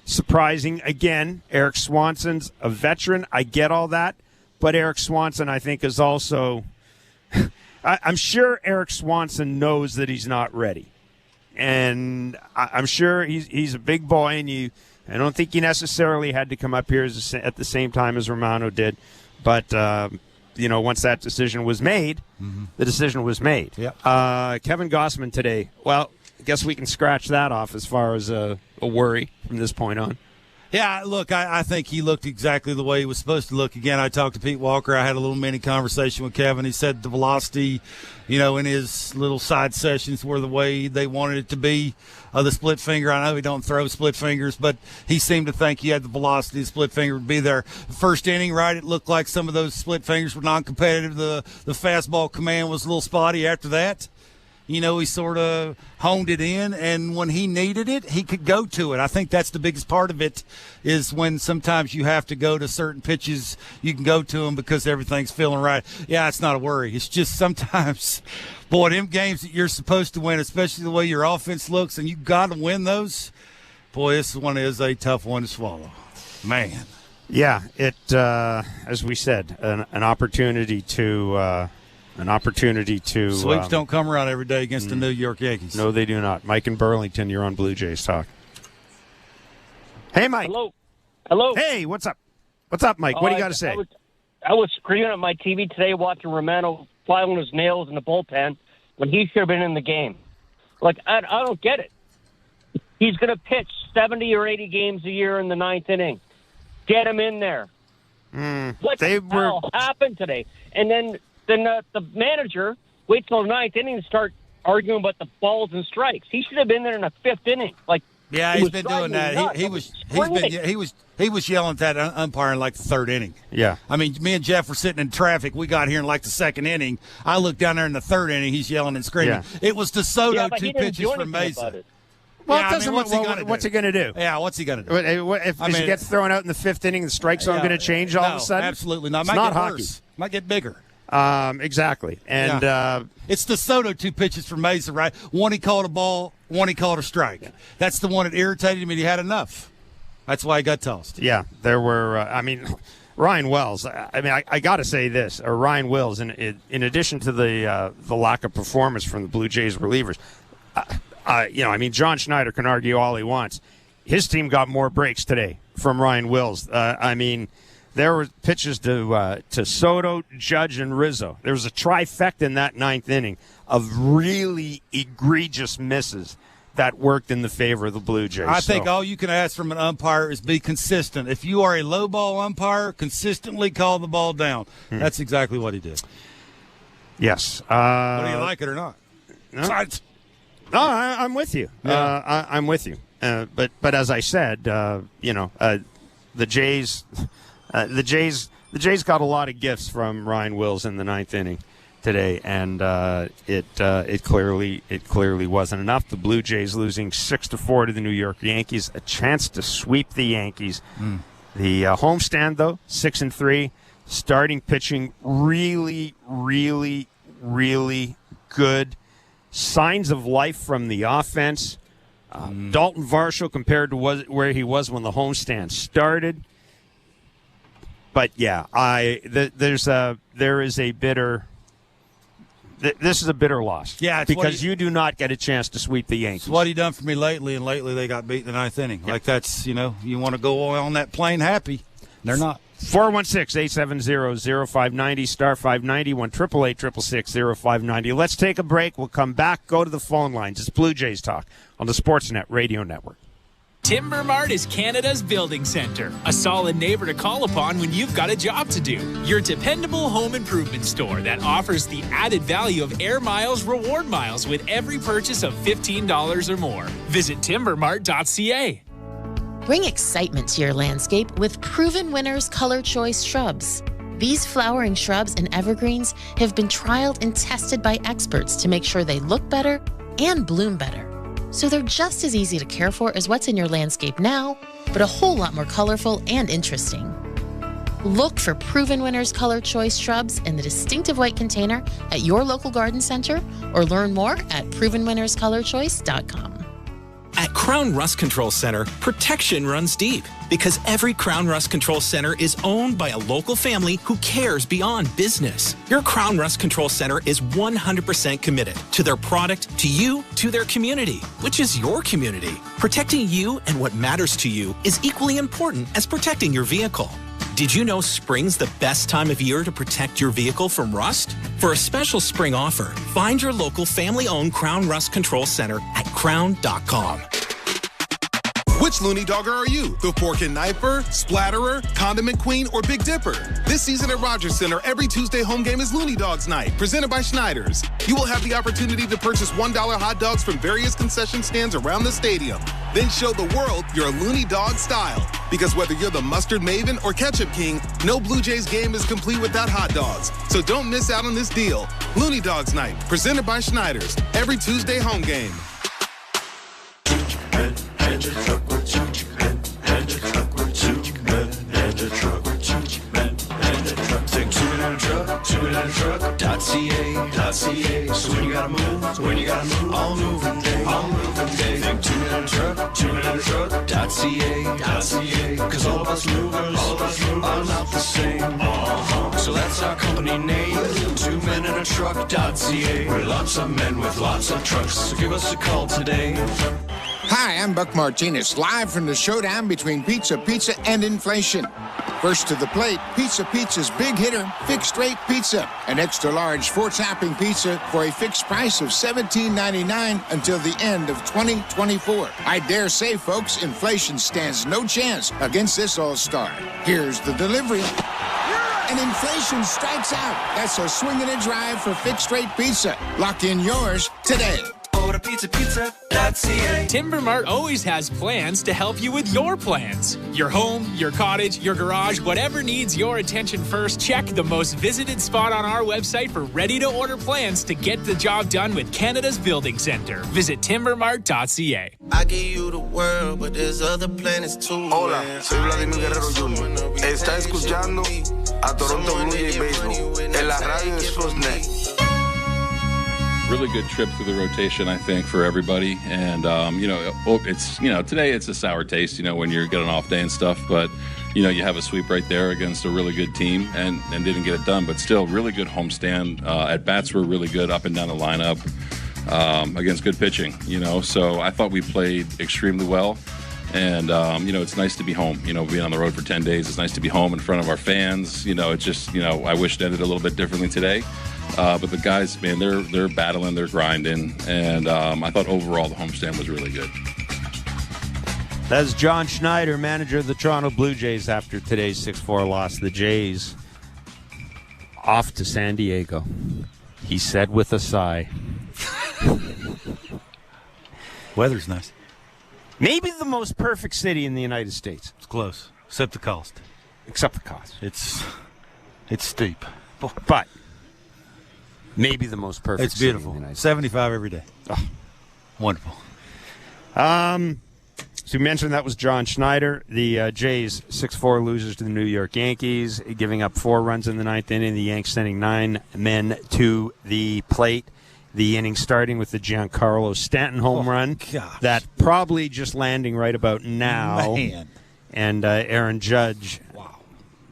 surprising. Again, Eric Swanson's a veteran. I get all that, but Eric Swanson, I think, is also. I'm sure Eric Swanson knows that he's not ready. And I'm sure he's a big boy, and I don't think he necessarily had to come up here at the same time as Romano did. But, once that decision was made, the decision was made. Yep. Kevin Gausman today, well, I guess we can scratch that off as far as a worry from this point on. Yeah, look, I think he looked exactly the way he was supposed to look. Again, I talked to Pete Walker. I had a little mini conversation with Kevin. He said the velocity, in his little side sessions were the way they wanted it to be. The split finger, I know he don't throw split fingers, but he seemed to think he had the velocity. The split finger would be there. First inning, right, it looked like some of those split fingers were non-competitive. The fastball command was a little spotty after that. He sort of honed it in, and when he needed it, he could go to it. I think that's the biggest part of it is when sometimes you have to go to certain pitches, you can go to them because everything's feeling right. Yeah, it's not a worry. It's just sometimes, boy, them games that you're supposed to win, especially the way your offense looks, and you got to win those, boy, this one is a tough one to swallow. Man. Yeah, it, as we said, an opportunity to sweeps don't come around every day against the New York Yankees. No, they do not. Mike in Burlington, you're on Blue Jays Talk. Hey, Mike. Hello. Hey, what's up? What's up, Mike? What do you got to say? I was screaming at my TV today watching Romano filing his nails in the bullpen when he should have been in the game. Like, I don't get it. He's going to pitch 70 or 80 games a year in the ninth inning. Get him in there. What the hell happened today? And then the manager waits till the ninth inning to start arguing about the balls and strikes. He should have been there in the fifth inning. Yeah, he's been doing that. He was yelling at that umpire in like the third inning. Yeah. I mean, me and Jeff were sitting in traffic. We got here in like the second inning. I looked down there in the third inning. He's yelling and screaming. Yeah. It was the Soto two pitches from Mesa. Well, what's he going to do? Yeah, what's he going to do? If he gets thrown out in the fifth inning, the strike zone going to change all of a sudden? Absolutely not. It's not hockey. Might get bigger. Exactly. And it's the Soto two pitches from Mesa, right? One he called a ball, one he called a strike. Yeah. That's the one that irritated him, and he had enough. That's why he got tossed. Yeah, there were, Ryan Wells, I got to say this, Ryan Wells, in addition to the lack of performance from the Blue Jays relievers, John Schneider can argue all he wants. His team got more breaks today from Ryan Wills. There were pitches to Soto, Judge, and Rizzo. There was a trifecta in that ninth inning of really egregious misses that worked in the favor of the Blue Jays. I think all you can ask from an umpire is be consistent. If you are a low ball umpire, consistently call the ball down. That's exactly what he did. Yes. Whether you like it or not. No, I'm with you. Yeah. I'm with you. But as I said, the Jays got a lot of gifts from Ryan Wills in the ninth inning today, and it clearly wasn't enough. The Blue Jays losing 6-4 to the New York Yankees, a chance to sweep the Yankees. The homestand, though, 6-3. Starting pitching really, really, really good. Signs of life from the offense. Dalton Varsho compared to where he was when the homestand started. But yeah, this is a bitter loss. Yeah, because you do not get a chance to sweep the Yankees. It's what he done for me lately, and lately they got beat in the ninth inning. Yeah. Like that's, you want to go on that plane happy. They're not. 416-870-0590, star 590, 1-888-666-0590. Let's take a break. We'll come back, go to the phone lines. It's Blue Jays Talk on the Sportsnet Radio Network. Timber Mart is Canada's building center, a solid neighbor to call upon when you've got a job to do. Your dependable home improvement store that offers the added value of Air Miles reward miles with every purchase of $15 or more. Visit timbermart.ca. Bring excitement to your landscape with Proven Winners Color Choice shrubs. These flowering shrubs and evergreens have been trialed and tested by experts to make sure they look better and bloom better. So they're just as easy to care for as what's in your landscape now, but a whole lot more colorful and interesting. Look for Proven Winners Color Choice shrubs in the distinctive white container at your local garden center, or learn more at provenwinnerscolorchoice.com. At Crown Rust Control Center, protection runs deep because every Crown Rust Control Center is owned by a local family who cares beyond business. Your Crown Rust Control Center is 100% committed to their product, to you, to their community, which is your community. Protecting you and what matters to you is equally important as protecting your vehicle. Did you know spring's the best time of year to protect your vehicle from rust? For a special spring offer, find your local family-owned Crown Rust Control Center at crown.com. Which Looney Dogger are you? The Fork and Knifer, Splatterer, Condiment Queen, or Big Dipper? This season at Rogers Center, every Tuesday home game is Looney Dogs Night, presented by Schneider's. You will have the opportunity to purchase $1 hot dogs from various concession stands around the stadium. Then show the world your Looney Dog style. Because whether you're the mustard maven or ketchup king, no Blue Jays game is complete without hot dogs. So don't miss out on this deal. Looney Dogs Night, presented by Schneider's, every Tuesday home game. Truck.ca. So when you gotta move, all moving day. Think 2-minute truck.ca. Cause all of us movers are not the same. So that's our company name, 2-minute truck.ca. We're lots of men with lots of trucks, so give us a call today. Hi, I'm Buck Martinez, live from the showdown between Pizza and inflation. First to the plate, Pizza's big hitter, fixed rate pizza. An extra large 4-topping pizza for a fixed price of $17.99 until the end of 2024. I dare say, folks, inflation stands no chance against this all-star. Here's the delivery. And inflation strikes out. That's a swing and a drive for fixed rate pizza. Lock in yours today. Go to pizza.ca. Timber Mart always has plans to help you with your plans. Your home, your cottage, your garage, whatever needs your attention first, check the most visited spot on our website for ready-to-order plans to get the job done with Canada's Building Center. Visit timbermart.ca. I give you the world, but there's other planets too. Hola, soy Vladimir Guerrero Jr. Está escuchando a Toronto Blue Jays Baseball en la radio de Sportsnet. Really good trip through the rotation, I think, for everybody. And, today it's a sour taste, when you're getting an off day and stuff. But, you have a sweep right there against a really good team and didn't get it done. But still, really good homestand. At-bats were really good up and down the lineup. against good pitching, So I thought we played extremely well. And, it's nice to be home. Being on the road for 10 days, it's nice to be home in front of our fans. It's just, I wish it ended a little bit differently today. But the guys, man, they're battling, they're grinding. And I thought overall the homestand was really good. That's John Schneider, manager of the Toronto Blue Jays, after today's 6-4 loss. The Jays off to San Diego. He said with a sigh. Weather's nice. Maybe the most perfect city in the United States. It's close, except the cost. It's steep. But maybe the most perfect It's beautiful. City in the United States. 75 every day. Oh, wonderful. So you mentioned that was John Schneider. The Jays 6-4 losers to the New York Yankees, giving up 4 runs in the ninth inning. The Yanks sending 9 men to the plate. The inning starting with the Giancarlo Stanton home run. Gosh. That probably just landing right about now. Man. And Aaron Judge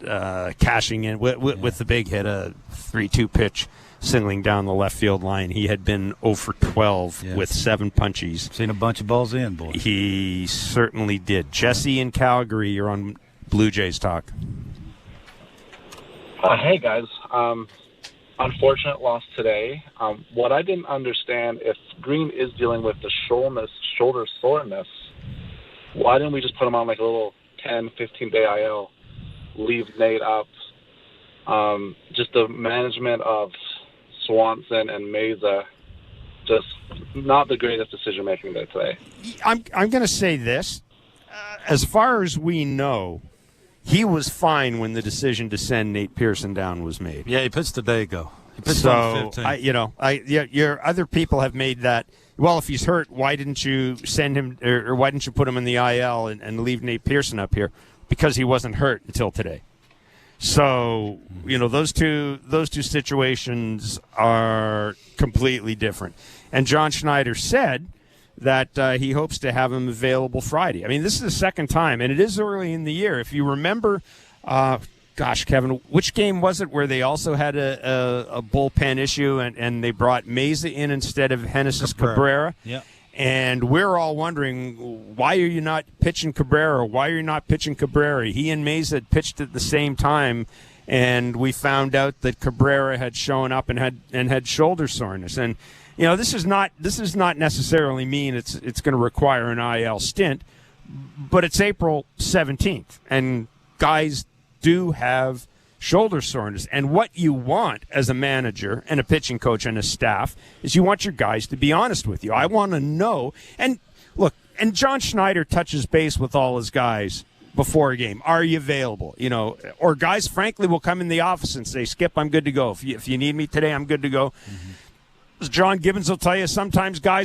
cashing in with the big hit, a 3-2 pitch, singling down the left field line. He had been 0 for 12 with 7 punchies. Seen a bunch of balls in, boy. He certainly did. Jesse in Calgary, you're on Blue Jays Talk. Hey, guys. Unfortunate loss today. What I didn't understand, if Green is dealing with the shoulder soreness, why didn't we just put him on like a little 10, 15-day IL, leave Nate up? Just the management of Swanson and Meza, just not the greatest decision-making there today. I'm going to say this. As far as we know, he was fine when the decision to send Nate Pearson down was made. Yeah, he pitched a day ago. He pitched so, on the 15th. Your other people have made that. Well, if he's hurt, why didn't you send him, or why didn't you put him in the IL and leave Nate Pearson up here? Because he wasn't hurt until today. So, those two situations are completely different. And John Schneider said that he hopes to have him available Friday. I mean, this is the second time, and it is early in the year. If you remember, Kevin, which game was it where they also had a bullpen issue and they brought Meza in instead of Genesis Cabrera? Yeah. And we're all wondering, why are you not pitching Cabrera? Why are you not pitching Cabrera? He and Meza had pitched at the same time, and we found out that Cabrera had shown up and had shoulder soreness. And this is not necessarily mean it's going to require an IL stint, but it's April 17th, and guys do have shoulder soreness. And what you want as a manager and a pitching coach and a staff is you want your guys to be honest with you. I want to know. And look, and John Schneider touches base with all his guys before a game. Are you available? Or guys, frankly, will come in the office and say, Skip, I'm good to go. If you need me today, I'm good to go. Mm-hmm. John Gibbons will tell you sometimes guys